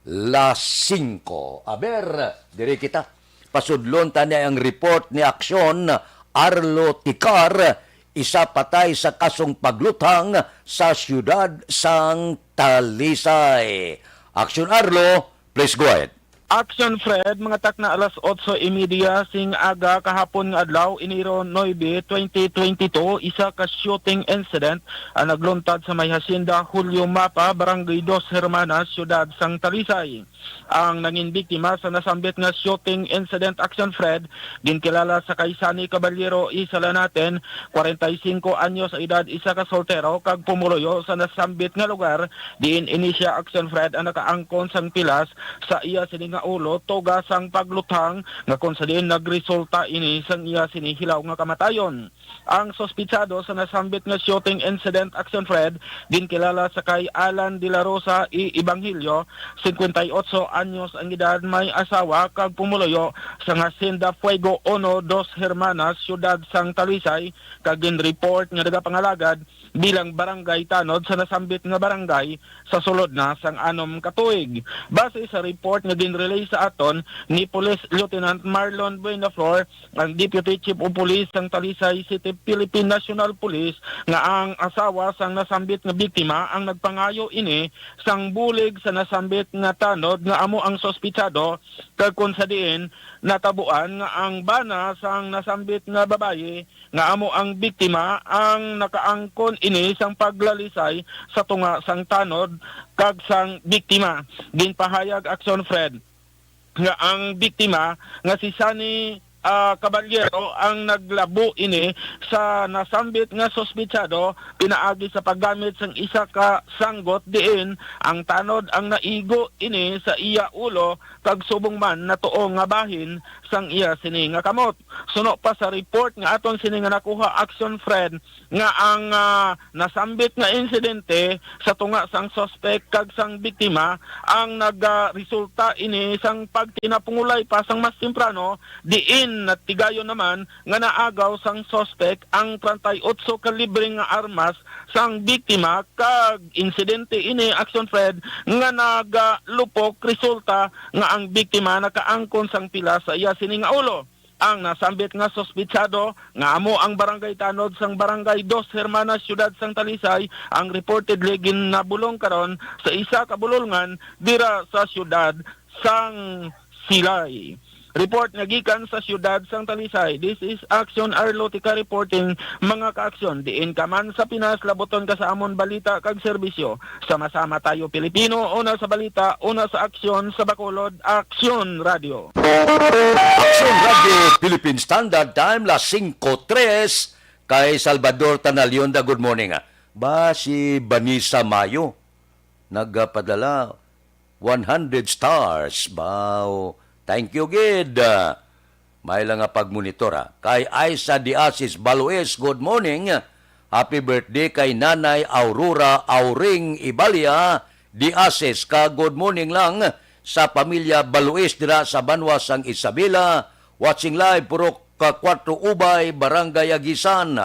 las 5. Aber, diri kita. Pasudlon tani ang report ni Aksyon Arlo Ticar, isa patay sa kasong paglutang sa siyudad sang Talisay. Aksyon Arlo, please go ahead. Action Fred, mga tak na alas 8:30 sing aga kahapon nga adlaw, Enero 9, 2022, isa ka shooting incident ang nagluntad sa may hacienda Julio Mapa, Barangay Dos Hermanas, Siyudad sang Talisay. Ang nanging biktima sa nasambit nga shooting incident, Action Fred, ginkilala sa kay Sani Caballero Isala natin, 45 anyos sa edad, isa ka soltero kag pumuloyo sa nasambit nga lugar, diin inisya Action Fred ang nakaangkon sang pilas sa iya sining nga ulo toga sang paglutang nga kung sa diin nagresulta ini sang iya sinihilaw nga kamatayon. Ang sospitsado sa nasambit nga shooting incident, Action Fred, ginkilala sa kay Alan De La Rosa I Evangelio, 58 anyos ang edad, may asawa kag pumuloyo sa hacienda Fuego 1, Dos Hermanas, Siyudad sang Talisay, kag ginreport nga nagapangalagad bilang barangay tanod sa nasambit nga barangay sa sulod na sang 6 ka tuig. Base sa report nga ginrelay sa aton ni Police Lieutenant Marlon Buenaflor, ang Deputy Chief of Police sang Talisay City Philippine National Police, nga ang asawa sang nasambit nga biktima ang nagpangayo ini sang bulig sa nasambit nga tanod nga amo ang sospitsado, kag kun sa diin natabuan nga ang bana sang nasambit nga babaye nga amo ang biktima ang nakaangkon ini sang paglalisay sa tunga sang tanod kag sang biktima. Ginpahayag Action Fred nga ang biktima nga si Sani Caballero ang naglabo ini sa nasambit nga sospitsado, pinaagi sa paggamit sang isa ka sanggot diin ang tanod ang naigo ini sa iya ulo kag subong man natuo nga bahin sang iya sini nga kamot. Suno pa sa report nga aton sini nga nakuha, Action Fred, nga ang nasambit nga insidente sa tunga sang suspect kag sang biktima ang nagresulta ini sang pagtinapungulay pa sang mas temprano, diin at tigayon naman nga naagaw sang suspect ang 38 kalibre nga armas sang biktima, kag insidente ini, Action Fred, nga nagalupok resulta nga ang biktima nakaangkon sang pila sa iya sini nga ulo. Ang nasambit nga sospitsado nga amo ang barangay tanod sang Barangay Dos Hermanas, Siyudad sang Talisay, ang reportedly ginabulong karon sa isa ka bulolngan dira sa siyudad sang Silay. Report nga gikan sa siyudad sang Talisay. This is Action Arlo Tica reporting, mga ka-aksyon. Diin ka man sa Pinas, laboton ka sa amon balita kag serbisyo. Sama-sama tayo Pilipino, una sa balita, una sa aksyon, sa Bacolod, Aksyon Radio. Aksyon Radio, Philippine Standard Time, las 5:03, kay Salvador Tanalionda. Good morning. Ba si Vanessa Mayo nagpadala 100 stars. Bao. Thank you, Gid. May lang nga pagmonitor. Kay Aisa Diasis Balues, good morning. Happy birthday kay Nanay Aurora Auring Ibalia Diasis. Good morning lang sa pamilya Balues dira sa Banwa sang Isabela. Watching live, Purok 4 Ubay, Barangay Agisan.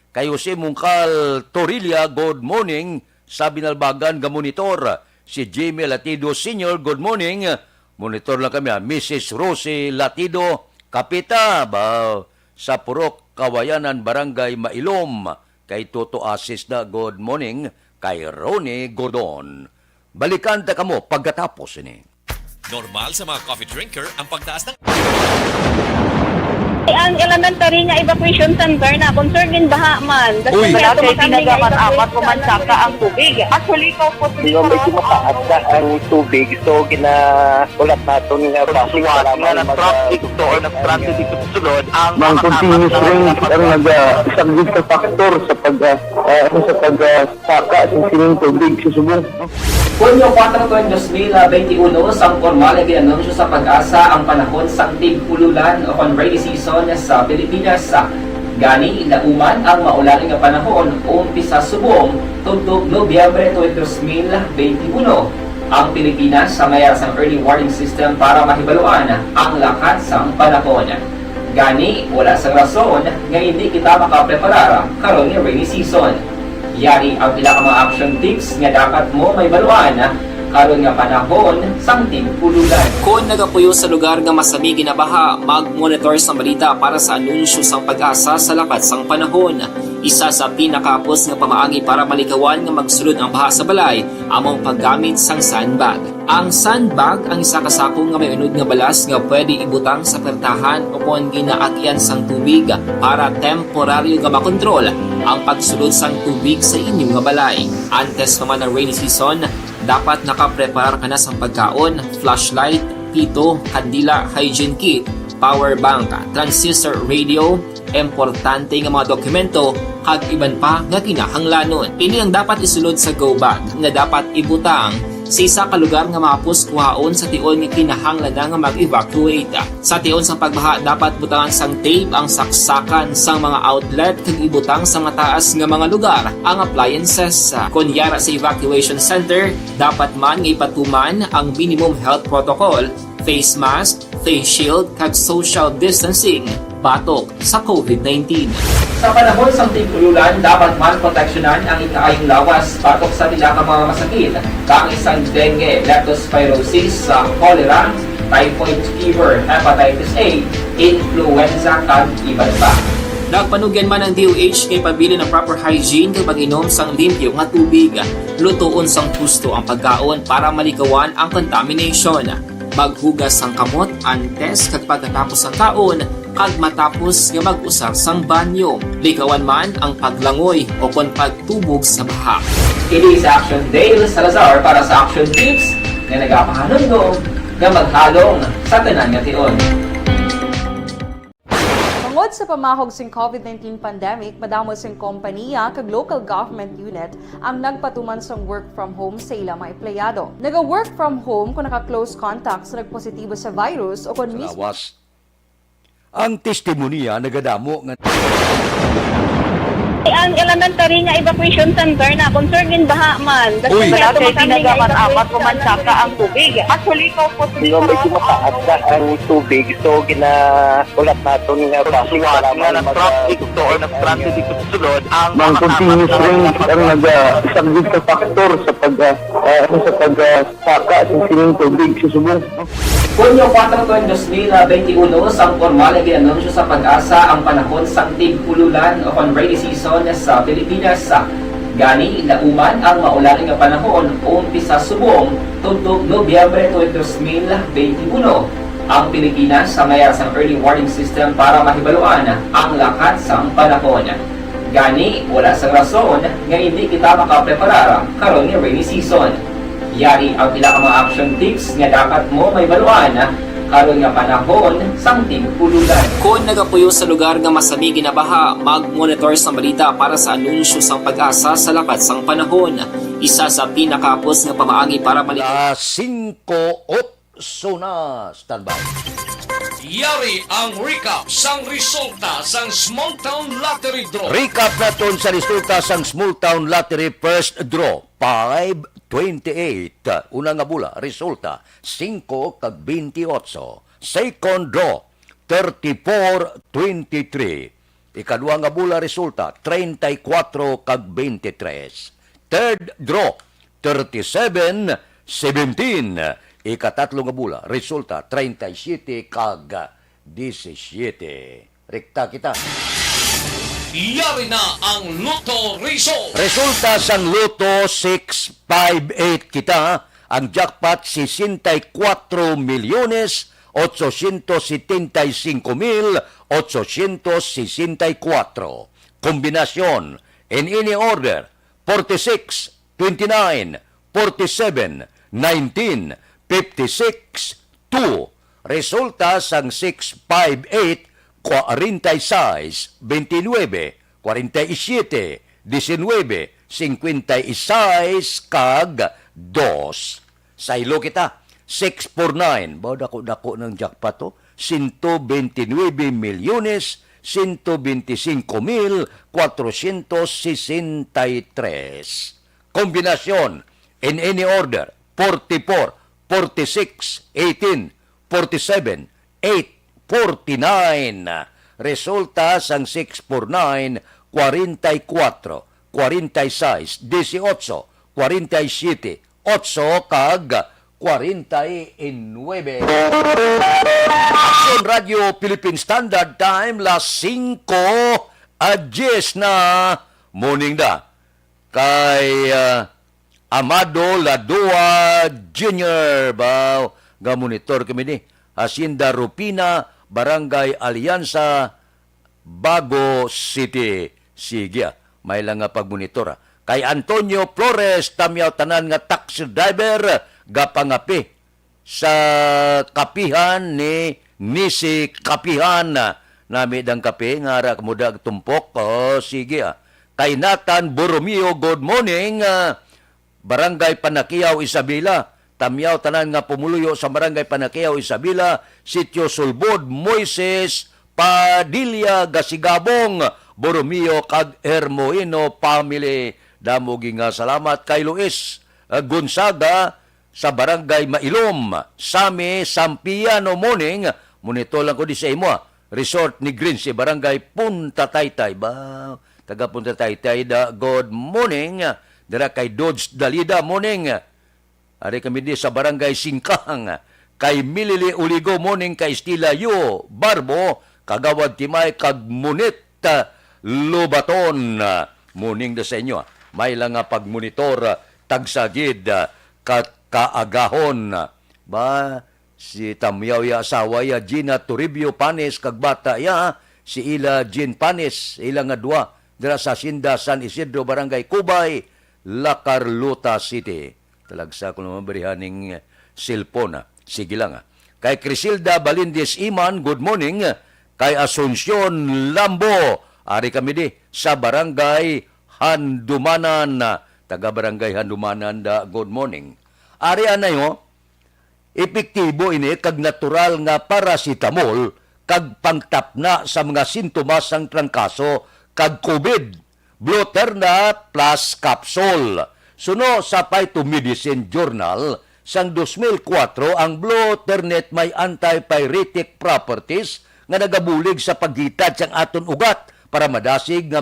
Kay Jose Mungkal Torilla, good morning. Sa Binalbagan nga monitor. Si Jimmy Latido Sr., good morning. Monitor lang kami. Mrs. Rosie Latido, kapita ba sa Purok, Kawayanan, Barangay Mailom. Kay Toto Asis na good morning. Kay Ronnie Godon. Balikan ta kamo pagkatapos ini. Normal sa mga coffee drinker ang pagtaas ng Ang elementary nga evacuation center na concerned din baha man. Uy. Kaya tinagaman-apat kumansaka ang tubig. Actually, ikaw po Hindi mo medyo mataas na ang tubig. So, ulat natin nga Siwat nga ng traffic to or nag-traffic dito sa sulod ang mga continuous ring ang nag-subject sa factor sa pagsaka sa sining tubig sa subong. Hunyo 4, 2021, sang formal ay ginanunsyo sa pag-asa ang panahon sang tig-ululan o kon rainy season sa Pilipinas. Gani, ilauman ang maulaling nga panahon umpisa subong tuntog Nobyembre 2021. Ang Pilipinas sa mayroon sang early warning system para mahibaluan ang lakat sang panahon. Gani, wala sang rason nga hindi kita makapreparar karon nga rainy season. Yari ang pila ka mga action tips nga dapat mo may baluan karon nga panahon sang tig-ululan. Kung nagapuyo sa lugar nga masami ginabaha, mag-monitor sa balita para sa anunsyo sang pag-asa sa lakat sang panahon. Isa sa pinakapos nga pamaagi para malikawan nga magsulod ang baha sa balay among paggamit sang sandbag. Ang sandbag ang isa ka sako nga may unod nga balas nga pwede ibutang sa pertahan o kung ginaagyan sang tubig para temporaryo nga makontrol ang pagsulod sang tubig sa inyong nga balay. Antes naman ng rainy season, dapat nakaprepare ka na sa pagkaon, flashlight, pito, kandila, hygiene kit, power bank, transistor radio, importante nga mga dokumento, kag iban pa nga kinahanglanon. Ini ang dapat isulod sa go bag nga dapat ibutang sa isa ka lugar nga mapus kuhaon sa tion nga kinahanglan nga mag-evacuate. Sa tion sa pagbaha dapat butangan sang tape ang saksakan sang mga outlet kag ibutang sa mataas nga mga lugar ang appliances. Kunyara sa evacuation center, dapat man nga ipatuman ang minimum health protocol, face mask, face shield kag social distancing batok sa COVID-19. Sa panahon sa tig-ululan, dapat man proteksyonan ang ikaayong lawas batok sa nila ka mga masakit, kang isang dengue, leptospirosis, cholera, typhoid fever, hepatitis A, influenza, kag iban pa. Nagpanugyan man ang DOH kay pabili ng proper hygiene kay pag-inom sang limpyo nga tubig. Lutuon sang husto ang pagkaon para malikawan ang contamination. Maghugas sang kamot antes kag pagkatapos ang kaon kag matapos nga mag-usar sang banyo. Likawan man ang paglangoy o kon pagtubog sa baha. Kini sa Action Dale Salazar para sa Action Tips nga nagapahanundong nga maghalong sa tanan nga tion. Tungod sa pamahog sing COVID-19 pandemic, madamo sing kompanya kag local government unit ang nagpatuman sang work from home sa ila mga empleyado. Naga-work from home kung naka-close contact sa nagpositibo sa virus o kung mismo Lawas. Ang testimonya nagadamo nga Ang elementary nga evacuation center na concerned din baha man. Uy. Kaya tinagaman-apat kumansaka ang tubig. Actually, ikaw po Hindi mo medyo mataas na ang tubig. So, ulat natin nga Siwat nga ng traffic to or nag-traffic dito sa sulod ang Mga continuous ring ang nag-subject sa factor sa pagsaka sa sining tubig sa subong. Hunyo 4, 2021, sang formal ay ginanunsyo sa pag-asa ang panahon sang tig-ululan o kon rainy season sa Pilipinas. Gani, ilauman ang maulaling nga panahon umpisa subong tuntog Nobyembre 2021. Ang Pilipinas sa mayroon sang early warning system para mahibaluan ang lakat sang panahon. Gani, wala sang rason nga hindi kita makapreparar karon nga rainy season. Yari ang pila ka mga action tips nga dapat mo may baluan karon nga panahon sang tig-ululan. Kung nagapuyo sa lugar nga masami ginabaha, mag-monitor sa balita para sa anunsyo sang pag-asa sa lakat sang panahon. Isa sa pinakapos nga pamaagi para malikawan. 5-8 na standby. Yari ang recap sang resulta sang Small Town Lottery Draw. Recap naton sa resulta sang Small Town Lottery First Draw 5-28. Una nga bula, resulta 5 kag 28. Second draw 34-23. Ikaduha nga bula resulta 34 kag 23. Third draw 37-17. Ikatatlo nga bula resulta 37 kag 17. Rekta kita. Yari na ang Lotto Result. Resulta sang Lotto 658 kita. Ang jackpot 64,875,864. Kombinasyon in any order 46, 29, 47, 19, 56, 2. Resulta sang 658 46, 29, 47, 19, 56 kag 2. Saylo kita, 649. Bawa dako-dako ng jackpot to. 129,125,463. Kombinasyon in any order 44, 46, 18, 47, 8, 49. Resulta sang 649, 44, 46, 18, 47, 8 kag 49. Action Radio Philippine Standard Time, las 5:10 na morning da. Kay Amado Ladua Jr. Bao, nga monitor kami ni Hacienda Rupina, Barangay Alianza, Bago City. Sige, may lang nga pagmonitora. Kay Antonio Flores, tamyaw tanan nga taxi driver, gapangapi sa kapihan ni Nisi Kapihan. Namidang kape, nga ra kamudag tumpok. Sige. Kay Nathan Borromeo, good morning. Barangay Panakiyaw, Isabela. Tamyaw tanan nga pumuluyo sa Barangay Panakiyaw, Isabela, Sitio Sulbod, Moises, Padilla, Gasigabong, Borromeo, kag Hermoino family. Damogi nga salamat kay Luis Gonzaga sa Barangay Mailom, Sami, Sampiano morning. Munito lang ko di sa imo. Resort ni Green si Barangay Punta Taytay. Ba, taga Punta Taytay da, good morning. Dira kay Dodge Dalida morning. Ari kami di sa Barangay Singkang, kay Milili Uligo morning, kay Stila Yu Barbo, Kagawad Timay, kag Munit Lubaton morning da sa inyo. May lang nga pagmonitor tagsagid kaagahon. Ba, si Tamyaw ya asawa ya Gina Toribio Panes, kag bata ya si Ila Jean Panes, ila nga dua dira sa Hacienda San Isidro, Barangay Kubay, La Carlota City. Talagsa ko naman barihaning cellphone. Sige lang. Kay Crisilda Balindis Iman, good morning. Kay Asuncion Lambo, ari kami di sa Barangay Handumanan. Taga Barangay Handumanan da, good morning. Ari anayo, epektibo ini kag natural nga paracetamol kag pangtapna sa mga sintomas sang trangkaso kag COVID. Bloterna plus capsule. Suno sa Phytomedicine Journal, sang 2004, ang Bloternet may antipyretic properties nga nagabulig sa paggitad sang aton ugat para madasig nga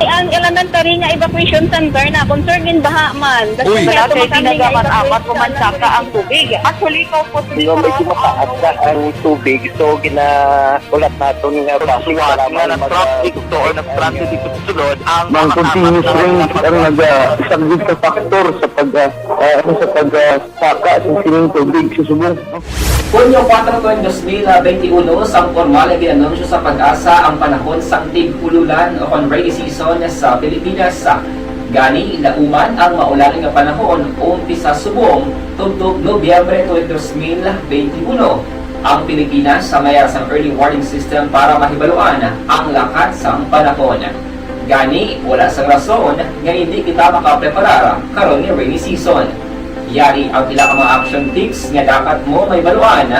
Ang elementary nga evacuation center na concerned in baha man. Uy. Kaya ginagaman-amat kumansaka ang tubig. Actually, ikaw po So, medyo mataas na ang tubig. So, ulat natin nga Kasuwat nga ng traffic to or ng traffic dito sa sulod ang continuous rain ang nag-isagid sa factor sa pagsaka sa sining tubig sa subong. Hunyo 4 2021, sang formal ay ginanunsyo sa Pag-asa ang panahon sang tig-ululan o rainy season sa Pilipinas. Gani, lauman ang maulaling nga panahon umpisa subong tugtog Nobyembre 2021. Ang Pilipinas sa mayar sang early warning system para mahibaluan ang lakat sang panahon. Gani, wala sang rason nga hindi kita makapreparar karon ni rainy season. Yari ang pila ka mga action tips nga dapat mo may baluan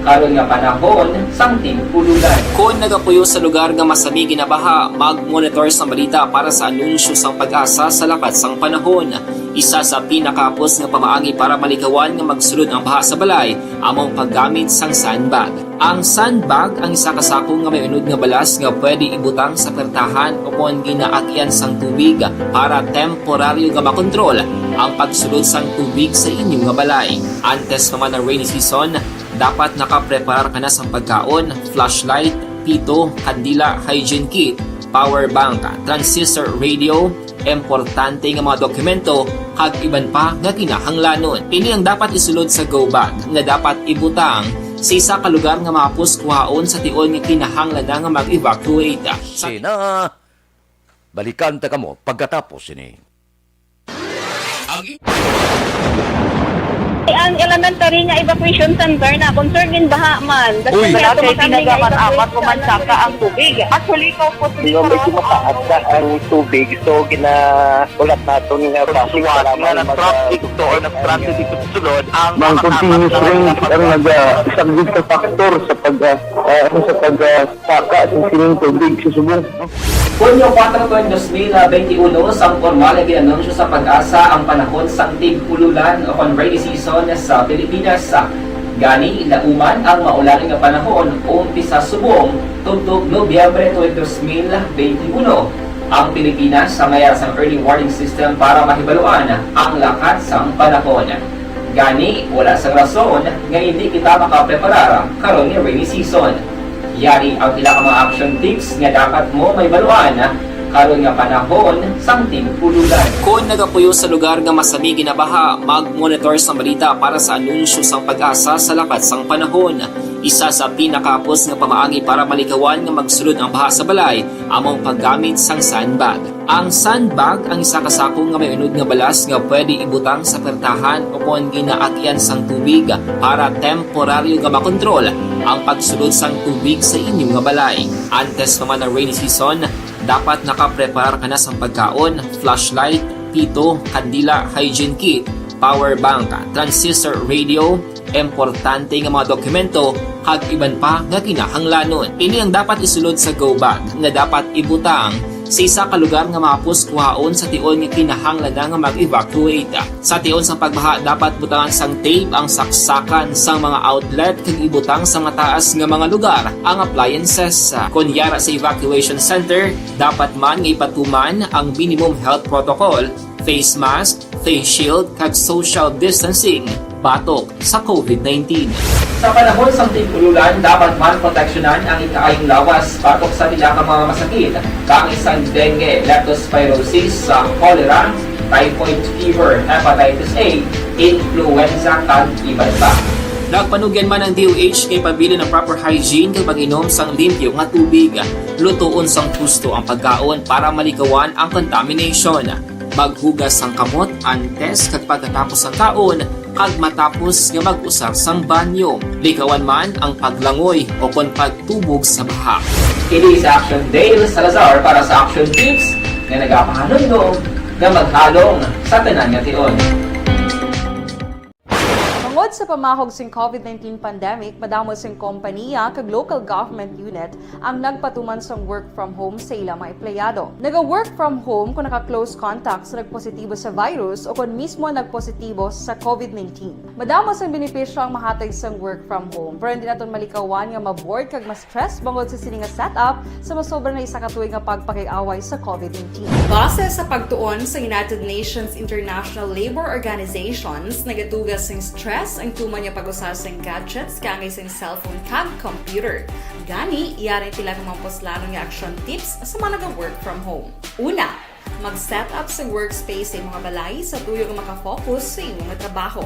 karon nga panahon sang tig-ululan. Kung nagapuyo sa lugar nga masami ginabaha, mag-monitor sa balita para sa anunsyo sang Pag-asa sa lakat sang panahon. Isa sa pinakapos nga pamaagi para malikawan nga magsulod ang baha sa balay among paggamit sang sandbag. Ang sandbag ang isa ka sako nga may unod nga balas nga pwede ibutang sa pertahan o kung ginaagyan sang tubig para temporaryo nga makontrol ang pagsulod sang tubig sa inyong nga balay. Antes naman ng rainy season, dapat nakapreparar ka na sa pagkaon, flashlight, pito, kandila, hygiene kit, power bank, transistor radio, importante nga mga dokumento, kag iban pa nga kinahanglanon. Ini ang dapat isulod sa go bag nga dapat ibutang sa isa ka lugar nga mapus kuhaon sa tion nga kinahanglan na nga mag-evacuate. Sina, balikan ta kamo pagkatapos ini. Ang elementary nga evacuation center na concerned in baha man. Uy. Kaya tinagaman-amat kumansaka ang tubig. Actually, ikaw po Medyo mataas na ang tubig. So, ulat natin nga Pagsuwat nga ng traffic to or nag-traffic dito sa sulod, ang continuous rain ang nag-sagbit sa factor sa pagsaka sa sining tubig sa subong. Hunyo 4, 2021, sang formal ay ginanunsyo sa pag-asa ang panahon sang tig-ululan o kon rainy season sa Pilipinas. Gani, ilauman ang maulaling nga panahon umpisa subong tugtog Nobyembre 2021. Ang Pilipinas sa mayar sang early warning system para mahibaluan ang lakat sang panahon. Gani, wala sang rason nga hindi kita makapreparar karon ni rainy season. Yari ang pila ka mga action tips nga dapat mo may baluan karon nga panahon sang tig-ululan. Kung nagapuyo sa lugar nga masami ginabaha, mag-monitor sa balita para sa anunsyo sang pag-asa sa lakat sang panahon. Isa sa pinakapos nga pamaagi para malikawan nga magsulod ang baha sa balay among paggamit sang sandbag. Ang sandbag ang isa ka sako nga may unod nga balas nga pwede ibutang sa pertahan o kung ginaagyan sang tubig para temporaryo nga makontrol ang pagsulod sang tubig sa inyong nga balay. Antes naman ng rainy season, dapat nakapreparar ka na sa pagkaon, flashlight, pito, kandila, hygiene kit, power bank, transistor radio, importante nga mga dokumento, kag iban pa nga kinahanglanon. Ini ang dapat isulod sa go bag nga dapat ibutang sa isa ka lugar nga mapus kuhaon sa tion nga kinahanglan na nga mag-evacuate. Sa tion sa pagbaha, dapat butangan sang tape ang saksakan sa mga outlet kag ibutang sa mataas nga mga lugar ang appliances. Kunyara sa evacuation center, dapat man nga ipatuman ang minimum health protocol, face mask, face shield kag social distancing batok sa COVID-19. Sa panahon sa tig-ululan, dapat man proteksyonan ang ikaayong lawas batok sa nila ka mga masakit, kang isang dengue, leptospirosis, cholera, typhoid fever, hepatitis A, influenza, kag iban pa. Nagpanugyan man ang DOH kay pabili ng proper hygiene kay pag-inom sang limpyo nga tubig. Lutuon sang husto ang pagkaon para malikawan ang contamination. Maghugas sang kamot antes kag pagkatapos sang kaon kag matapos nga mag-usar sang banyo. Likawan man ang paglangoy o kon pagtubog sa baha. Kini sa Action Dale Salazar para sa Action Tips nga nagapahanundong nga maghalong sa tanan nga tion. Tungod sa pamahog sing COVID-19 pandemic, madamo sing kompanya kag local government unit ang nagpatuman sang work from home sa ilang mga empleyado. Naga-work from home kung naka-close contact sa nagpositibo sa virus o kung mismo nagpositibo sa COVID-19. Madamo sang benepisyo ang mahatag sang work from home, pero hindi naton malikawan nga maboard kag ma-stress bangod sa sini nga setup sa masobra na isa ka tuig nga pagpakiaway sa COVID-19. Base sa pagtuon sa United Nations International Labour Organizations, nagatugas sing stress ang tuman niya pag-usar sa gadgets kangay sa cellphone kag computer. Gani, iyarin tila ng mga poslano nga action tips sa mga nag-work from home. Una, mag-set up sa workspace sa mga balay sa tuyo nga makafocus sa iyong mga trabaho.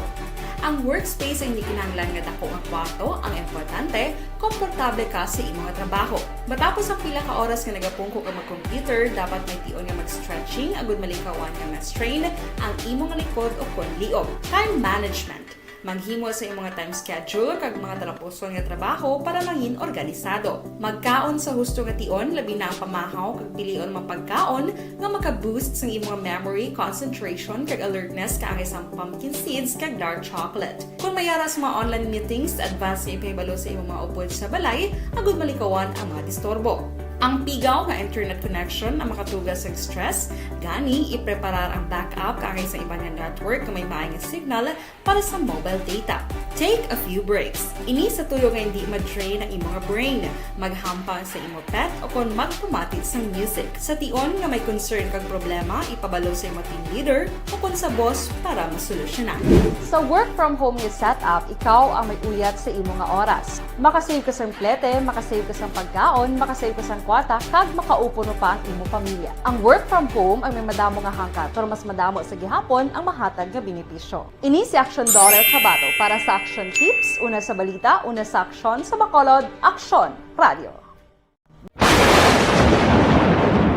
Ang workspace ay hindi kinahanglan nga dako ang kwarto, ang importante, komportable ka sa iyong mga trabaho. Matapos ang pila ka oras nga nagapungko ka mag-computer, dapat may tion nga mag-stretching agud malikawan nga ma-strain ang imong likod o kon liog. Time management. Maghimo sa imong mga time schedule kag mga talapuson nga trabaho para maging organisado. Magkaon sa husto nga tion, labi na ang pamahaw kag pilion mapagkaon nga maka-boost sa imong memory, concentration kag alertness kaangay sang pumpkin seeds kag dark chocolate. Kung mayaras mga online meetings, advance nga ipahibalo sa imong mga upod sa balay, agud malikawan ang mga disturbo. Ang pigaw nga internet connection ang makatugas sa stress, gani ipreparar ang backup kaangay sa ibang nga network na may maayong signal para sa mobile data. Take a few breaks. Ini sa tuyo nga hindi ma-drain ang imong brain, maghampang sa imo pet o kon magpumatit sa music. Sa tion nga may concern kag problema, ipabalo sa imo team leader o kon sa boss para masolusyonan. Sa work from home nga setup, ikaw ang may uyat sa imo nga oras. Makasave ka sa plete, makasave ka sa pagkaon, makasave ka sa kwata, kag makaupo no pa ang imo pamilya. Ang work from home ay may madamo nga hangkat, pero mas madamo sa gihapon ang mahatag nga benepisyo. Ini si Action Dollar Kabato para sa Action Tips, una sa balita, una sa aksyon sa Bacolod, Action Radio.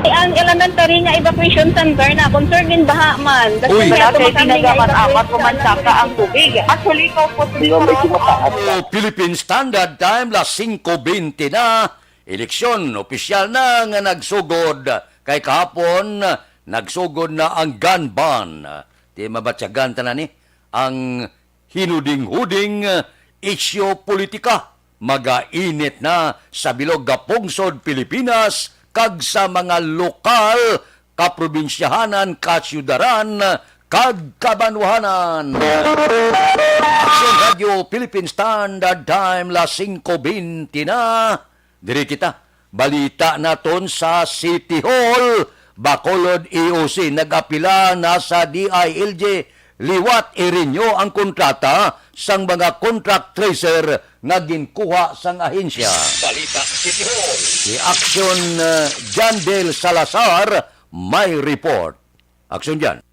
Ang elementary nga evacuation center na concerned din baha man. Uy. Kaya tinagaman-amat kumansaka ang tubig. Actually, ikaw po Philippine Standard Time, las 5:20 na. Eleksyon, opisyal na nga nagsugod. Kay kahapon, nagsugod na ang gun ban. Di mabatsagan ta na ni. Ang hinuding-huding isyo politika. Magainit na sa bilog gapungsod Pilipinas kag sa mga lokal, kaprobinsyahanan, kasyudaran, kag kabanwahanan. Action Radio, Philippine Standard Time, las 5:20 na. Diri kita, balita naton sa City Hall, Bacolod EOC, nag-apila na sa DILG, liwat irinyo ang kontrata sang mga contract tracer nga ginkuha sang ahensya. Balita City Hall. Si Action John Del Salazar may report. Action John.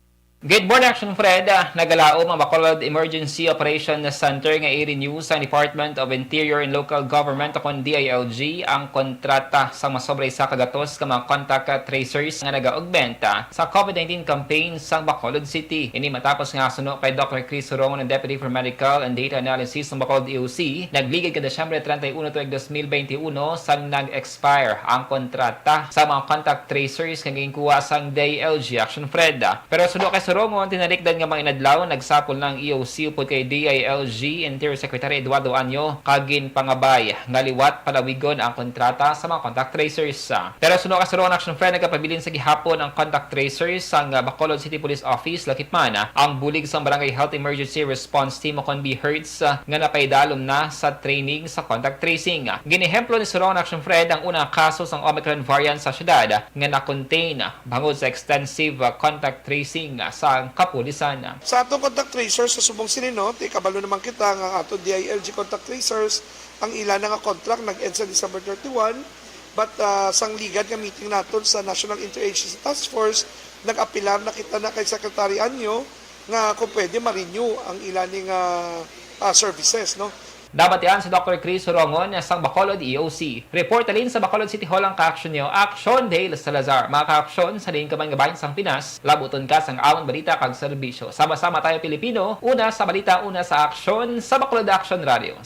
Good morning, Action Fred. Nagalaom ang Bacolod Emergency Operation Center nga i-renew sa Department of Interior and Local Government o DILG ang kontrata sa masobray sa kagatos ka mga contact tracers nga nag-augmenta sa COVID-19 campaign sa Bacolod City. Ini matapos nga suno kay Dr. Chris Sorongon, Deputy for Medical and Data Analysis ng Bacolod EOC, nagligid ka Desyembre 31 tuig 2021 sang nag-expire ang kontrata sa mga contact tracers nga ginkuha sang DILG, Action Fred. Pero suno kay Sorongon, tinalikdan nga mga inadlaw, nagsapol ng EOC upod kay DILG Interior Secretary Eduardo Anyo, kagin pangabay, ngaliwat palawigon ang kontrata sa mga contact tracers. Pero suno ka Sorongon, Action Friend, nagkapabilin sa gihapon ang contact tracers sa Bacolod City Police Office, Lakitman, ang bulig sa Barangay Health Emergency Response Team o Conbi Hertz nga napaidalom na sa training sa contact tracing. Ginihemplo ni Sorongon, Action Friend, ang unang kaso sa Omicron variant sa syudad nga na-contain bangod sa extensive contact tracing sa kapulisan. Sa atong contact tracers sa Subong Sininot, ikabalo naman kita nga ato DILG contact tracers, ang ilan nga contract nag-end sa December 31, but sang ligad nga meeting naton sa National Interagency Task Force, nag-apilar na kita na kay Secretary Anyo nga kung pwede ma-renew ang ilan services, no? Dapat yan si Dr. Chris Sorongon sa Bacolod EOC. Report alin sa Bacolod City Hall ang ka-action nyo, Action Dale Salazar. Mga ka-action sa rin kamay gabayan sang Pinas, labuton ka sang awang balita kag serbisyo. Sama-sama tayo Pilipino, una sa balita, una sa action, sa Bacolod Action Radio.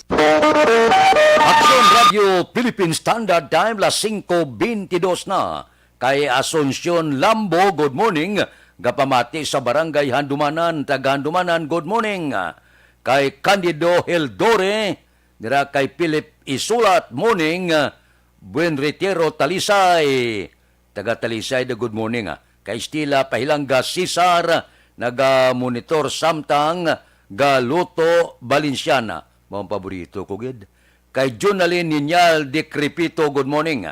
Action Radio, Philippine Standard Time, las 5:22 na. Kay Asuncion Lambo, good morning. Gapamati sa Barangay Handumanan, taga Handumanan, good morning. Kay Candido Heldore, dira kay Philip Isulat, morning. Buen Retiro Talisay, taga Talisay, good morning. Kay Stila Pahilangga Cesar, naga-monitor samtang Galuto Valenciana. Mga paborito ko, gid. Kay Junalyn Ninyal de Crepito, good morning.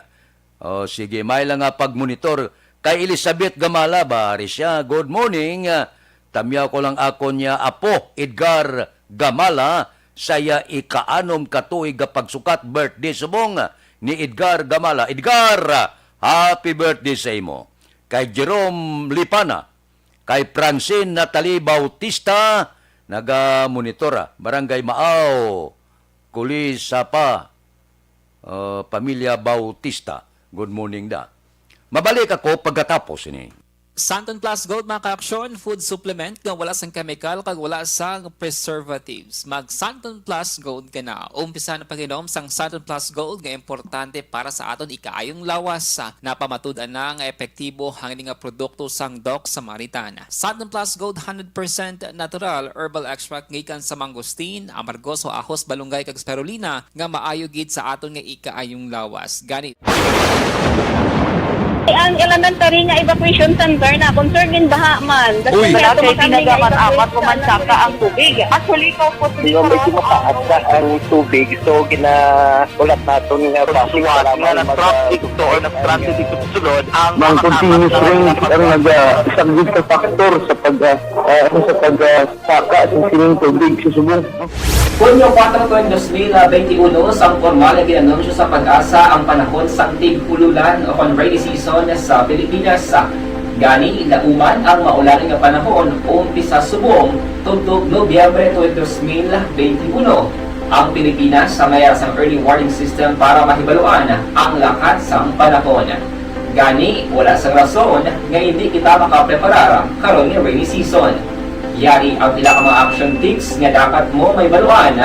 O sige, may lang nga pag-monitor. Kay Elizabeth Gamala, bari siya, good morning. Tamya ko lang ako niya, Apo Edgar Gamala, saya ikaanom katuig pagsukat birthday subong ni Edgar Gamala. Edgar, happy birthday sa imo. Kay Jerome Lipana, kay Francine Natalie Bautista, naga-monitora, Barangay Maaw, Kulisapa, Pamilya Bautista. Good morning da. Mabalik ako pagkatapos ini. Santon Plus Gold mga ka-aksyon, food supplement nga wala sang chemical kag wala sang preservatives. Mag Santon Plus Gold ka na. Umpisa na pag-inom sang Santon Plus Gold nga importante para sa aton ikaayong lawas. Napamatud-an na nga epektibo hangin nga produkto sang Doc Samaritana. Santon Plus Gold 100% natural herbal extract gikan sa mangosteen, amargos o ahos balunggay kag spirulina nga maayo gid sa aton nga ikaayong lawas. Ganit Ang elementary nga evacuation center na concern din baha man. Uy. Kaya tinagaman apat pumansaka ang tubig. Actually, ikaw po Di ba medyo mataas na ang tubig, so ulat natin nga Siwat nga ng traffic to or ng-transit dito sa sulod ang mga continuous rain ang nag-isagid ka factor sa pagsaka sa sining tubig sa subong. Hunyo 4 2021, sang formal na ginanunsyo sa pag-asa ang panahon sa tig-ululan o rainy season sa Pilipinas. Gani, lauman ang maulan nga panahon umpisa subong tugtog Nobyembre 2021. Ang Pilipinas sa mayar sang early warning system para mahibaluan ang lakat sang panahon. Gani, wala sang rason nga hindi kita makapreparar karon nga rainy season. Yari ang pila ka mga action tips nga dapat mo may baluan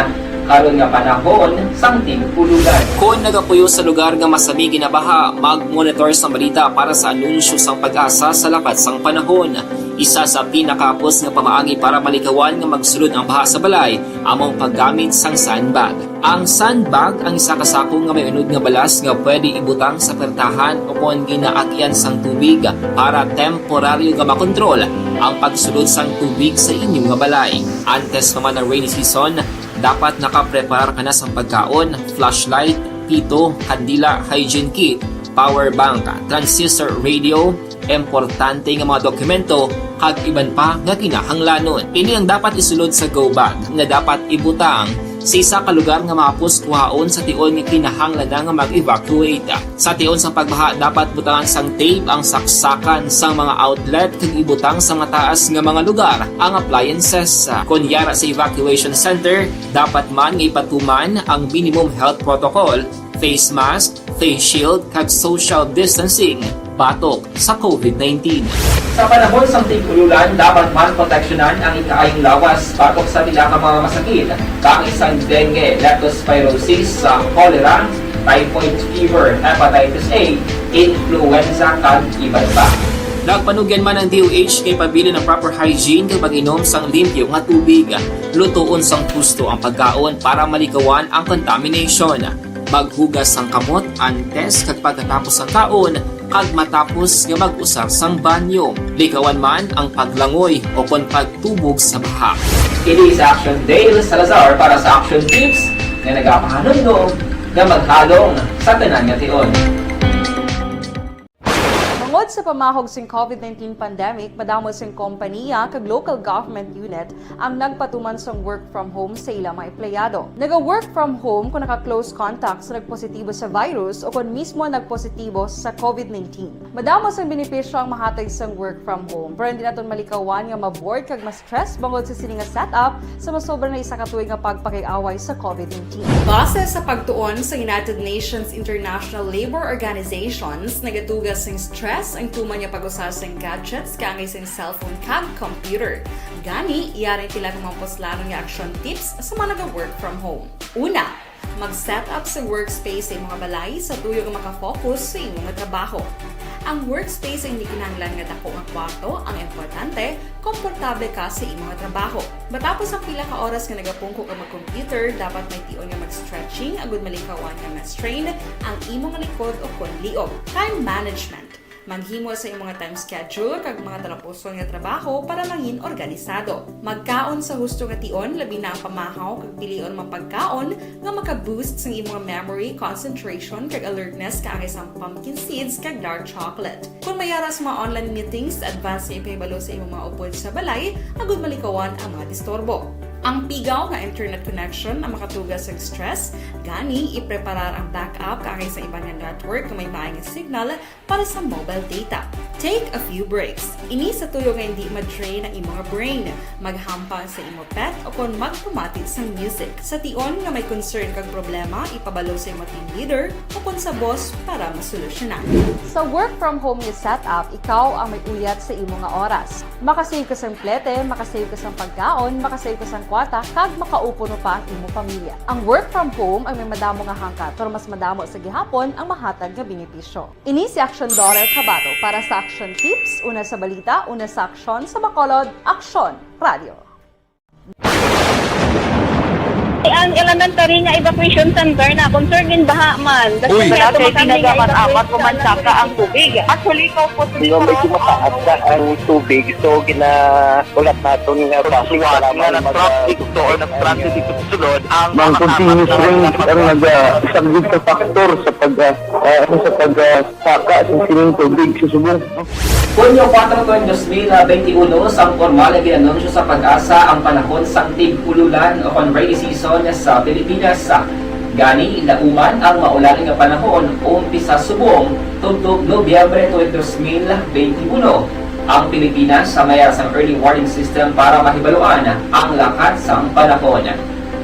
karon nga panahon sang tig-ululan. Kung nagapuyo sa lugar nga masami ginabaha, mag-monitor sa balita para sa anunsyo sang pag-asa sa lakat sang panahon. Isa sa pinakapos nga pamaagi para malikawan nga magsulod ang baha sa balay, among paggamit sang sandbag. Ang sandbag ang isa ka sako nga may unod nga balas nga pwede ibutang sa pertahan o kung ginaagyan sang tubig para temporaryo nga makontrol ang pagsulod sang tubig sa inyong nga balay. Antes naman ng rainy season, dapat nakaprepare ka na sa pagkaon, flashlight, pito, kandila, hygiene kit, power bank, transistor radio, importante nga mga dokumento, kag iban pa nga kinahanglanon. Ini ang dapat isulod sa go bag nga dapat ibutang sa isa ka lugar nga mapos kuhaon sa tion nga kinahanglan nga mag-evacuate. Sa tion sa pagbaha, dapat butangan sang tape ang saksakan sa mga outlet kag ibutang sa mataas nga mga lugar ang appliances. Kunyara sa evacuation center, dapat man nga ipatuman ang minimum health protocol, face mask, face shield kag social distancing batok sa COVID-19. Sa panahon sa tig-ululan, dapat man proteksyonan ang ikaayong lawas batok sa pila ka mga masakit, kang isang dengue, leptospirosis, cholera, typhoid fever, hepatitis A, influenza, kag iban pa. Nagpanugyan man ang DOH kay pabili ng proper hygiene kay pag-inom sang limpyo nga tubig. Lutuon sang gusto ang pagkaon para malikawan ang contamination. Maghugas sang kamot antes kag pagkatapos sang kaon kag matapos nga mag-usar sang banyo. Likawan man ang paglangoy o kon pagtubog sa baha. Kini sa Action Dale Salazar para sa Action Tips nga nagapahanundong nga maghalong sa tanan nga tion. Tungod sa pamahog sing COVID-19 pandemic, madamo sing kompanya kag local government unit ang nagpatuman sang work from home sa ilang mga empleyado. Naga-work from home kung naka-close contact sa nagpositibo sa virus o kung mismo nagpositibo sa COVID-19. Madamo sang benepisyo ang mahatag sang work from home, pero hindi naton malikawan nga ma-bored kag ma-stress bangod sa sini nga setup sa masobra na isa ka tuig nga pagpakiaway sa COVID-19. Base sa pagtuon sa United Nations International Labour Organizations, nagatugas sing stress ang tuman niya pag-usar sa gadgets kangay sa cellphone kag computer. Gani, iyarin tila ng mga poslanong nga action tips sa mga nag-work from home. Una, mag-set up sa workspace sa mga balay sa tuyo nga makafocus sa imong trabaho. Ang workspace ay hindi kinahanglan nga dako nga kwarto, ang importante, komportable ka sa imong trabaho. Matapos ang pila ka oras nga nagapungko ka mag-computer, dapat may tion nga mag-stretching agud malikawan nga ma-strain ang imong likod o kon liog. Time management. Maghimo sa imong time schedule kag mga talapuson nga trabaho para mangin organisado. Magkaon sa husto nga tion, labi na ang pamahaw kag pilion mapagkaon nga maka-boost sa imong memory, concentration kag alertness kaagay sa pumpkin seeds kag dark chocolate. Kung mayara sa mga online meetings, advance nga ipahibalo sa imong mga upod sa balay, agud malikawan ang mga disturbo. Ang pigaw nga internet connection ang makatugas sa stress, gani ipreparar ang backup kaagay sa ibang nga network na may maayong signal para sa mobile data. Take a few breaks. Ini sa tuyo nga hindi ma-drain ang imong brain, maghampa sa imo pet o kung magpumati sa music. Sa tion nga may concern kag problema, ipabalo sa imo team leader o kung sa boss para masolusyonan. Sa work from home nga setup, ikaw ang may uyat sa imo nga oras. Makasave ka sa plete, makasave ka sa pagkaon, makasave ka sa kwarta, kag makaupo no pa ang imo pamilya. Ang work from home ay may madamo nga hangkat, pero mas madamo sa gihapon ang mahatag nga benepisyo. Ini si Action Dorel Cabato para sa Action Tips, una sa balita, una sa aksyon sa Bacolod, Aksyon Radio. Ang elementary nga evacuation center na concern din baha man. Uy. Dati tinagaman apat kumansaka ang tubig. Actually, ikaw po Yung medyo mataas na ang tubig, so ginaulat natin nga pasiwat nga nag-traffic to or nag-transit dito sa sulod ang mga continuous rain ang nag-subject sa factor sa pagsaka sa sining tubig sa subong. Hunyo 4 2021, sang formal na ginanunsyo sa Pag-asa ang panahon sang tig-ululan o kon rainy season sa Pilipinas. Gani, lauman ang maulan nga panahon umpisa subong tubtog Nobyembre 2021. Ang Pilipinas sa mayroon sang early warning system para mahibaluan ang lakat sang panahon.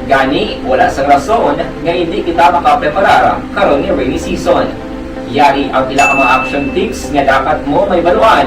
Gani, wala sang rason nga hindi kita makapreparar karon ni rainy season. Yari ang pila ka mga action tips nga dapat mo may baluan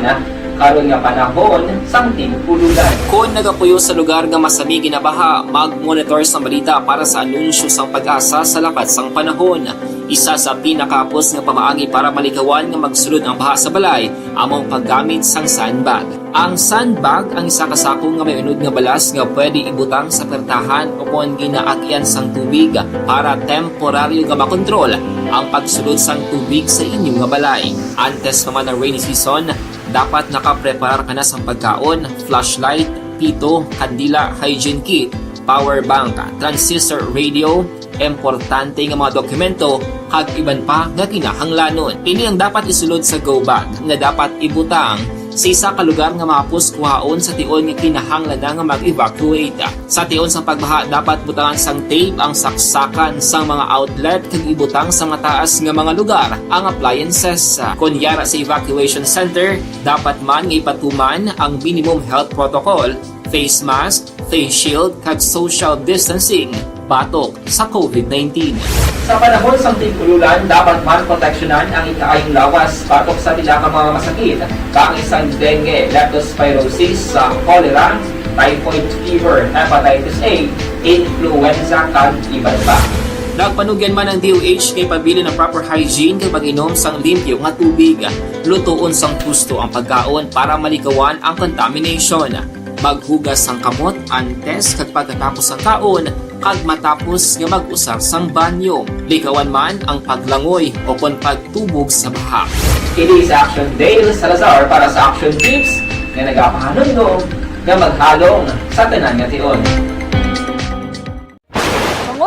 karon nga panahon sang tig-ululan. Kung nagapuyo sa lugar nga masami ginabaha, mag-monitor sa balita para sa anunsyo sang Pag-asa sa lakat sang panahon. Isa sa pinakapos nga pamaagi para malikawan nga magsulod ang baha sa balay, among paggamit sang sandbag. Ang sandbag ang isa ka sako nga may unod nga balas nga pwede ibutang sa pertahan o kung ginaagyan sang tubig para temporaryo nga makontrol ang pagsulod sang tubig sa inyong nga balay. Antes naman ng rainy season, dapat nakapreparar ka na sa pagkaon, flashlight, pito, kandila, hygiene kit, power bank, transistor radio, importante nga mga dokumento, kag iban pa nga kinahanglanon. Ini ang dapat isulod sa go bag nga dapat ibutang sa isa ka lugar nga mapus kuhaon sa tion nga kinahanglan nga mag-evacuate. Sa tion sa pagbaha dapat butangan sang tape ang saksakan sang mga outlet kag ibutang sa mataas nga mga lugar ang appliances. Kunyara sa evacuation center, dapat man nga ipatuman ang minimum health protocol, face mask, face shield kag social distancing batok sa COVID-19. Sa panahon sa tig-ululan, dapat man proteksyonan ang ikaayong lawas batok sa pila ka mga masakit, kang isang dengue, leptospirosis, cholera, typhoid fever, hepatitis A, influenza, kag iban pa. Nagpanugyan man ang DOH kay pabili ng proper hygiene kay pag-inom sang limpyo nga tubig, lutuon sang gusto ang pagkaon para malikawan ang contamination. Maghugas sang kamot antes kag pagkatapos ang kaon, kag matapos nga mag-usar sang banyo. Likawan man ang paglangoy o kon pagtubog sa baha. Kini sa Action Dale Salazar para sa Action Tips nga nagapahanundong nga maghalong sa tanan nga tion.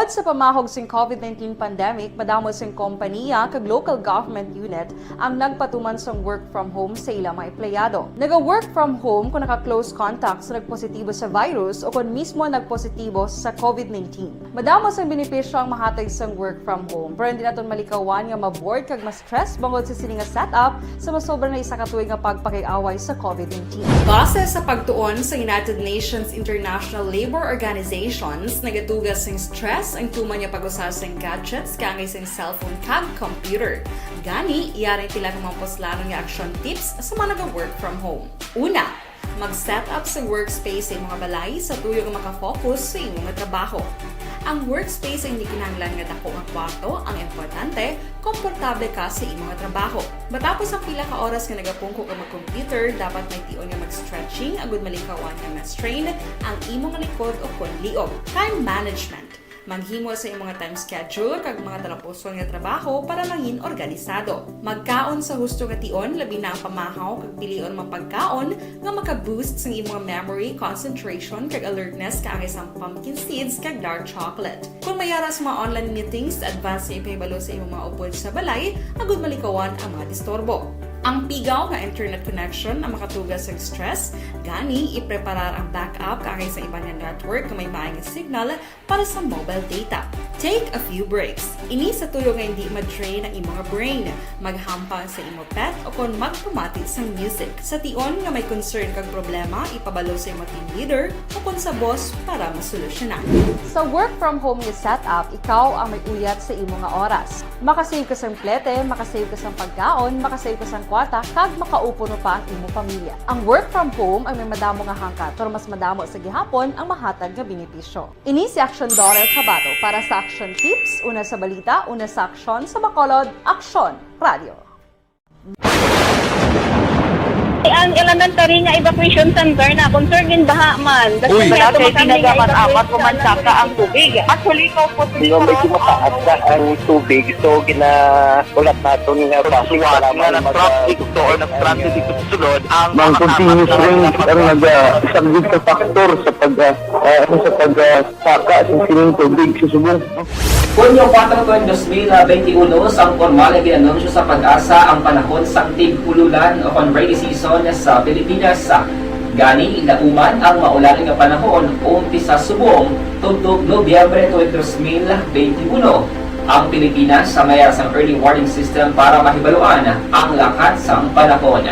Tungod sa pamahog sing COVID-19 pandemic, madamo sing kompanya kag local government unit ang nagpatuman sang work from home sa ilang mga empleyado. Naga-work from home kung naka-close contact sa nagpositibo sa virus o kung mismo nagpositibo sa COVID-19. Madamo sang benepisyo ang mahatag sang work from home, pero hindi naton malikawan nga ma-bored kag ma-stress bangod sa sini nga setup sa masobra na isa ka tuig nga pagpakiaway sa COVID-19. Base sa pagtuon sa United Nations International Labour Organizations, nagatugas sing stress ang tuman niya pag-usar sa gadgets kangay sa cellphone kag computer. Gani, iyaring tila ng mga poslano nga action tips sa mga nag-work from home. Una, mag-set up sa workspace sa mga balay sa tuyo nga makafocus sa imong trabaho. Ang workspace ay hindi kinahanglan nga dako nga kwarto, ang importante, komportable ka sa imong trabaho. Matapos ang pila ka oras nga nagapungko ka mag-computer, dapat may tion nga mag-stretching agud malikawan nga ma-strain ang imong likod o kon liog. Time management. Maghimo sa imong mga time schedule kag mga talapuson nga trabaho para mangin organisado. Magkaon sa husto nga tion, labi na ang pamahaw kag pilion mapagkaon nga maka-boost sa imong memory, concentration kag alertness kaangay sa pumpkin seeds kag dark chocolate. Kung mayara sa mga online meetings, advance sa ipahibalo sa imong mga upod sa balay, agud malikawan ang mga disturbo. Ang pigaw nga internet connection ang makatugas sa stress, gani ipreparar ang backup kaagay sa iba nga network nga may maayong signal para sa mobile data. Take a few breaks. Ini sa tuyo nga hindi ma-drain ang imong brain, maghampang sa imong pet o kon magpamati sa music. Sa tion nga may concern kag problema, ipabalo sa imong team leader o kon sa boss para masolusyonan. Sa work from home nga setup, ikaw ang may uyat sa imong nga oras. Makasave ka sa plete, makasave ka sa pagkaon, makasave ka sa kwarta, kag makaupo no pa ang imong pamilya. Ang work from home ay may madamo nga hangkat, pero mas madamo sa gihapon ang mahatag nga benepisyo. Ini si Action Dorel Cabato para sa Action Tips, una sa balita, una sa aksyon sa Bacolod, Action Radio. Ang elementary nga evacuation center na concern din baha man. Uy. Kaya tinagaman apat kumansaka ang tubig. Actually, ikaw po Hindi mo medyo mataas na ang tubig. So, ulat natin nga pasiwala nga ng traffic to or nag-transit dito sa sulod. Ang continuous range ang nag-subject sa factor sa pagsaka sa sining tubig sa subong. Hunyo 4 2021, sang formal ay ginanunsyo sa pag-asa ang panahon sa tig-ululan o rainy season sa Pilipinas. Gani, lauman ang maulaling nga panahon umpisa subong tugtog Nobyembre 2021. Ang Pilipinas sa mayar sang early warning system para mahibaluan ang lakat sang panahon.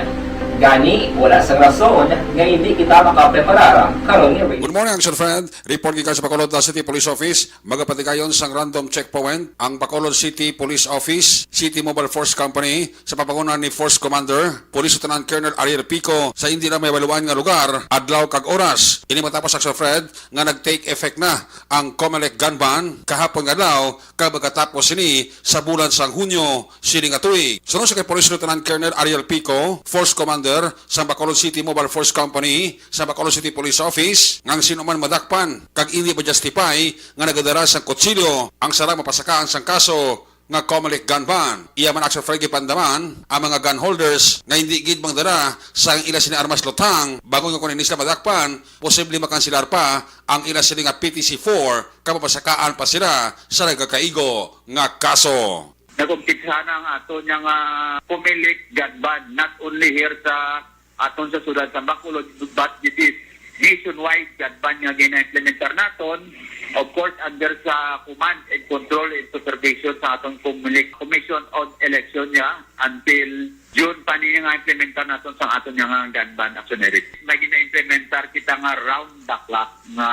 Gani, wala sa rason nga hindi kita makapreparar karon ni Good morning, Action Friend. Report gikan sa Bacolod City Police Office. Magapatigayon sang random checkpoint ang Bacolod City Police Office, City Mobile Force Company sa papangunan ni Force Commander, Police Lieutenant Colonel Ariel Pico sa hindi na may baluan nga lugar, adlaw kag oras. Ini matapos, Action Friend, nga nag-take effect na ang COMELEC gun ban kahapon nga adlaw kag pagkatapos ini sa bulan sang Hunyo sining tuig. Sunod sa kay Police Lieutenant Colonel Ariel Pico, Force Commander sa Bacolod City Mobile Force Company sa Bacolod City Police Office ngang sino man madakpan kag hindi ba justify nga nagadara sang kutsilyo ang sarang mapasakaan sang kaso nga COMELEC gun ban. Iya man Action Friend gipandaman ang mga gun holders nga hindi gid mangdara sa ila sini armas lutang bago nga kunin sila madakpan, posible makansilar pa ang ila sini nga PTC-4 kapapasakaan pa sila sa nagkakaigo nga kaso. Nag-umpisa na ang ato niyang COMELEC gun ban, not only here sa aton sa sudad sa Bacolod, but it is nationwide gun ban nga gina-implementar naton. Of course, under sa command and control and supervision sa aton COMELEC Commission on Election niya until June pa niya nga implementar naton sa aton nga gun ban action area. May gina-implementar kita nga round the clock nga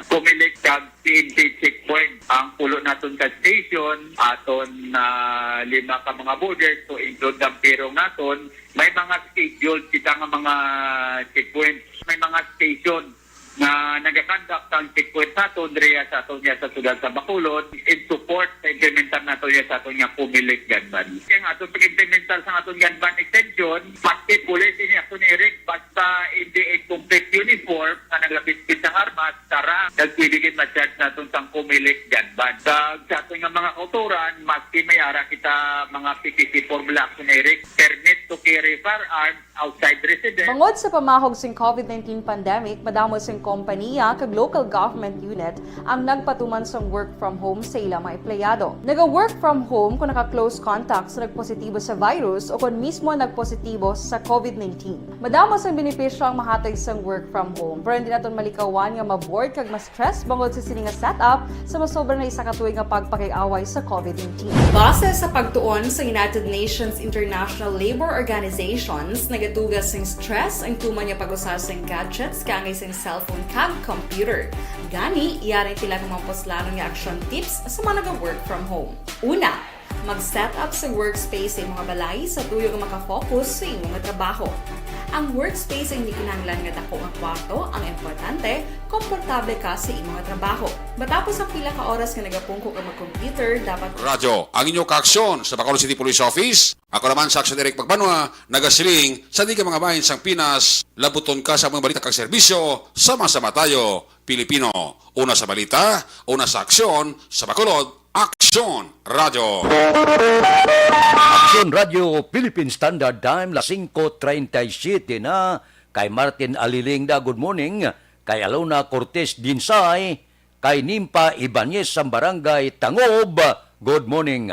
COMELEC kag PNP checkpoint ang pulo naton ka station aton 5 ka mga borders to include ang pirong naton. May mga schedule kita nga mga checkpoints, may mga station na nag-conduct ang checkpoint naton diya sa aton niya sa sudad sa Bacolod in support sa implementar naton niya sa aton nga COMELEC gun ban. Kaya nga aton pag-implementar sa aton gun ban extension, pati police ini aton Eric basta hindi complete uniform na naglabit-bit ng armas, tara nagpiligid ma-charge naton sa COMELEC gun ban. Sa aton nga mga kauturan, maski mayara kita mga PTC formula aton Eric, permit to carry firearms outside residence. Bangod sa pamahog sing COVID-19 pandemic, madamo sing kompanya kag local government unit ang nagpatuman sa work from home sa ilang mga empleyado. Naga-work from home kung naka-close contact sa nagpositibo sa virus o kung mismo nagpositibo sa COVID-19. Madamo sang benepisyo ang mahatag sa work from home, pero hindi naton malikawan nga ma-bored kag ma-stress bangod sa sini nga setup sa masobra na isa ka tuig nga pagpakiaway sa COVID-19. Base sa pagtuon sa United Nations International Labour Organizations, nagatugas sing stress ang tuman nga pag-usar sing gadgets kangay sing cellphone kag computer. Gani, iyaring tila ng mga poslanong nga action tips sa mga nag-work from home. Una, mag-set up sa workspace sa mga balay sa tuyo nga makafocus sa imong trabaho. Ang workspace ay hindi kinahanglan nga dako nga kwarto, ang importante, komportable ka sa imong trabaho. Matapos ang pila ka oras nga nagapungko ka mag-computer, dapat Radyo, ang inyong kaaksyon sa Bacolod City Police Office. Ako naman sa Action Eric Pagbanwa, nagasiling sa di ka mga bahin sang Pinas, labuton ka sa mga balita kag serbisyo, sama-sama tayo, Pilipino. Una sa balita, una sa aksyon, sa Bacolod, Action Radio. Action Radio Philippine Standard Time, las 5:37 na. Kay Martin Aliling da, good morning. Kay Alona Cortez Dinsay, kay Nimpa Ibanez sa Barangay Tangob, good morning.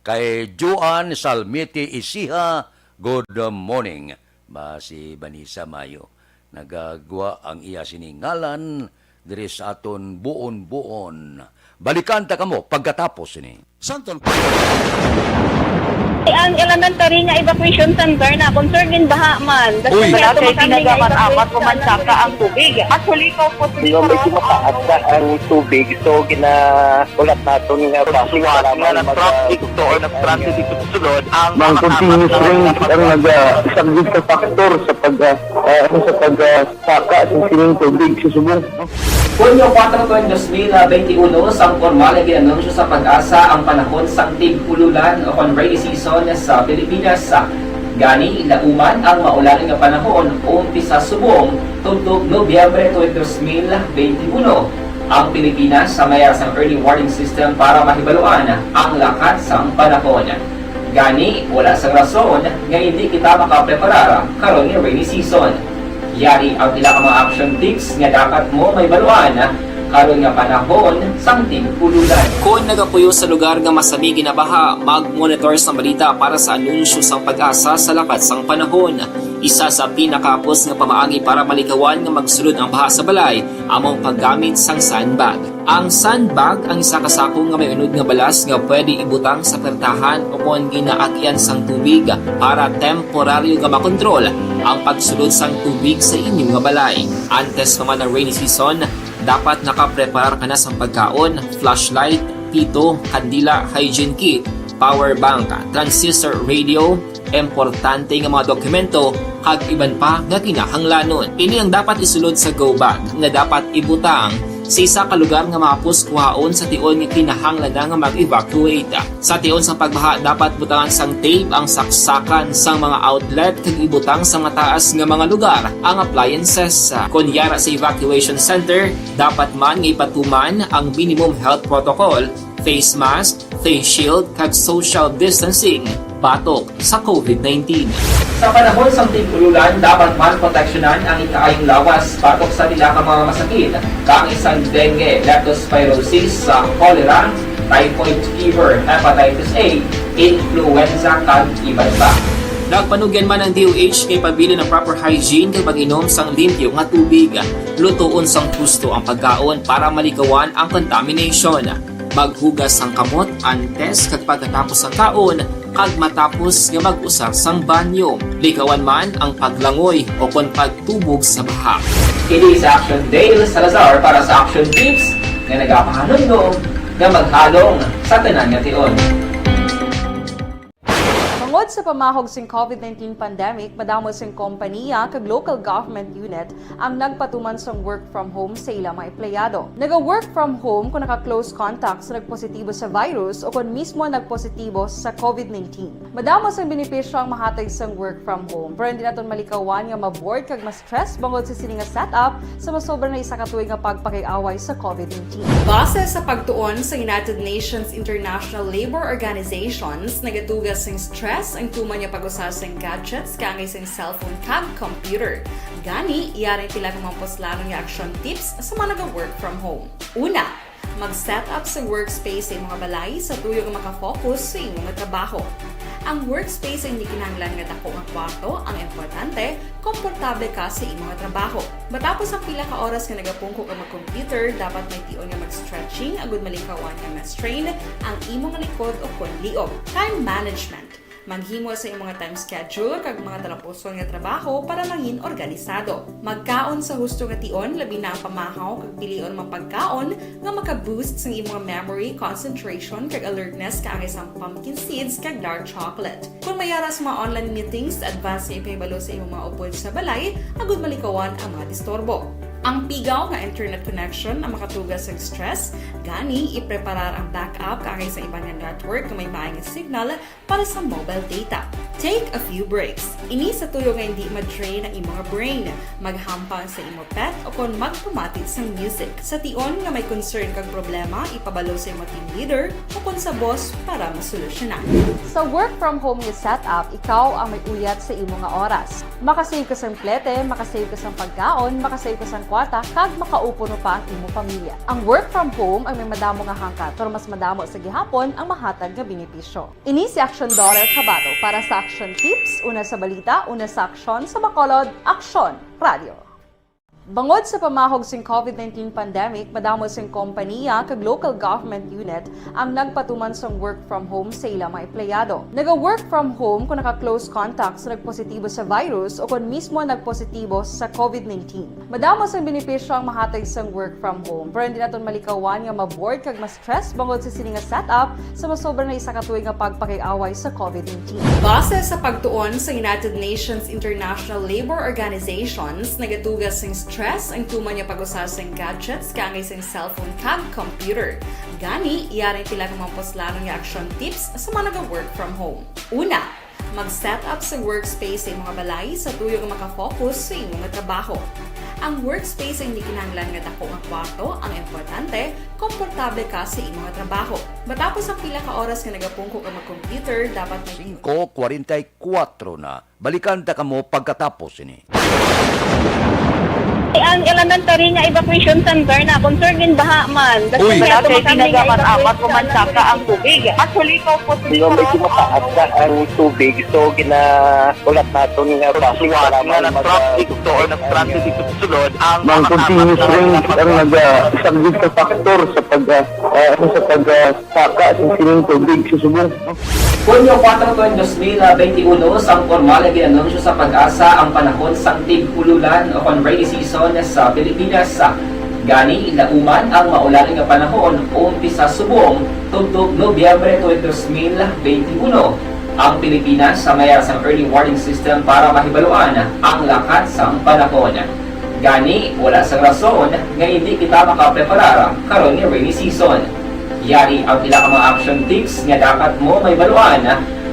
Kay Joan Salmiti Isiha, Good morning, ba si Vanessa Mayo. Nagagwa ang iya siningalan diri sa aton buon-buon. Balikan ta kamo pagkatapos ini. Santon Ang elementary nga evacuation center na concerned din baha man. Uy. kaya Kaya tumakandi nga ginagamat-amat evacuation kumansaka ang tubig. Actually, ikaw po Medyo medyo mataas na ang tubig. So, ulat natin nga Siwat nga ng traffic to or nag-transit dito sa sulod ang Mang continuous rain ang nag-subject sa factor sa pagsaka sa sining tubig sa subong. Hunyo 4, 2021, sang formal ay ginanunsyo sa pag-asa ang panahon sang tig-ululan o rainy season sa Pilipinas. Gani, ilauman ang maulaling nga panahon umpisa subong tutok Nobyembre 2021. Ang Pilipinas sa mayroon sang early warning system para mahibaluan ang lakat sang panahon. Gani, wala sang rason nga hindi kita makapreparar karon nga rainy season. Yari ang ilang mga action tips nga dapat mo may baluan karon nga panahon sang tig-ululan. Kung nagapuyo sa lugar nga masabi ginabaha, mag-monitor sa balita para sa anunsyo sang pag-asa sa lakat sang panahon. Isa sa pinakapos nga pamaagi para malikawan nga magsulod ang baha sa balay, among paggamit sang sandbag. Ang sandbag ang isa ka sako nga may unod nga balas nga pwede ibutang sa pertahan o kung ginaagyan sang tubig para temporaryo nga makontrol ang pagsulod sang tubig sa inyong nga balay. Antes naman ng rainy season, dapat nakapreparar ka na sa pagkaon, flashlight, pito, kandila, hygiene kit, power bank, transistor radio, importante nga mga dokumento, kag iban pa nga kinahanglanon. Ini ang dapat isulod sa go bag nga dapat ibutang sa isa ka lugar nga mapus kuhaon sa tion nga kinahanglan na nga mag-evacuate. Sa tion sa pagbaha, dapat butangan sang tape ang saksakan sang mga outlet kag ibutang sa mga taas nga mga lugar ang appliances. Kunyara sa evacuation center, dapat man nga ipatuman ang minimum health protocol, face mask, face shield kag social distancing batok sa COVID-19. Sa panahon sa tig-ululan, dapat man proteksyonan ang ikaayong lawas batok sa nila ka mga masakit, kang isang dengue, leptospirosis, cholera, typhoid fever, hepatitis A, influenza, kag iban pa. Nagpanugyan man ang DOH kay pabili ng proper hygiene kay pag-inom sang limpyo nga tubig. Lutuon sang gusto ang pagkaon para malikawan ang contamination. Maghugas sang kamot antes kag pagkatapos ang kaon kag matapos nga mag-usar sang banyo. Likawan man ang paglangoy o kon pagtubog sa baha. Kini sa Action Dale Salazar para sa Action Tips nga nagapahanundong nga maghalong sa tanan nga tion. Tungod sa pamahog sing COVID-19 pandemic, madamo sing kompanya kag local government unit ang nagpatuman sang work from home sa ilang mga empleyado. Naga-work from home kung naka-close contact sa nagpositibo sa virus o kung mismo nagpositibo sa COVID-19. Madamo sang benepisyo ang mahatag sang work from home, pero hindi naton malikawan nga ma-bored kag ma-stress bangod sa sini nga setup sa masobra na isa ka tuig nga pagpakiaway sa COVID-19. Base sa pagtuon sa United Nations International Labor Organizations, nagatugas sing stress ang tuman niya pag-usar sa gadgets kangay sa cellphone kag computer. Gani, iyaring pila ng mga poslanong nga action tips sa mga nag-work from home. Una, mag-set up sa workspace sa mga balay sa tuyo nga makafocus sa inyong trabaho. Ang workspace ay hindi kinahanglan nga dako nga kwarto, ang importante, komportable ka sa imong trabaho. Matapos ang pila ka oras nga nagapungko ka mag-computer, dapat may tion nga mag-stretching agud malikawan nga ma-strain ang imong likod o kon liog. Time management. Maghimo sa imong time schedule kag mga talapuson nga trabaho para langin organisado. Magkaon sa husto nga tion, labi na ang pamahaw kag pilion mga pagkaon nga maka-boost sa imong memory, concentration kag alertness kaangay sang pumpkin seeds kag dark chocolate. Kung mayaras mga online meetings, advance nga ipahibalo sa imong mga upod sa balay, agud malikawan ang mga disturbo. Ang pigaw nga internet connection ang makatugas sa stress, gani ipreparar ang backup kaangay sa ibang network na may maayong signal para sa mobile data. Take a few breaks. Ini sa tuyo nga hindi ma-drain ang imong brain. Maghampang sa imong pet o kon magpumatid sa music. Sa tion nga may concern kag problema, ipabalo sa imong team leader o kon sa boss para masolusyonan. Sa work from home nga setup, ikaw ang may uyat sa imong nga oras. Makasave ka sa plete, makasave ka sa pagkaon, makasave ka sa kwarta, kag makaupo no pa ang imong pamilya. Ang work from home ay may madamo nga hangkat, pero mas madamo sa gihapon ang mahatag nga benepisyo. Ini si Action Daughter Cabato para sa Action Tips, una sa balita, una sa aksyon sa Bacolod, Aksyon Radio. Bangod sa pamahog sing COVID-19 pandemic, madamo sing kompanya kag local government unit ang nagpatuman sang work from home sa ilang mga empleyado. Naga-work from home kung naka-close contacts na nagpositibo sa virus o kung mismo nagpositibo sa COVID-19. Madamo sang benepisyo ang mahatag sang work from home, pero hindi naton malikawan nga ma-bored kag ma-stress bangod sa sini nga setup sa masobra na isa ka tuig nga pagpakiaway sa COVID-19. Base sa pagtuon sa United Nations International Labour Organizations, nagatugas sing stress ang tuman niya pag-usar sa gadgets kangay sa cellphone kag computer. Gani, iyarin tila ng mga poslanong nga action tips sa mga nag-work from home. Una, mag-set up sa workspace sa mga balay sa tuyo nga makafocus sa imong trabaho. Ang workspace ay hindi kinahanglan nga dako nga kwarto, ang importante, komportable ka sa imong trabaho. Matapos ang pila ka oras nga nagapungko ka mag-computer, dapat may 5:44 na. Balikan ta kamo pagkatapos ini. Ang elementary nga evacuation center na concerned din baha man. Uy! Kaya tinagaman apat kumansaka ang tubig. Actually, ikaw po Medyo mataas na ang tubig, so ginaulat natin nga pasuwara na ng traffic to or nag-transit dito sa sulod ang mga continuous rain ang nag-sagbit sa factor sa pagsaka sa sining tubig sa subong. Hunyo 4, 2021, sang formal na ginanunsyo sa Pag-asa ang panahon sang tig-ululan o kon rainy season sa Pilipinas. Gani, ilauman ang maulaling nga panahon umpisa subong tugtog Nobyembre 2021. Ang Pilipinas sa mayroon sang early warning system para mahibaluan ang lakat sang panahon. Gani, wala sang rason nga hindi kita makapreparar karon ni rainy season. Yari ang pila ka mga action tips nga dapat mo may baluan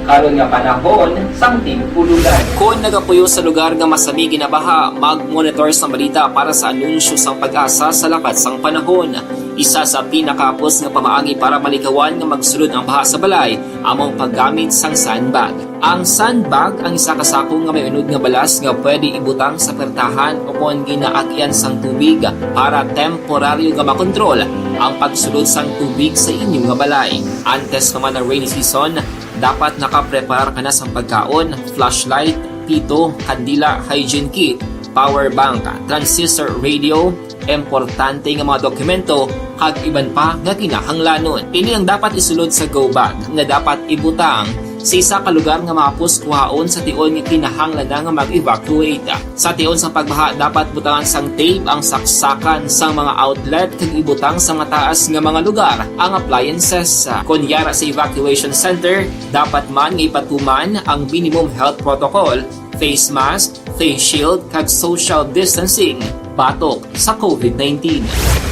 karon nga panahon sang tig-ululan. Kung nagapuyo sa lugar nga masami ginabaha, mag-monitor sa balita para sa anunsyo sang Pag-asa sa lakat sang panahon. Isa sa pinakapos nga pamaagi para malikawan nga magsulod ang baha sa balay, among paggamit sang sandbag. Ang sandbag ang isa ka sako nga may unod nga balas nga pwede ibutang sa pertahan o kung ginaagyan sang tubig para temporaryo nga makontrol ang pagsulod sang tubig sa inyong nga balay. Antes naman ng rainy season, dapat nakaprepare ka na sa pagkaon, flashlight, pito, kandila, hygiene kit, power bank, transistor radio, importante nga mga dokumento, kag iban pa nga kinahanglanon. Ini ang dapat isulod sa go bag nga dapat ibutang sa isa ka lugar nga mapus kuhaon sa tion nga kinahanglan nga mag-evacuate. Sa tion sa pagbaha, dapat butangan sang tape ang saksakan sa mga outlet kag ibutang sa mataas nga mga lugar ang appliances. Kunyara sa evacuation center, dapat man nga ipatuman ang minimum health protocol, face mask, face shield kag social distancing batok sa COVID-19.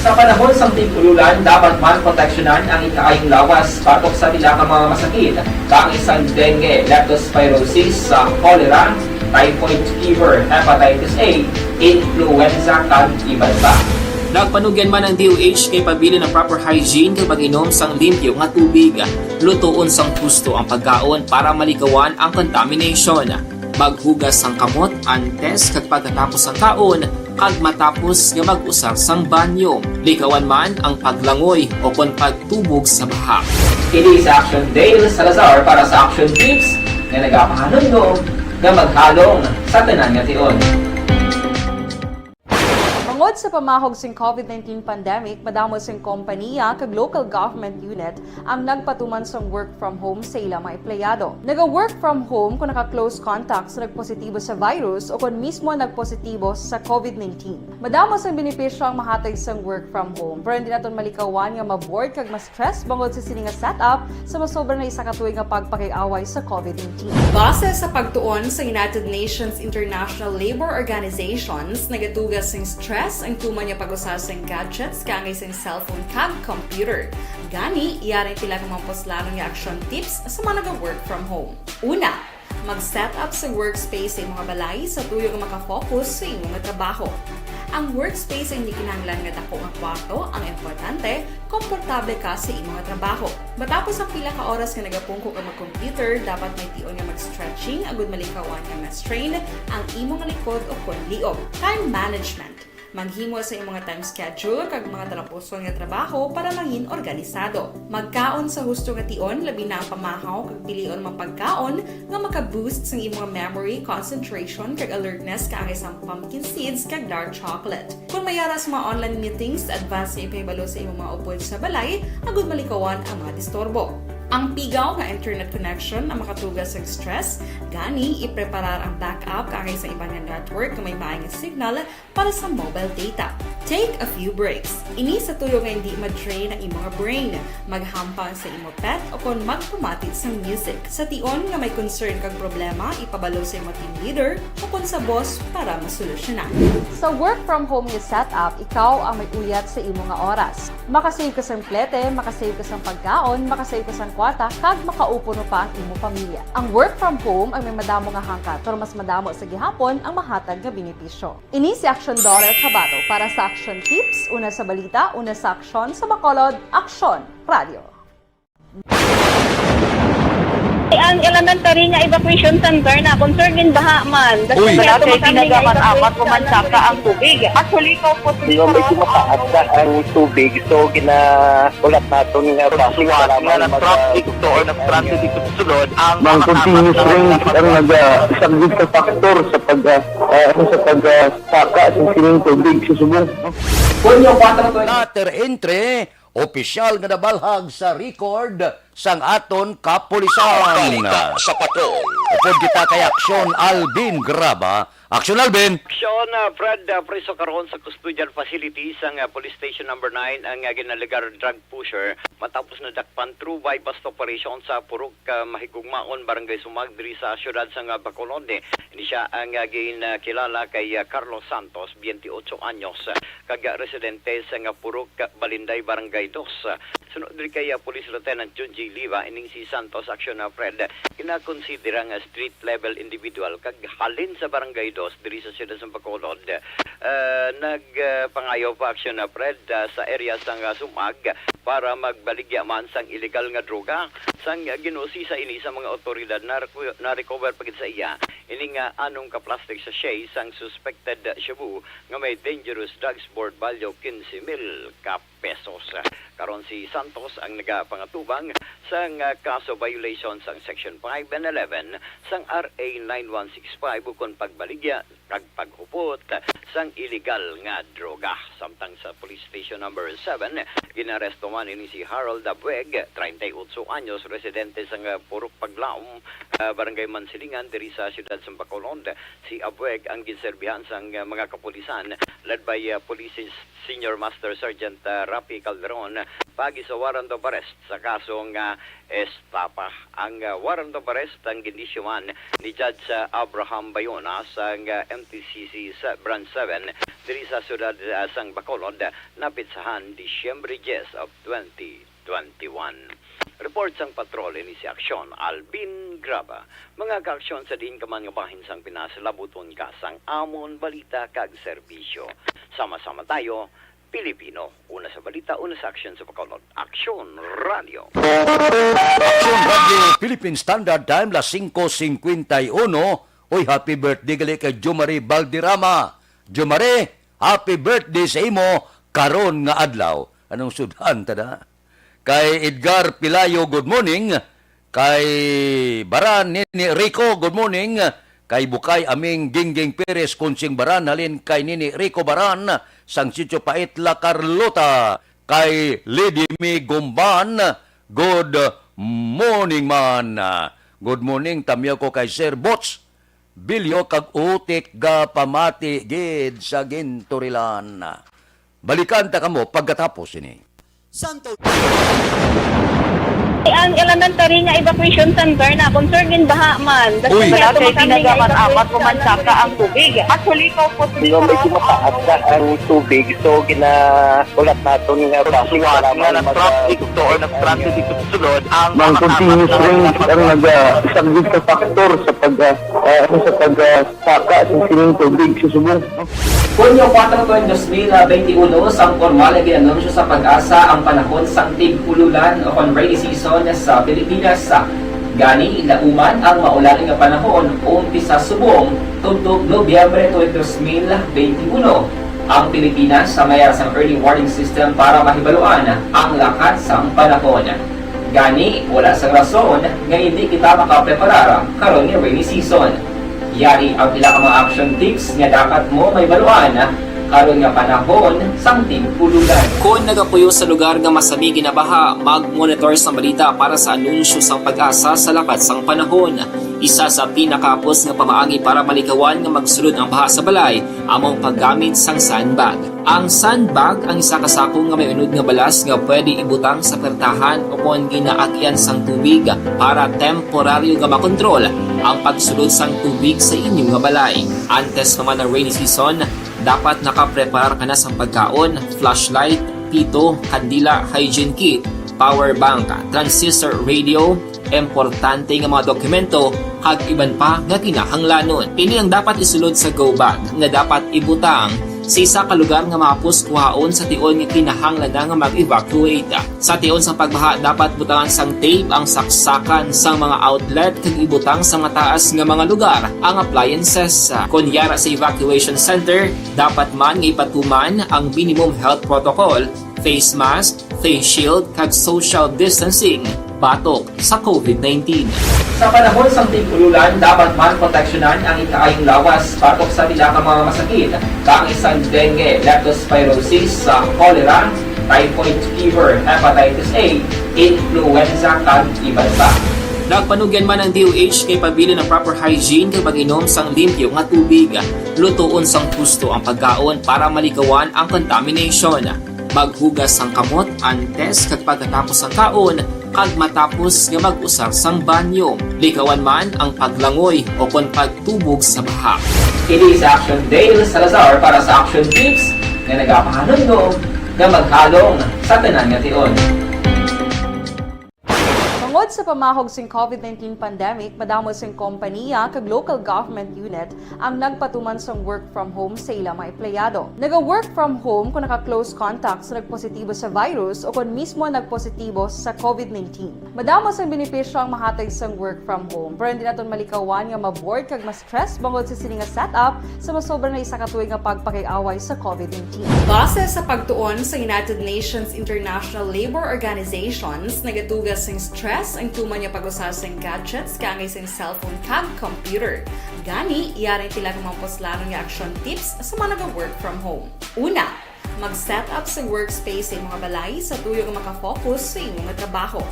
Sa panahon sa tig-ululan, dapat man proteksyonan ang ikaayong lawas batok sa nila ka mga masakit, kang isang dengue, leptospirosis, cholera, typhoid fever, hepatitis A, influenza, kag iban pa. Nagpanugyan man ang DOH kay pabili ng proper hygiene kay pag-inom sang limpyo nga tubig. Lutuon sang husto ang pagkaon para malikawan ang contamination. Maghugas sang kamot antes kag pagkatapos ang kaon kag matapos nga mag-usar sang banyo. Likawan man ang paglangoy o kon pagtubog sa baha. Kini sa Action Dale Salazar para sa Action Tips nga nagapahanundong nga maghalong sa tanan nga tion. Bangod sa pamahog sing COVID-19 pandemic, madamo sing kompanya kag local government unit ang nagpatuman sang work from home sa ilang mga empleyado. Naga-work from home kung naka-close contacts na nagpositibo sa virus o kung mismo nagpositibo sa COVID-19. Madamo sang benepisyo ang mahatag sang work from home, pero hindi naton malikawan nga ma-bored kag ma-stress bangod sa sini nga setup sa masobra na isa ka tuig nga pagpakiaway sa COVID-19. Base sa pagtuon sa United Nations International Labour Organizations, nagatugas sing stress ang tuman niya pag-usar sa gadgets kangay sa cellphone kag computer. Gani, iyarin tila ng mga poslanong nga action tips sa mga nag-work from home. Una, mag-set up sa workspace sa mga balay sa tuyo nga makafocus sa inyong trabaho. Ang workspace ay hindi kinahanglan nga dako nga kwarto, ang importante, komportable ka sa imong trabaho. Matapos ang pila ka oras nga nagapungko ka mag-computer, dapat may tion nga mag-stretching agud malikawan nga ma-strain ang imong likod o kon liog. Time management. Maghimo sa imong mga time schedule kag mga talapuson nga trabaho para mangin organisado. Magkaon sa husto nga tion, labi na ang pamahaw kag pilion mapagkaon nga maka-boost sa imong memory, concentration kag alertness kaangay sa pumpkin seeds kag dark chocolate. Kung mayaras mga online meetings, advance sa ipahibalo sa imong mga upod sa balay, agud malikawan ang mga disturbo. Ang pigaw nga internet connection ang makatugas sa stress, gani ipreparar ang backup kaangay sa ibang nga network nga may maayong signal para sa mobile data. Take a few breaks. Ini sa tuyo nga hindi ma-drain ang imong brain, maghampang sa imong pet o kon magpumatit sa music. Sa tion nga may concern kag problema, ipabalo sa imong team leader o kon sa boss para masolusyonan. Sa work from home nga setup, ikaw ang may uyat sa imong nga oras. Makasave ka sa plete, makasave ka sa pagkaon, makasave ka sa kwarta, kag makaupo no pa ang imong pamilya. Ang work from home ay may madamo nga hangkat, pero mas madamo sa gihapon ang mahatag nga benepisyo. Ini si Action Daughter Cabato para sa Action Tips, una sa balita, una sa aksyon sa Bacolod, Action Radio. Ang elementary nga evacuation center na concern din baha man. Uy. Dati ginagaman apat kumansaka ang tubig. Actually, ikaw po Hindi mo medyo mataas na ang tubig. So, ginaulat natin nga Siwat nga ng traffic to or ng traffic dito sa sulod ang Mang continuous range ang nag-subject sa factor sa pagsaka sa sining tubig sa subong. Punyo 4 Later entry, opisyal nga nabalhag sa record sang aton kapulisan. Sa patrol. Upod kita kay Aksyon Alvin Graba. Aksyon Alvin! Aksyon, Fred, preso karon sa custodial facilities ang police station number 9 ang ginaligar drug pusher matapos na dakpan through bypass operation sa Purok Mahigugmaon, Barangay Sumag, diri sa siyudad sa Bacolod. Ini siya ang kilala kay Carlos Santos, 28 anyos, kag residente sa Purok Balinday, Barangay 2. Sunod diri kay Police Lieutenant John J. Liva, ining si Santos, Aksyon Fred, kinakonsidera nga street level individual kag halin sa Barangay 2 diri sa siyudad sa Bacolod. Nagpangayo pa Aksyon Fred sa area sang Sumag para magbaligya man sang illegal nga droga sang ginusi sa ini sa mga otoridad na recover pagid sa iya ini nga anong ka-plastic sachet sang suspected shabu nga may dangerous drugs board value 15,000 ka pesos. Karon si Santos ang nagapangatubang sang kaso violation sang section 5 and 11 sang RA 9165 ukon pagbaligya kag paghupot sang illegal nga droga. Samtang sa police station number 7 ginaresto man ini si Harold Abueg, 38 anyos, residente sa Purok Paglaom, Barangay Mansilingan, diri sa siyudad sa Bacolod. Si Abueg ang ginserbihan sa mga kapulisan led by Police Senior Master Sergeant Rapi Calderon pagi sa warrant of arrest sa kasong estapa. Ang warrant of arrest ang ginisyohan ni Judge Abraham Bayona sa MTCC sa Branch 7 diri sa siyudad sang Bacolod napitsahan Disyembre 10 of 2021. Report sang patrol ni si Aksyon Alvin Graba. Mga kaaksyon sa din kaman nga bahin sang Pinas, labuton ka sang amon balita kag serbisyo. Sama-sama tayo, Pilipino. Una sa balita, una sa aksyon sa Bacolod. Aksyon Radio. Aksyon Radio Philippine Standard Time, las 5:51. Uy, happy birthday gali kay Jomari Balderrama. Jomari, happy birthday sa imo karon nga adlaw. Anong sudan tada? Kay Edgar Pilayo, good morning. Kay Baran Nini Rico, good morning. Kay Bukay Aming Gingging Perez, Kunsing Baran, halin kay Nini Rico Baran, sang Sitio Paitla Carlota. Kay Lady Mi Gumban, good morning man. Good morning, tamyo ko kay Sir Bots. Bilyo kag utik ga pamati gid sa Ginturilan. Balikan ta kamo pagkatapos ini. Santo. Ang elementary nga evacuation center na concern din baha man. Uy. Dati ginagaman apat kumansaka ang tubig. Actually, ikaw po Hindi mo medyo mataas na ang tubig. So, ginaulat natin nga Siwat nga ng traffic to or ng traffic dito sa sulod ang Mang continuous range ang nag-subject sa factor sa pagsaka sa sining tubig sa subong. Punyo 4 2021 sang formal na ginanunsyo sa Pag-asa ang panahon sang tig-ululan o rainy season sa Pilipinas. Gani, ilauman ang maulan nga panahon umpisa subong tugtog Nobyembre 2021. Ang Pilipinas sa mayroon sa early warning system para mahibaluan ang lakat sa panahon. Gani, wala sa rason nga hindi kita makapreparar karon ni rainy season. Yari ang ilang mga action tips nga dapat mo mahibaluan karon nga panahon sang tig-ulan. Kung nagapuyo sa lugar nga masami ginabaha, mag-monitor sa balita para sa anunsyo sang pag-asa sa lakat sang panahon. Isa sa pinakapos nga pamaagi para malikawan nga magsulod ang baha sa balay, among paggamit sang sandbag. Ang sandbag ang isa ka sako nga may unod nga balas nga pwede ibutang sa pertahan o kung ginaagyan sang tubig para temporaryo nga makontrol ang pagsulod sang tubig sa inyong nga balay. Antes naman ng rainy season, dapat nakapreparar ka na sa pagkaon, flashlight, pito, kandila, hygiene kit, power bank, transistor radio, importante nga mga dokumento, kag iban pa nga kinahanglanon. Pili ang dapat isulod sa go bag nga dapat ibutang sa isa ka lugar nga mapus kuhaon sa tion nga kinahanglan nga mag-evacuate. Sa tion sa pagbaha dapat butangan sang tape ang saksakan sang mga outlet kag ibutang sa mataas nga mga lugar ang appliances. Kunyara sa evacuation center, dapat man nga ipatuman ang minimum health protocol, face mask, face shield kag social distancing batok sa COVID-19. Sa panahon sang tig-ulan, dapat man proteksyonan ang ikaayong lawas batok sa tila ka mga masakit, kang isang dengue, leptospirosis, cholera, typhoid fever, hepatitis A, influenza, kag iban pa. Nagpanugyan man ang DOH kay pabili ng proper hygiene kay pag-inom sang limpyo nga tubig. Lutuon sang gusto ang pagkaon para malikawan ang contamination. Maghugas sang kamot antes kag pagkatapos ang kaon kag matapos nga mag-usar sang banyo. Likawan man ang paglangoy o kon pagtubog sa baha. Kini sa Action Dale Salazar para sa Action Tips nga nagapahanundong nga maghalong sa tanan nga tion. Tungod sa pamahog sing COVID-19 pandemic, madamo sing kompanya kag local government unit ang nagpatuman sang work from home sa ilang mga empleyado. Naga-work from home kung naka-close contact sa nagpositibo sa virus o kung mismo nagpositibo sa COVID-19. Madamo sang benepisyo ang mahatag sang work from home, pero hindi naton malikawan nga ma-bored kag ma-stress bangod sa sini nga setup sa masobra na isa ka tuig nga pagpakiaway sa COVID-19. Base sa pagtuon sa United Nations International Labour Organizations, nagatugas sing stress ang tuman niya pag-usar sa gadgets kangay sa cellphone kag computer. Gani, iyarin tila ng mga poslano nga action tips sa mga nag-work from home. Una, mag-set up sa workspace sa mga balay sa tuyo nga makafocus sa imong trabaho.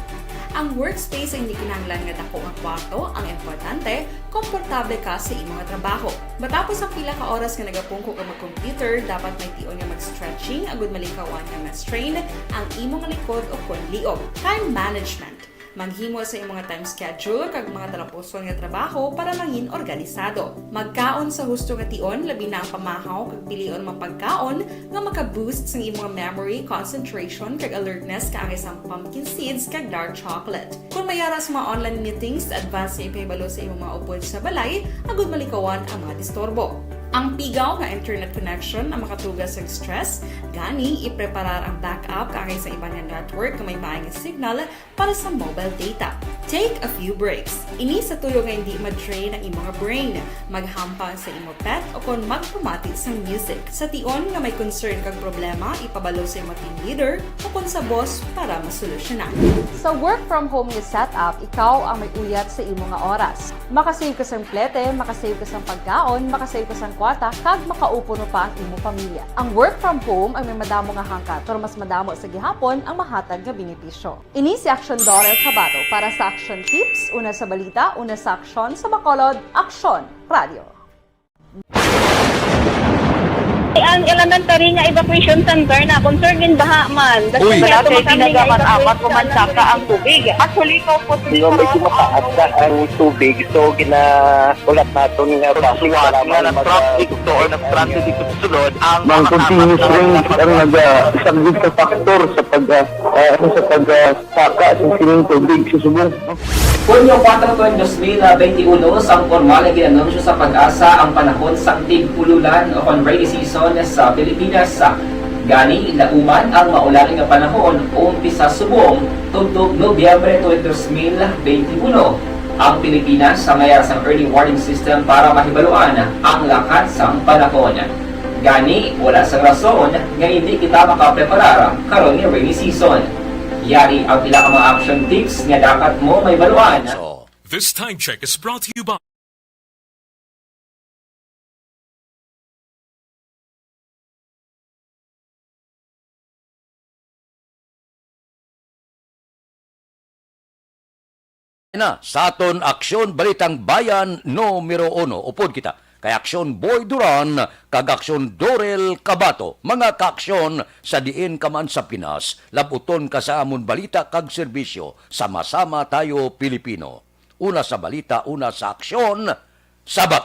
Ang workspace ay hindi kinahanglan nga dako nga kwarto, ang importante, komportable ka sa imong trabaho. Matapos ang pila ka oras nga nagapungko ka mag-computer, dapat may tion nga mag-stretching agud malikawan nga ma-strain ang imong likod o kon liog. Time management. Maghimo sa imong time schedule kag mga talapuson nga trabaho para mangin organisado. Magkaon sa husto nga tion, labi na ang pamahaw kag pilion mga pagkaon nga maka-boost sa imong memory, concentration kag alertness kaangay sa pumpkin seeds kag dark chocolate. Kung mayara sa mga online meetings, advance sa ipahibalo sa imong mga upod sa balay, agud malikawan ang mga disturbo. Ang pigaw nga internet connection ang makatugas sa stress, gani ipreparar ang backup kaangay sa ibang network na may maayong signal para sa mobile data. Take a few breaks. Ini sa tuyo nga hindi ma-drain ang imong brain, maghampang sa imong pet o kon magpamati sa music. Sa tion nga may concern kag problema, ipabalo sa imong team leader o kon sa boss para masolusyonan. Sa work from home nga setup, ikaw ang may uyat sa imong nga oras. Makasave ka sang plete, makasave ka sang pagkaon, makasave ka sang kwarta, kag makaupo no pa ang imong pamilya. Ang work from home ay may madamo nga hangkat, pero mas madamo sa gihapon ang mahatag nga benepisyo. Ini si Action Dorel Cabato para sa Action Tips, una sa balita, una sa aksyon sa Bacolod, Aksyon Radio. Ang elementary nga evacuation center na concern din baha man. Uy. Dati tinagaman apat kumansaka ang tubig. Actually, ikaw po Di ba medyo mataas ang tubig, so ginaulat natin nga Siwat nga ng traffic to or ng transit dito sa sulod ang Mang continuous rain ang nagsaglit sa factor sa pagsaka sa sining tubig sa subong. Hunyo 4, 2021, sang formal na ginanunsyo sa pag-asa ang panahon sang tig-ululan o kon rainy season sa Pilipinas. Gani, lauman ang maulaling nga panahon umpisa subong tugtog Nobyembre 2021. Ang Pilipinas sa mayroon sang early warning system para mahibaluan ang lakat sang panahon. Gani, wala sang rason nga hindi kita makapreparara karon ni rainy season. Yari ang pila ka mga action tips nga dapat mo may baluan. This time check is brought to you by na sa aton aksyon balitang bayan numero 1. Upod kita kay aksyon Boy Duran kag aksyon Dorel Cabato. Mga kaaksyon sa diin ka man sa Pinas, labuton ka sa amon balita kag serbisyo. Sama-sama tayo Pilipino. Una sa balita, una sa aksyon, sa